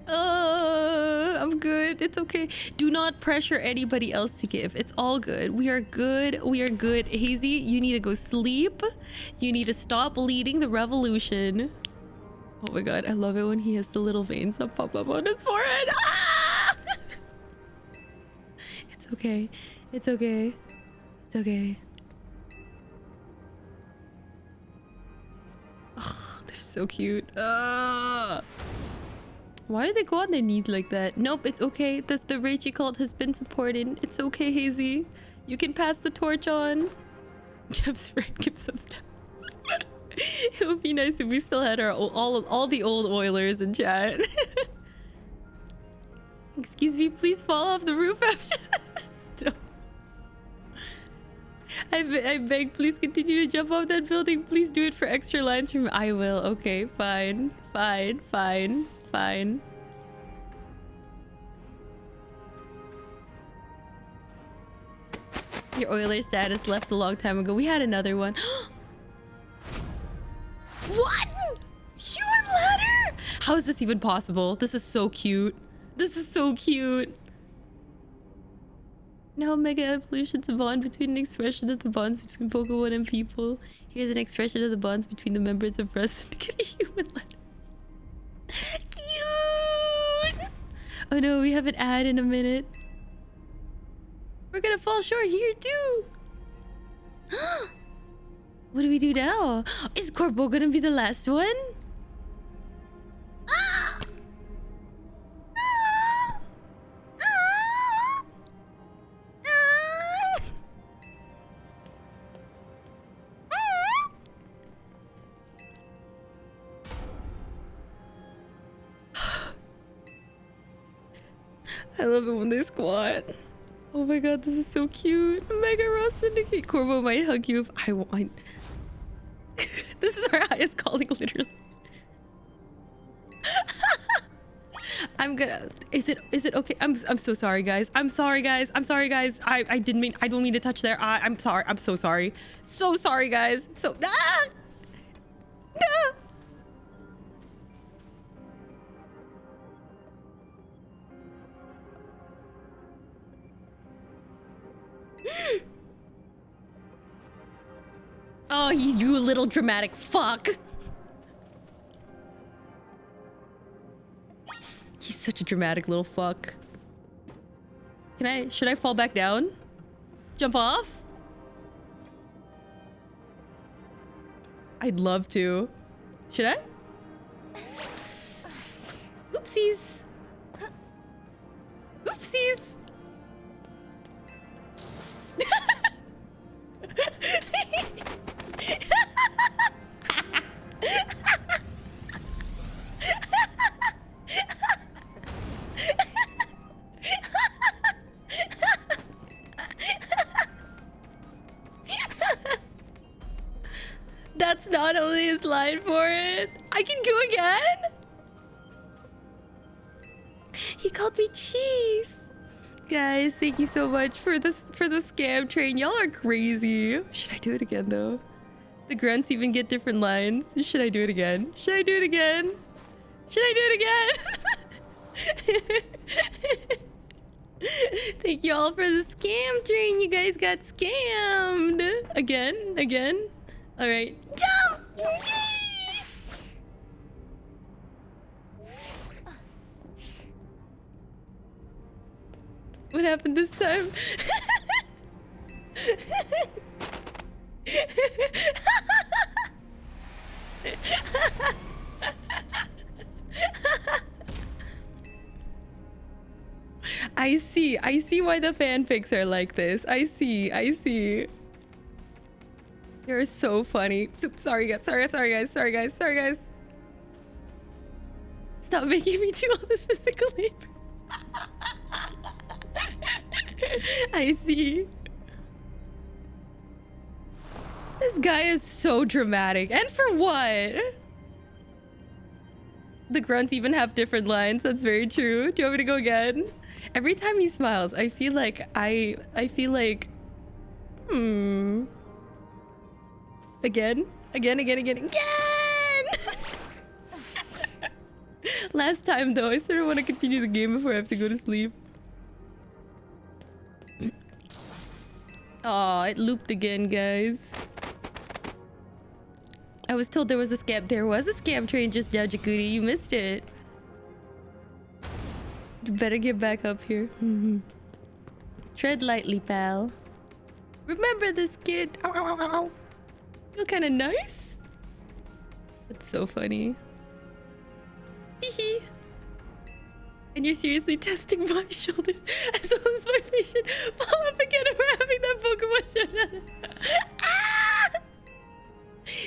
I'm good. It's okay. Do not pressure anybody else to give. It's all good. We are good. Hazy, you need to go sleep. You need to stop leading the revolution. Oh my God. I love it when he has the little veins that pop up on his forehead. Ah! It's okay. Oh, they're so cute. Why do they go on their knees like that? Nope, it's okay. The Rachie cult has been supported. It's okay, Hazy. You can pass the torch on. Jeff's right. Give some stuff. It would be nice if we still had our all the old Oilers in chat. Excuse me, please fall off the roof after this. No. I beg, please continue to jump off that building. Please do it for extra lines from... I will. Okay, fine. Your Oilers status left a long time ago. We had another one. What? Human ladder? How is this even possible? This is so cute. Now Mega Evolution's a bond between an expression of the bonds between Pokemon and people. Here's an expression of the bonds between the members of Rust and get a human letter. Cute! Oh no, we have an ad in a minute. We're gonna fall short here too. What do we do now? Is Corbo gonna be the last one? I love it when they squat. Oh my god, this is so cute. Mega Raw Syndicate. Corvo might hug you if I want. This is our highest calling, literally. I'm gonna. Is it okay? I'm so sorry, guys. I'm sorry, guys. I didn't mean. I don't mean to touch their eye. I'm sorry. I'm so sorry. So sorry, guys. So ah! Ah! Oh, you little dramatic fuck. He's such a dramatic little fuck. Should I fall back down? Jump off? I'd love to. Should I? Oops. Oopsies. Oopsies. That's not only his line for it. I can go again? He called me Chief. Guys, thank you so much for the scam train. Y'all are crazy. Should I do it again though? The grunts even get different lines. Should I do it again? Should I do it again? Should I do it again? Thank you all for the scam train. You guys got scammed. Again. All right. Jump! Yay! What happened this time? I see why the fanfics are like this. I see. You're so funny. Sorry guys. Stop making me do all this physical labor. I see. This guy is so dramatic. And for what? The grunts even have different lines. That's very true. Do you want me to go again? Every time he smiles, I feel like Again. Last time though, I sort of want to continue the game before I have to go to sleep. Oh, it looped again, guys. I was told there was a scam. There was a scam train just now, Jakudi. You missed it. You better get back up here. Tread lightly, pal. Remember this, kid. Ow, ow, ow, ow. Feel kind of nice? That's so funny. Hee. And you're seriously testing my shoulders as well as my patient. Fall up again and we're having that Pokemon ah!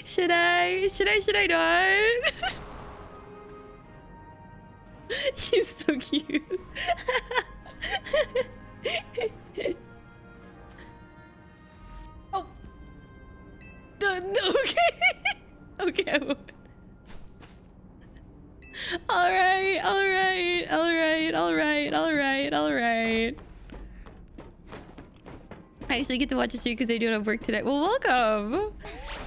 Should I not? He's so cute. Oh. No, okay. Okay, I won't. All right. I actually get to watch a stream because I don't have work today. Well, welcome.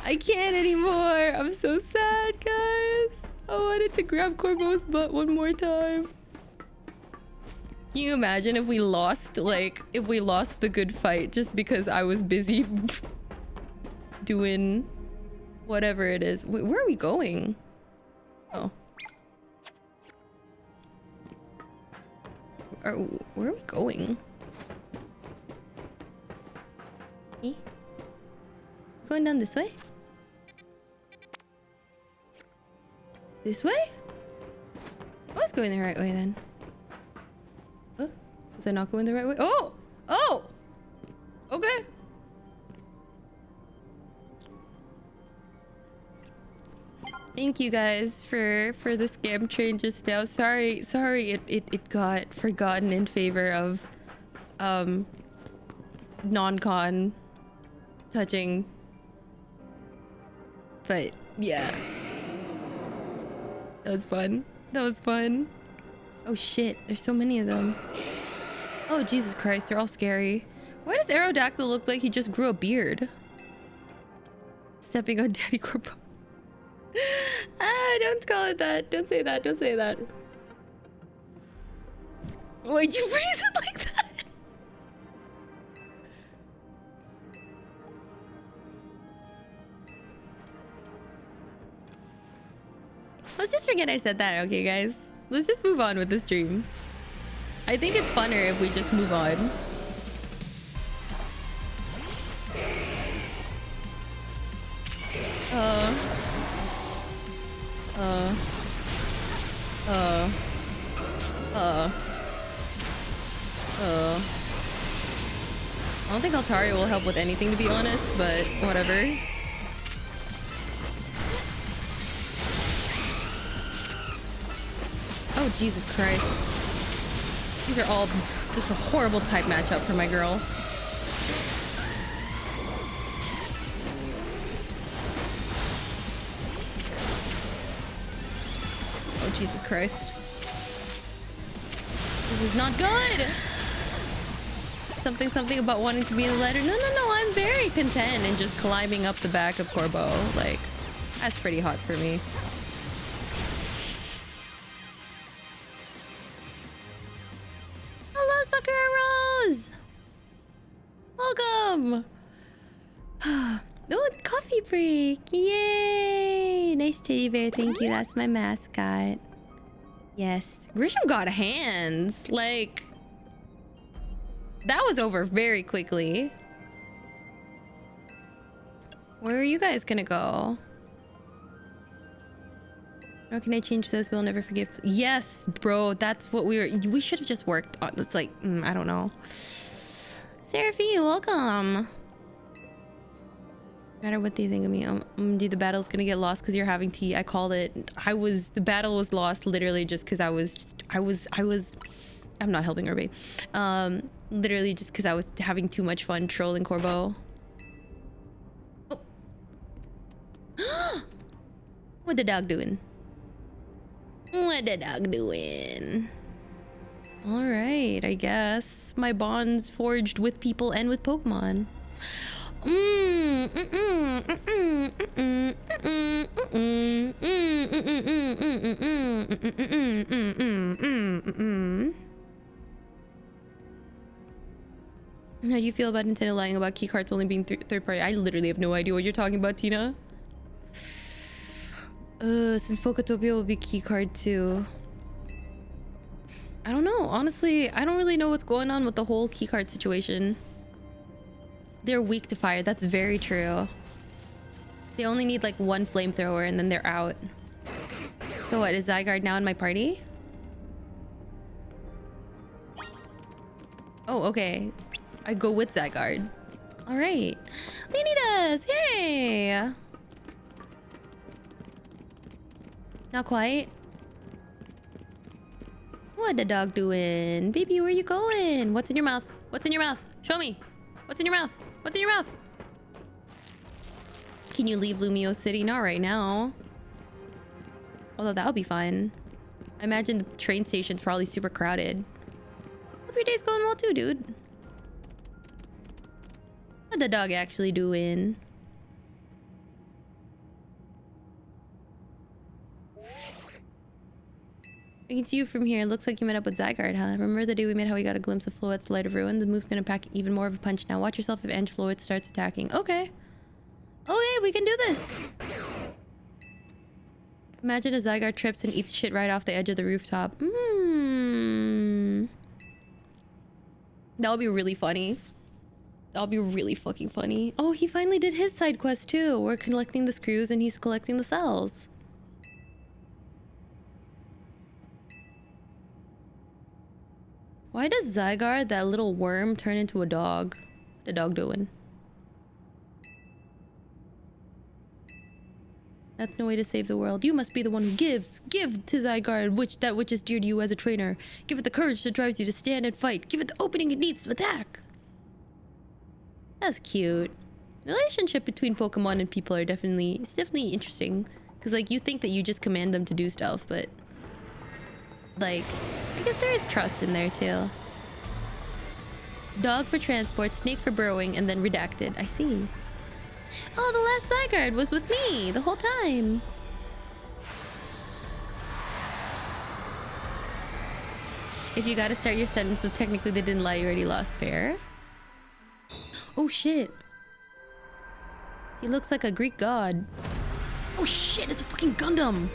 I can't anymore. I'm so sad, guys. I wanted to grab Corbo's butt one more time. Can you imagine if we lost, the good fight just because I was busy doing whatever it is? Wait, where are we going? Oh. Where are we going? Me? Going down this way? This way? I was going the right way then. Oh, was I not going the right way? Oh! Oh! Okay. Thank you guys for the scam train just now. Sorry it got forgotten in favor of non-con touching. But yeah. That was fun. That was fun. Oh shit, there's so many of them. Oh Jesus Christ, they're all scary. Why does Aerodactyl look like he just grew a beard? Stepping on Daddy Corpo. Ah, don't call it that. Don't say that. Don't say that. Why'd you phrase it like that? Let's just forget I said that, okay, guys? Let's just move on with the stream. I think it's funner if we just move on. I don't think Altaria will help with anything, to be honest, but whatever. Oh, Jesus Christ. These are all just a horrible type matchup for my girl. Oh, Jesus Christ. This is not good! Something about wanting to be in the letter. No, I'm very content in just climbing up the back of Corbo. Like, that's pretty hot for me. Hello, Sakura Rose! Welcome! Oh, coffee break! Yay! Nice teddy bear, thank you. That's my mascot. Yes. Grisham got hands. Like, that was over very quickly. Where are you guys gonna go? How can I change those? We'll never forgive. Yes, bro. That's what we should have just worked on. It's like, I don't know. Seraphine, welcome. No matter what they think of me, dude, the battle's gonna get lost because you're having tea. I called it. The battle was lost literally just because I'm not helping Urbe. Literally just because I was having too much fun trolling Corbo. Oh. What the dog doing? What the dog doing? All right, I guess my bonds forged with people and with Pokemon. How do you feel about Nintendo lying about keycards only being third party? I literally have no idea what you're talking about, Tina. Since Poketopia will be keycard too. I don't know. Honestly, I don't really know what's going on with the whole keycard situation. They're weak to fire. That's very true. They only need like one flamethrower and then they're out. So what, is Zygarde now in my party? Oh, okay. I go with Zygarde. All right. Leonidas, yay! Not quite. What the dog doing? Baby, where you going? What's in your mouth? What's in your mouth? Show me. What's in your mouth? What's in your mouth? Can you leave Lumio City? Not right now. Although that would be fun. I imagine the train station's probably super crowded. Hope your day's going well too, dude. What the dog actually doing? I can see you from here. It looks like you met up with Zygarde, huh? Remember the day we met, how we got a glimpse of Floette's Light of Ruin? The move's gonna pack even more of a punch now. Watch yourself if Ange Floette starts attacking. Okay. Okay, we can do this. Imagine a Zygarde trips and eats shit right off the edge of the rooftop. That would be really funny. That would be really fucking funny. Oh, he finally did his side quest too. We're collecting the screws and he's collecting the cells. Why does Zygarde, that little worm, turn into a dog? What the dog doing? That's no way to save the world. You must be the one who gives. Give to Zygarde that which is dear to you as a trainer. Give it the courage that drives you to stand and fight. Give it the opening it needs to attack. That's cute. The relationship between Pokemon and people it's definitely interesting. Because, like, you think that you just command them to do stuff, but... like, I guess there is trust in there, too. Dog for transport, snake for burrowing, and then redacted. I see. Oh, the last Zygarde was with me the whole time. If you gotta start your sentence with technically they didn't lie, you already lost. Fair. Oh shit. He looks like a Greek god. Oh shit, it's a fucking Gundam.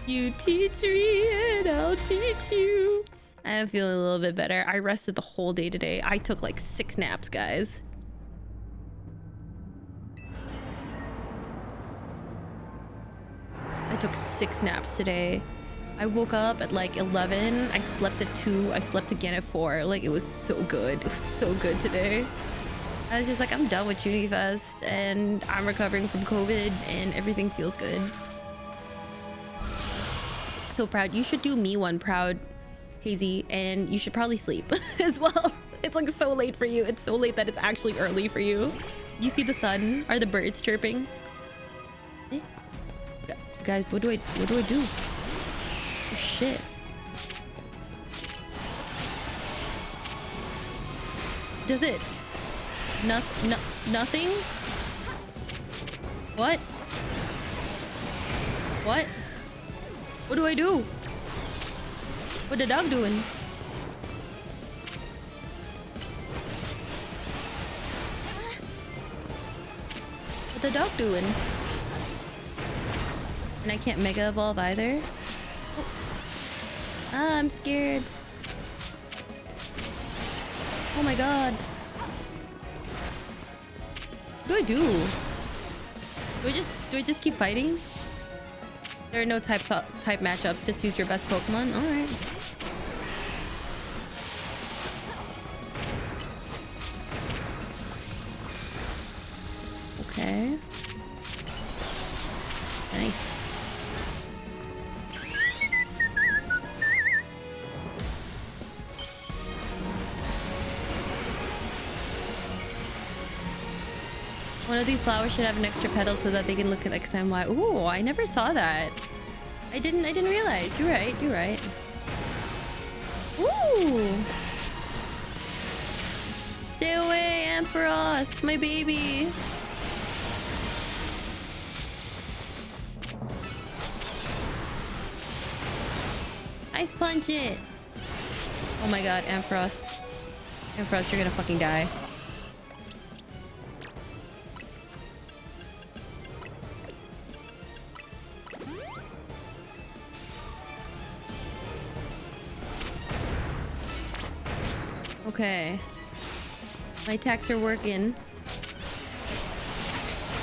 You teach me and I'll teach you. I am feeling a little bit better. I rested the whole day today. I took like 6 naps, guys. I took 6 naps today. I woke up at like 11. I slept at 2. I slept again at 4. Like, it was so good. It was so good today. I was just like, I'm done with chuunifes and I'm recovering from COVID and everything feels good. So proud. You should do me one proud, Hazy, and you should probably sleep as well. It's like so late for you. It's so late that it's actually early for you. You see the sun? Are the birds chirping? Eh? Guys, what do I do? Oh shit. Does it? Nothing? What? What? What do I do? What the dog doing? What the dog doing? And I can't Mega Evolve either? Oh. Ah, I'm scared. Oh my god. What do? Do I just keep fighting? There are no type matchups. Just use your best Pokemon. All right. Okay. Nice. One of these flowers should have an extra petal so that they can look at like XMY. Ooh, I never saw that. I didn't realize. You're right. Ooh. Stay away, Ampharos, my baby. Ice punch it. Oh my god, Ampharos. Ampharos, you're gonna fucking die. Okay. My attacks are working.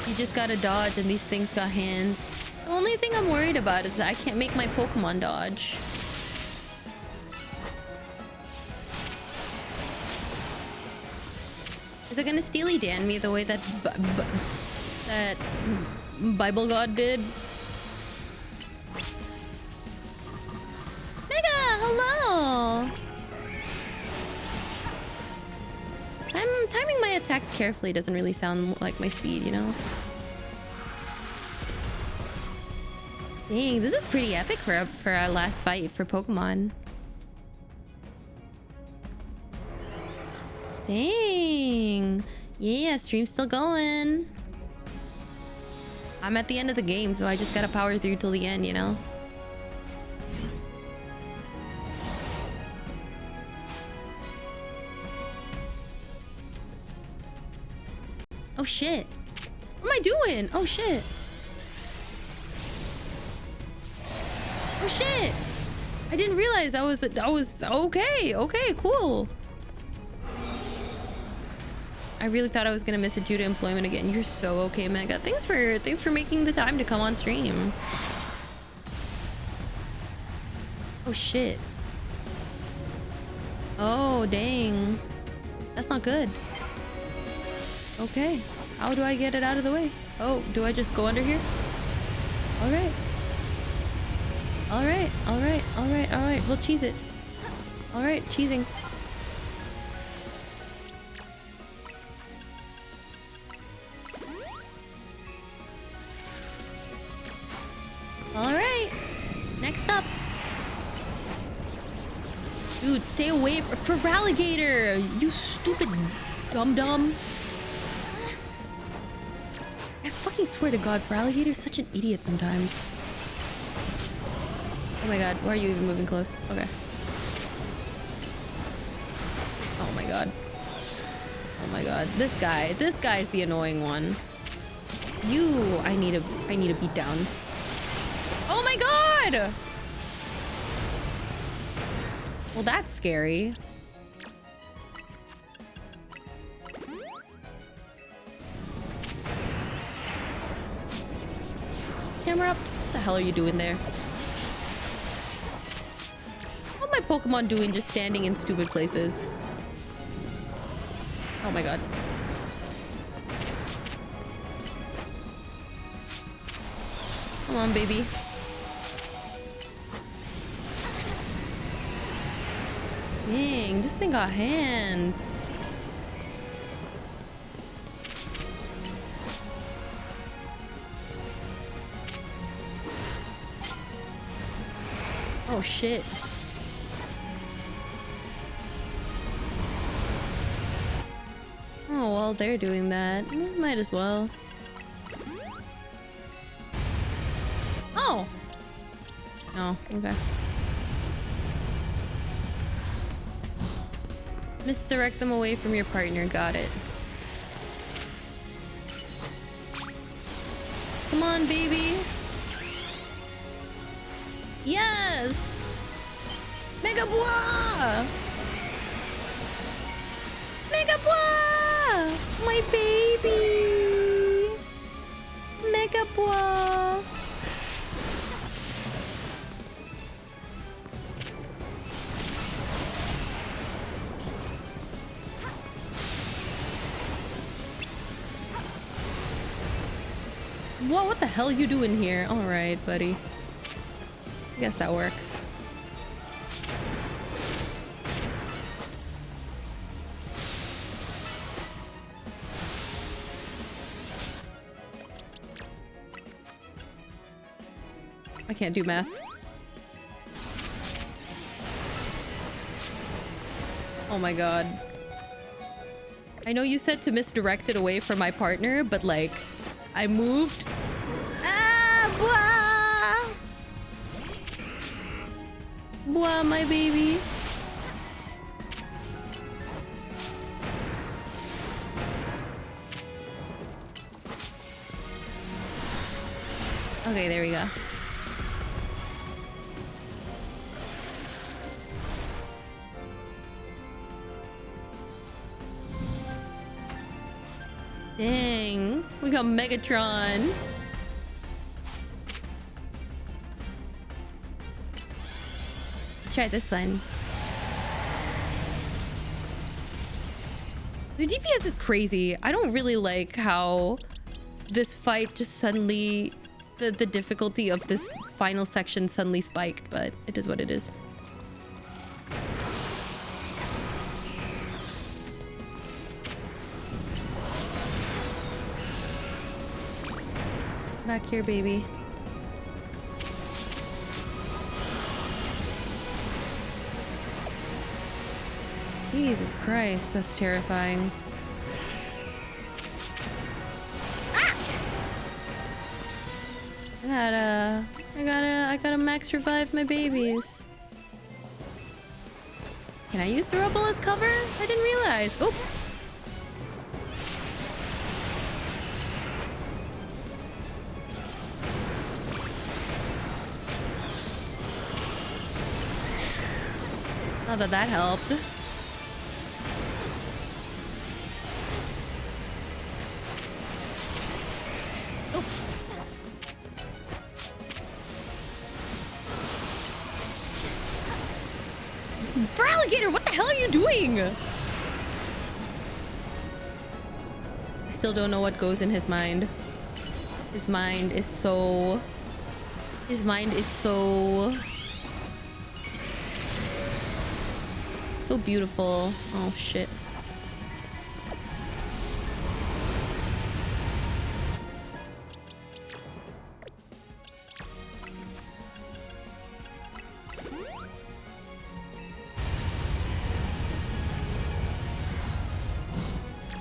You just gotta dodge and these things got hands. The only thing I'm worried about is that I can't make my Pokemon dodge. Is it gonna Steely Dan me the way that that Bible God did? Mega, hello! Timing my attacks carefully doesn't really sound like my speed, you know? Dang, this is pretty epic for our last fight for Pokemon. Dang. Yeah, stream's still going. I'm at the end of the game, so I just gotta power through till the end, you know? Oh shit. What am I doing? Oh shit. Oh shit. I didn't realize I was okay. Okay, cool. I really thought I was gonna miss it due to employment again. You're so okay, Mega. Thanks for making the time to come on stream. Oh shit. Oh dang. That's not good. Okay. How do I get it out of the way? Oh, do I just go under here? All right. All right, all right, all right, all right. We'll cheese it. All right, cheesing. All right. Next up. Dude, stay away from Feraligatr, you stupid dum-dum. I fucking swear to God, Feraligator's such an idiot sometimes. Oh my God, why are you even moving close? Okay. Oh my God. Oh my God, this guy's the annoying one. I need to beat down. Oh my God! Well, that's scary. Camera up. What the hell are you doing there? What my Pokemon doing just standing in stupid places? Oh my God. Come on, baby. Dang, this thing got hands. Oh shit. Oh, well, they're doing that. Might as well. Oh! Oh, okay. Misdirect them away from your partner. Got it. Come on, baby. Yes! Mega Bois! Mega Bois! My baby! Mega Bois! Whoa, what the hell are you doing here? Alright, buddy. I guess that works. I can't do math. Oh my God. I know you said to misdirect it away from my partner, but like, I moved. Ah, Bois! Bois, my baby. Okay, there we go. Dang, we got Megatron. Let's try this one. The DPS is crazy. I don't really like how this fight just suddenly, the difficulty of this final section suddenly spiked, but it is what it is. Back here, baby. Jesus Christ, that's terrifying. Ah! I gotta max revive my babies. Can I use the rubble as cover? I didn't realize. Oops. Not that that helped. Oh. Feraligatr, what the hell are you doing? still don't know what goes in his mind. His mind is so... His mind is so... So beautiful. Oh, shit.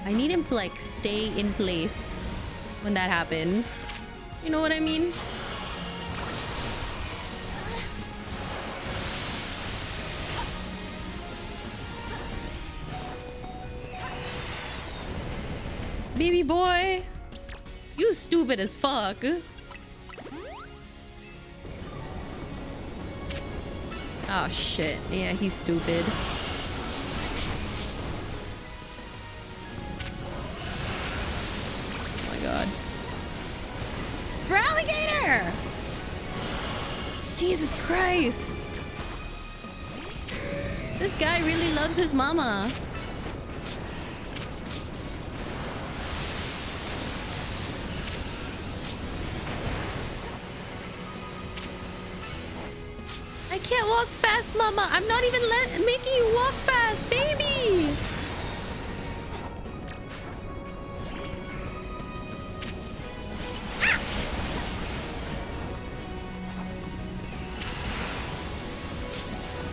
I need him to like stay in place when that happens. You know what I mean? Baby boy, you stupid as fuck. Oh shit, yeah, he's stupid. God. For alligator! Jesus Christ. This guy really loves his mama. I can't walk fast, mama. I'm not even making you walk fast, baby.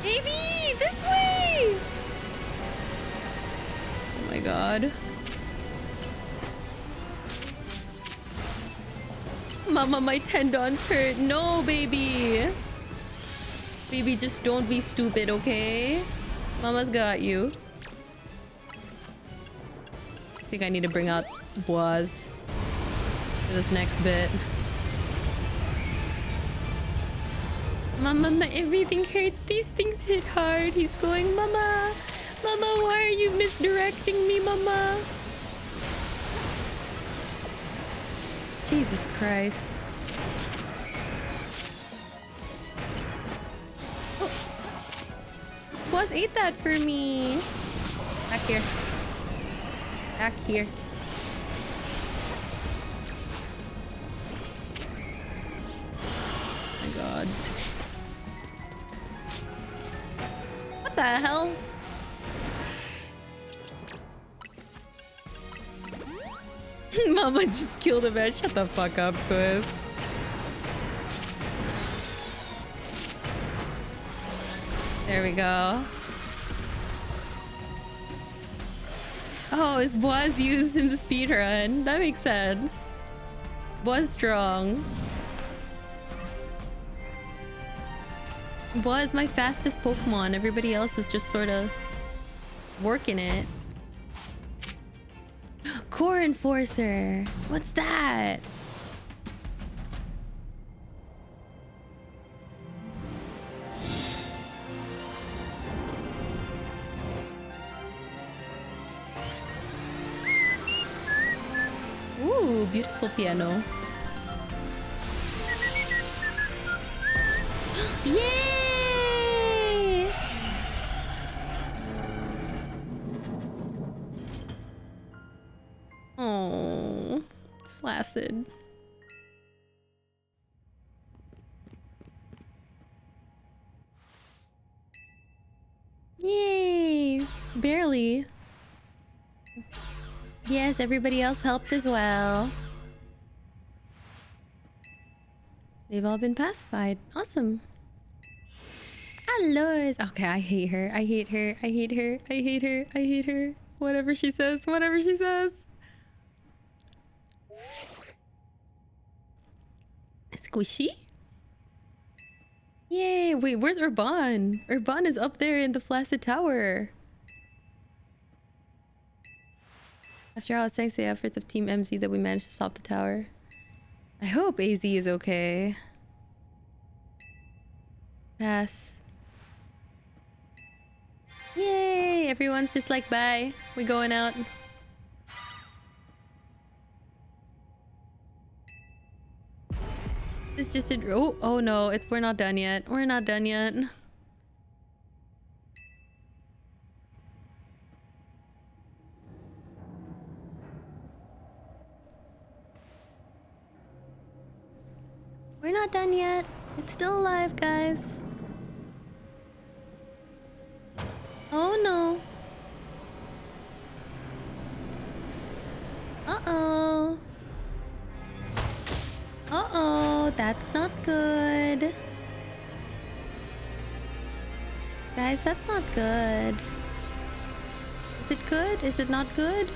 Baby, this way! Oh my god. Mama, my tendons hurt. No, baby. Baby, just don't be stupid, okay? Mama's got you. I think I need to bring out Boaz for this next bit. Mama, everything hurts. These things hit hard. He's going, Mama. Mama, why are you misdirecting me, Mama? Jesus Christ. Oh. Boaz ate that for me. Back here. Back here. Oh my god. What the hell? Mama just killed a man. Shut the fuck up, sis. There we go. Oh, is Boaz used in the speedrun? That makes sense. Boaz strong. Boaz my fastest Pokemon. Everybody else is just sort of working it. Core Enforcer. What's that? Ooh, beautiful piano. Yay! Oh, it's flaccid. Yay! Barely. Yes, everybody else helped as well. They've all been pacified. Awesome. Allors. Okay, I hate her. I hate her. I hate her. I hate her. I hate her. Whatever she says. Whatever she says. Squishy? Yay. Wait, where's Urban? Urban is up there in the Flaccid Tower. After all, thanks to the efforts of Team MZ that we managed to stop the tower. I hope AZ is okay. Pass. Yay! Everyone's just like, bye. We going out. It's just a... Oh no, we're not done yet. We're not done yet. We're not done yet. It's still alive, guys. Oh no. Uh-oh. Uh-oh, that's not good. Guys, that's not good. Is it good? Is it not good?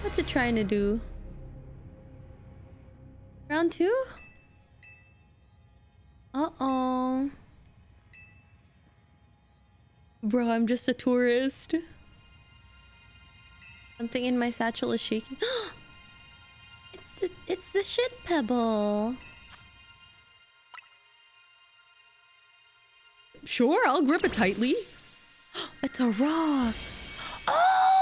What's it trying to do? Round 2? Uh-oh. Bro, I'm just a tourist. Something in my satchel is shaking. It's the shit pebble. Sure, I'll grip it tightly. It's a rock. Oh!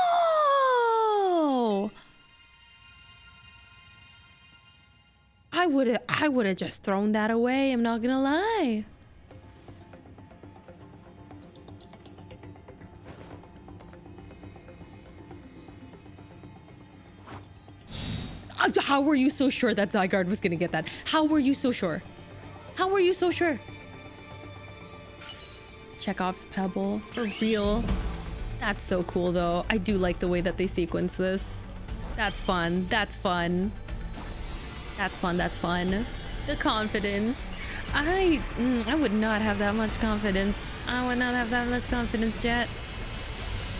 I would have just thrown that away, I'm not gonna lie. How were you so sure that Zygarde was gonna get that? How were you so sure? How were you so sure? Chekhov's pebble, for real. That's so cool though. I do like the way that they sequence this. That's fun. That's fun. That's fun. That's fun. The confidence. I would not have that much confidence. I would not have that much confidence, Jet.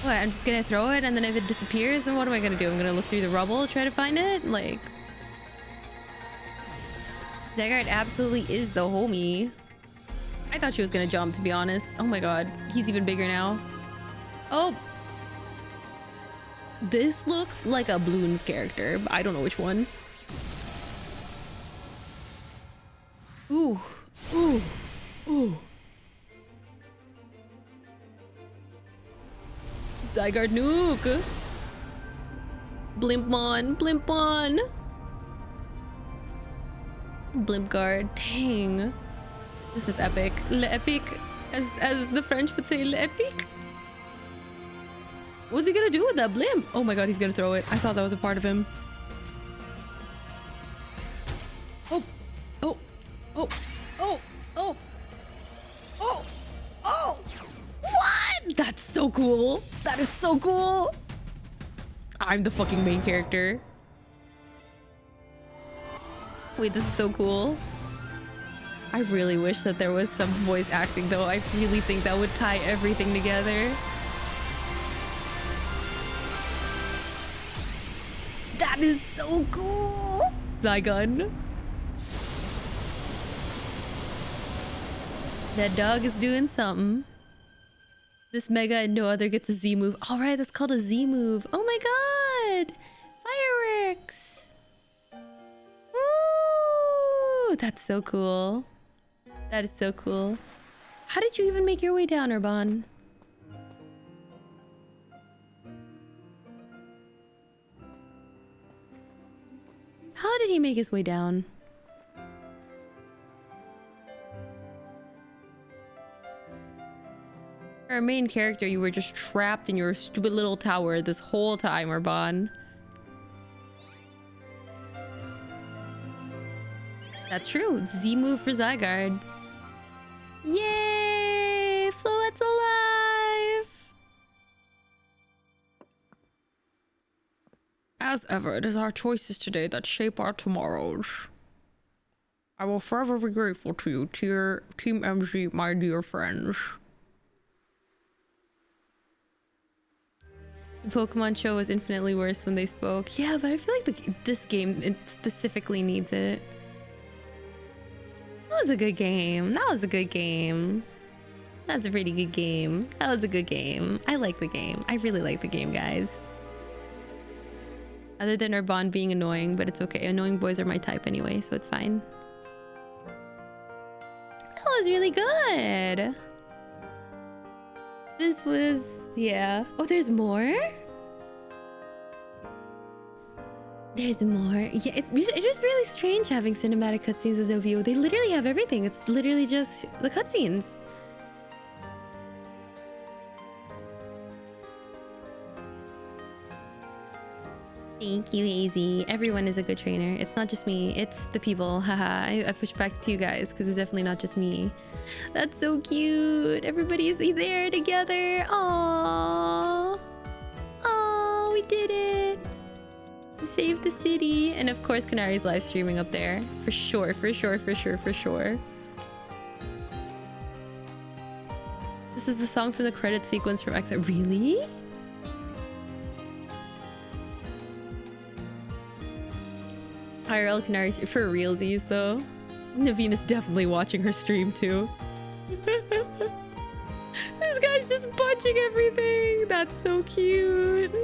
What? I'm just gonna throw it and then if it disappears, then what am I gonna do? I'm gonna look through the rubble, try to find it? Like... Zygarde absolutely is the homie. I thought she was gonna jump, to be honest. Oh my god. He's even bigger now. Oh! This looks like a Bloons character, but I don't know which one. Ooh. Ooh. Ooh. Zygarde nuke. Blimpmon. Blimpmon. Blimpguard. Dang. This is epic. L'epic. As the French would say, l'epic. What's he gonna do with that blimp? Oh my god, he's gonna throw it. I thought that was a part of him. Oh. Oh. Oh. Oh. Oh. Oh. Oh. What? That's so cool. That is so cool. I'm the fucking main character. Wait, this is so cool. I really wish that there was some voice acting though. I really think that would tie everything together. That is so cool. Zygon. That dog is doing something. This Mega and no other gets a Z move. All right, that's called a Z move. Oh my god. Fireworks. Ooh, that's so cool. That is so cool. How did you even make your way down, Urban? How did he make his way down? Our main character, you were just trapped in your stupid little tower this whole time, Urban. That's true. Z move for Zygarde. Yay! Floette's alive! As ever, it is our choices today that shape our tomorrows. I will forever be grateful to you, Team MG, my dear friends. The Pokemon show was infinitely worse when they spoke. Yeah, but I feel like this game specifically needs it. That was a good game. That was a good game. That's a pretty good game. That was a good game. I like the game. I really like the game, guys. Other than our bond being annoying, but it's okay. Annoying boys are my type anyway, so it's fine. That was really good. This was... yeah. Oh, there's more? There's more. Yeah, it is really strange having cinematic cutscenes as OVO. They literally have everything. It's literally just the cutscenes. Thank you, AZ. Everyone is a good trainer. It's not just me. It's the people. Haha. I push back to you guys because it's definitely not just me. That's so cute. Everybody's there together. Aww. Aww, we did it. Save the city. And of course, Canari's live streaming up there. For sure, for sure, for sure, for sure. This is the song from the credit sequence from X. Really? IRL Canaries for realsies though. Naveen is definitely watching her stream too. This guy's just punching everything. That's so cute.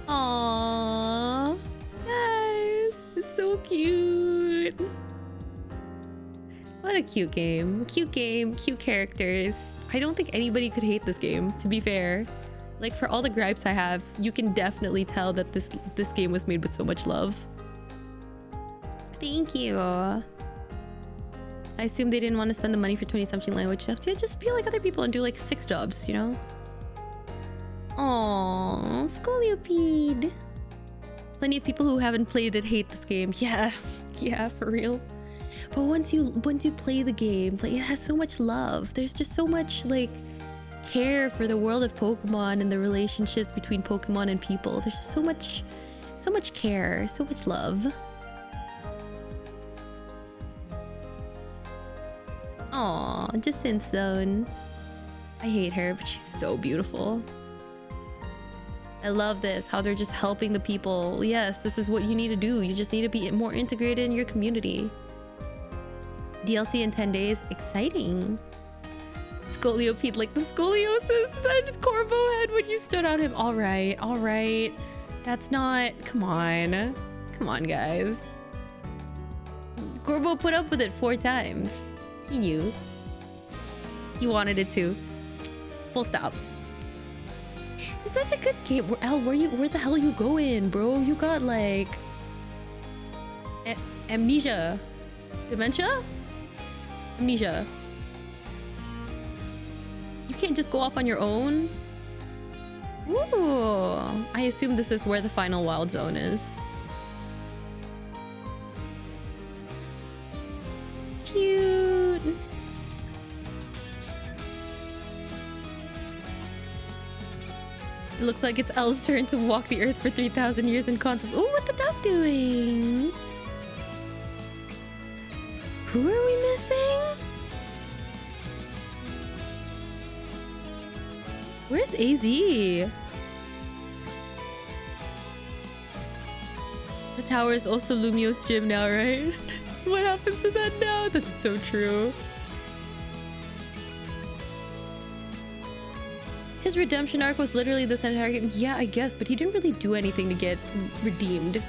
Aww. Guys, it's so cute. What a cute game. Cute game, cute characters. I don't think anybody could hate this game, to be fair. Like, for all the gripes I have, you can definitely tell that this game was made with so much love. Thank you. I assume they didn't want to spend the money for 20-something language stuff. To just be like other people and do like 6 dubs, you know? Aww, Scoliopede. Plenty of people who haven't played it hate this game. Yeah, yeah, for real. But once you play the game, like, it has so much love. There's just so much like care for the world of Pokemon and the relationships between Pokemon and people. There's just so much care, so much love. Aw, just in zone. I hate her, but she's so beautiful. I love this, how they're just helping the people. Yes, this is what you need to do. You just need to be more integrated in your community. DLC in 10 days. Exciting. Scoliopede, like the scoliosis that Corvo had when you stood on him. All right. That's not... Come on, guys. Corvo put up with it 4 times. He knew. He wanted it too. Full stop. It's such a good game. Where the hell are you going, bro? You got like amnesia, dementia, amnesia. You can't just go off on your own. Ooh, I assume this is where the final wild zone is. Cute. It looks like it's Elle's turn to walk the earth for 3,000 years in concept. Oh, what the duck doing? Who are we missing? Where's AZ? The tower is also Lumio's gym now, right? What happens to that now? That's so true. His redemption arc was literally this entire game. Yeah, I guess, but he didn't really do anything to get redeemed.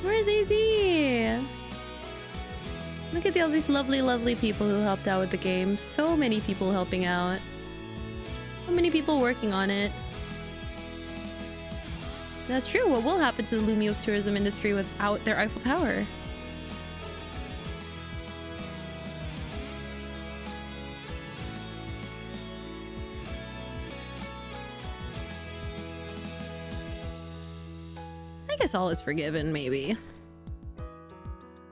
Where's AZ? Look at all these lovely people who helped out with the game. So many people helping out. So many people working on it. That's true. What will happen to the Lumio's tourism industry without their Eiffel Tower? I guess all is forgiven, maybe.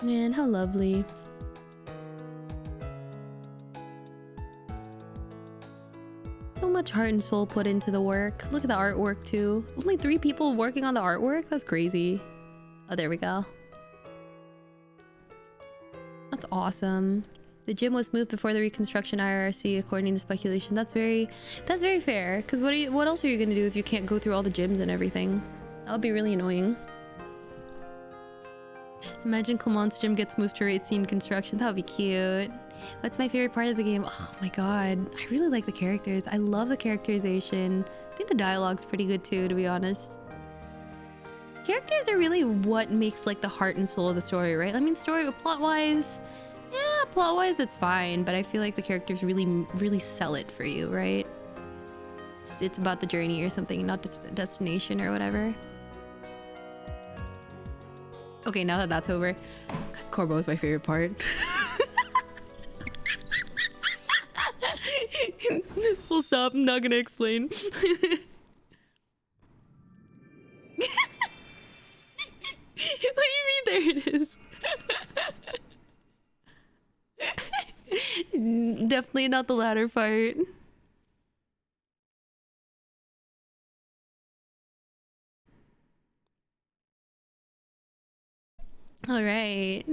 Man, how lovely. So much heart and soul put into the work. Look at the artwork too. Only 3 people working on the artwork? That's crazy. Oh, there we go. That's awesome. The gym was moved before the reconstruction IRC, according to speculation. That's very fair. Because what else are you gonna do if you can't go through all the gyms and everything? That would be really annoying. Imagine Clement's gym gets moved to Racine construction. That would be cute. What's my favorite part of the game? Oh my god. I really like the characters. I love the characterization. I think the dialogue's pretty good too, to be honest. Characters are really what makes like the heart and soul of the story, right? I mean, plot-wise, yeah, plot-wise it's fine, but I feel like the characters really sell it for you, right? It's about the journey or something, not the destination or whatever. Okay, now that that's over, Corbo is my favorite part. Full stop. I'm not gonna explain. What do you mean there it is? Definitely not the latter part. All right.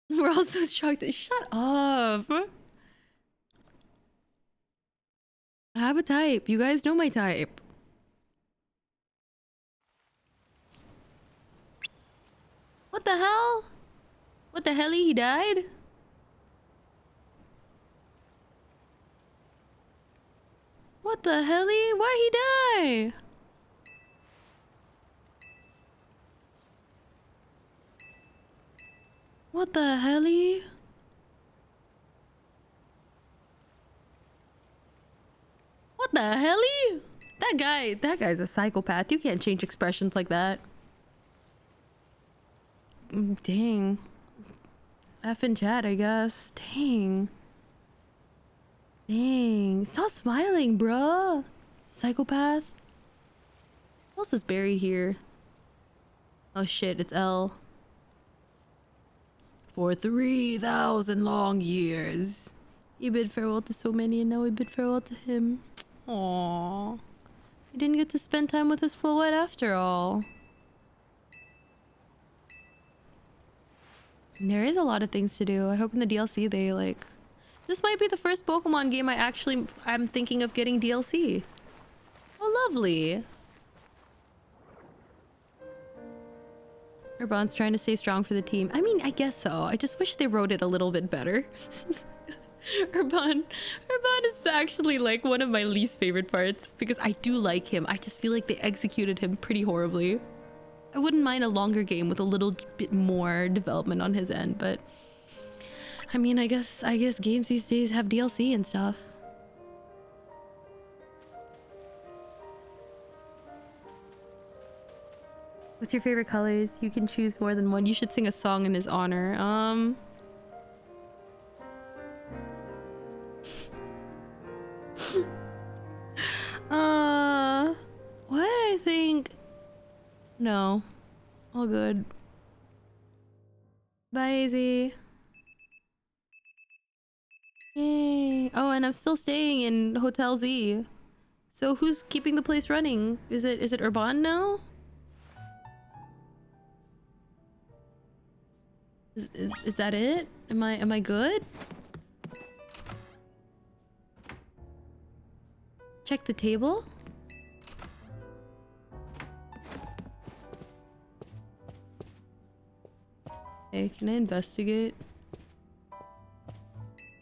We're also shocked. Shut up. I have a type. You guys know my type. What the hell? What the hell? He died? What the hell? Why he die? What the hell? What the hell? That guy's a psychopath. You can't change expressions like that. Dang. F in chat, I guess. Dang. Dang. Stop smiling, bruh. Psychopath. What else is buried here? Oh shit, it's L. For 3,000 long years. He bid farewell to so many and now we bid farewell to him. Aww. He didn't get to spend time with his Floette after all. There is a lot of things to do. I hope in the DLC they like... This might be the first Pokemon game I'm thinking of getting DLC. Oh, lovely. Urban's trying to stay strong for the team. I mean, I guess so. I just wish they wrote it a little bit better. Urban is actually like one of my least favorite parts because I do like him. I just feel like they executed him pretty horribly. I wouldn't mind a longer game with a little bit more development on his end, but I mean, I guess games these days have DLC and stuff. What's your favorite colors? You can choose more than one. You should sing a song in his honor. What did I think? No. All good. Bye, Izzy. Yay. Oh, and I'm still staying in Hotel Z. So who's keeping the place running? Is it Urban now? Is that it? Am I good? Check the table? Hey, can I investigate?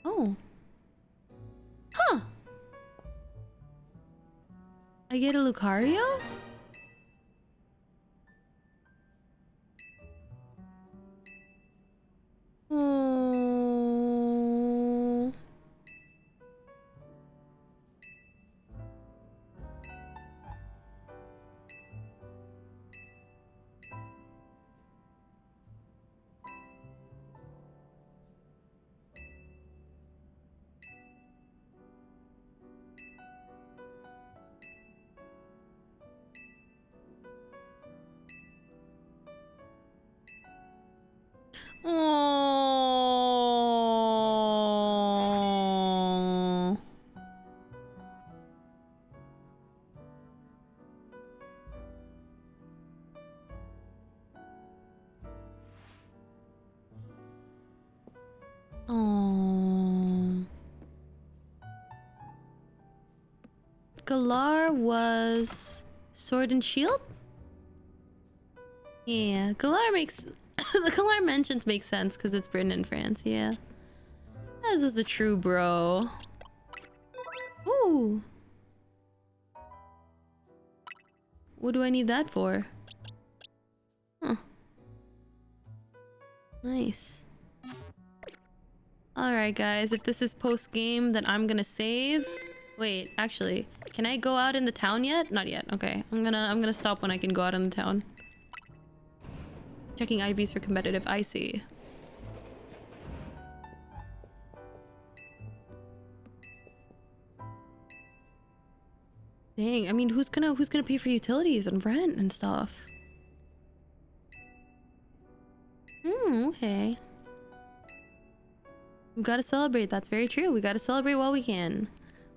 Oh. Huh. I get a Lucario? Oh. Oh. Oh. Galar was Sword and Shield? Yeah, Galar makes the Galar mentions make sense because it's Britain and France, yeah. This was a true bro. Ooh. What do I need that for? Huh. Nice. Alright guys, if this is post-game, then I'm gonna save. Wait, actually, can I go out in the town yet? Not yet. Okay, I'm gonna stop when I can go out in the town. Checking IVs for competitive. I see. Dang, I mean, who's gonna pay for utilities and rent and stuff? Okay. We gotta celebrate. That's very true. We gotta celebrate while we can.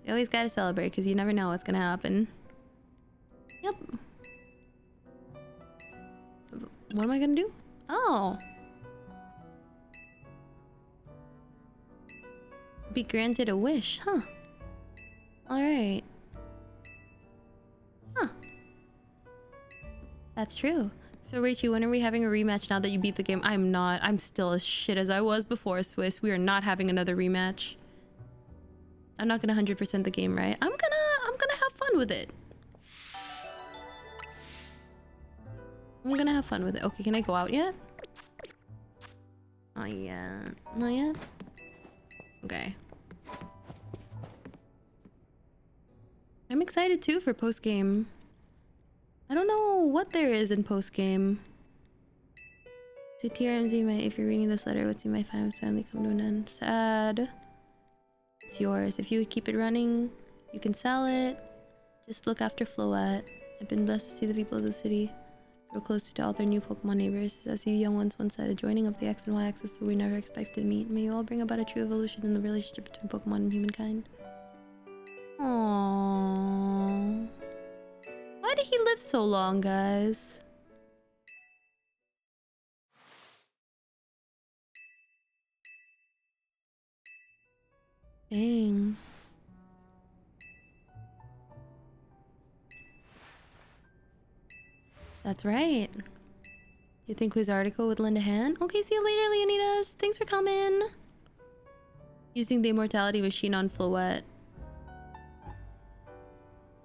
We always gotta celebrate because you never know what's gonna happen. Yep. What am I gonna do? Oh. Be granted a wish, huh? Alright. Huh. That's true. So Rachie, when are we having a rematch now that you beat the game? I'm not. I'm still as shit as I was before, Swiss. We are not having another rematch. I'm not gonna 100% the game, right? I'm gonna have fun with it. I'm gonna have fun with it. Okay, can I go out yet? Not yet. Not yet? Okay. I'm excited too for post-game. I don't know what there is in post-game. To TRMZ, if you're reading this letter, would see my time suddenly come to an end. Sad. It's yours. If you would keep it running, you can sell it. Just look after Floette. I've been blessed to see the people of the city grow closer to all their new Pokemon neighbors. As you young ones once said, a joining of the X and Y axis that we never expected to meet. May you all bring about a true evolution in the relationship between Pokemon and humankind. Aww. Why did he live so long, guys? Dang. That's right. You think his article would lend a hand? Okay, see you later, Leonidas. Thanks for coming. Using the immortality machine on Floette.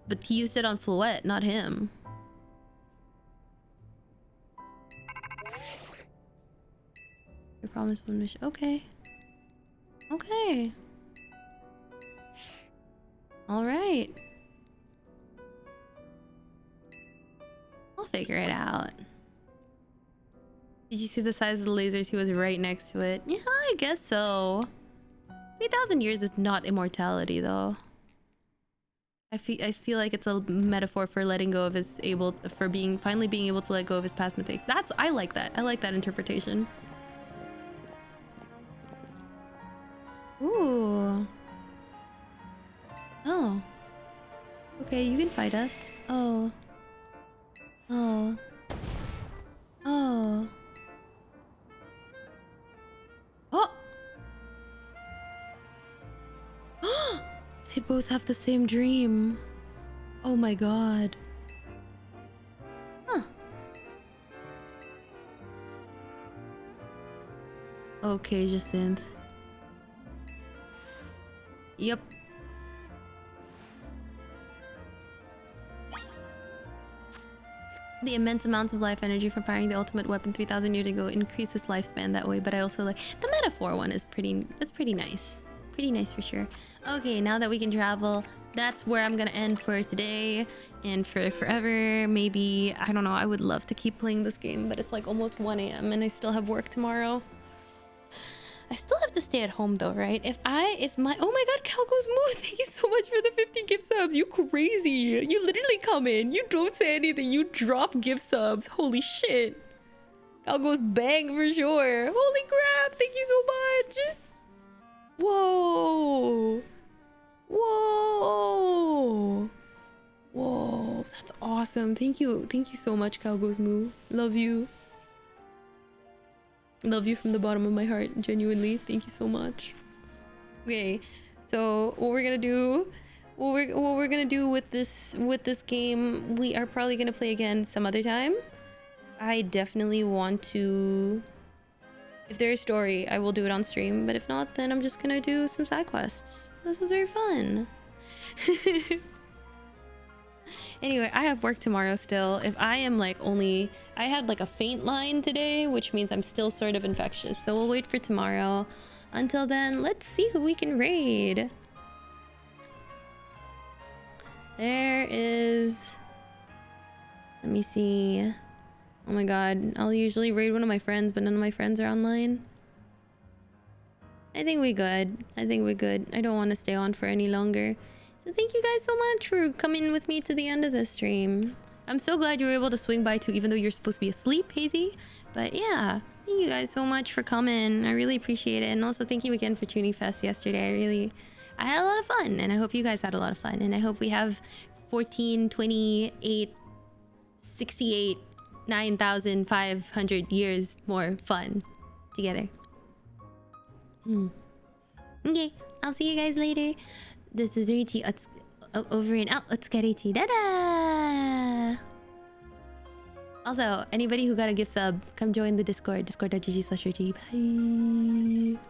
But he used it on Floette, not him. Your promise one mission. Okay. Okay. Alright. I'll figure it out. Did you see the size of the lasers? He was right next to it. Yeah, I guess so. 3,000 years is not immortality, though. I feel like it's a metaphor for letting go of his finally being able to let go of his past mistakes. I like that. I like that interpretation. Ooh. Oh. Okay, you can fight us. Oh. Oh. Oh. Oh! They both have the same dream. Oh my god. Huh. Okay, Jacinth. Yep. The immense amounts of life energy from firing the ultimate weapon 3,000 years ago increases lifespan that way, but I also like the metaphor one is that's pretty nice. Pretty nice for sure. Okay, now that we can travel, that's where I'm gonna end for today and for forever. Maybe, I don't know, I would love to keep playing this game, but it's like almost 1 a.m. and I still have work tomorrow. I still have to stay at home though, right? Oh my god, Calco's Moo, thank you so much for the 50 gift subs. You crazy. You literally come in, you don't say anything, you drop gift subs. Holy shit. Calco's bang for sure. Holy crap, thank you so much. Whoa. Whoa. Whoa, that's awesome. Thank you so much, Calco's Moo. Love you. Love you from the bottom of my heart, genuinely. Thank you so much. Okay, so what we're gonna do with this game, we are probably gonna play again some other time. I definitely want to, if there's a story, I will do it on stream, but if not, then I'm just gonna do some side quests. This was very fun. Anyway, I have work tomorrow still. If I am like I had like a faint line today, which means I'm still sort of infectious. So we'll wait for tomorrow. Until then, let's see who we can raid. There is... Let me see. Oh my god, I'll usually raid one of my friends, but none of my friends are online. I think we good. I think we're good. I don't want to stay on for any longer. So thank you guys so much for coming with me to the end of the stream. I'm so glad you were able to swing by too, even though you're supposed to be asleep, Hazy. But yeah, thank you guys so much for coming. I really appreciate it. And also thank you again for chuunifes yesterday. I had a lot of fun, and I hope you guys had a lot of fun. And I hope we have 14, 28, 68, 9,500 years more fun together. Okay, I'll see you guys later. This is Rachie. Over and out. Let's get Rachie. Dada! Also, anybody who got a gift sub, come join the Discord. Discord.gg/Rachie. Bye.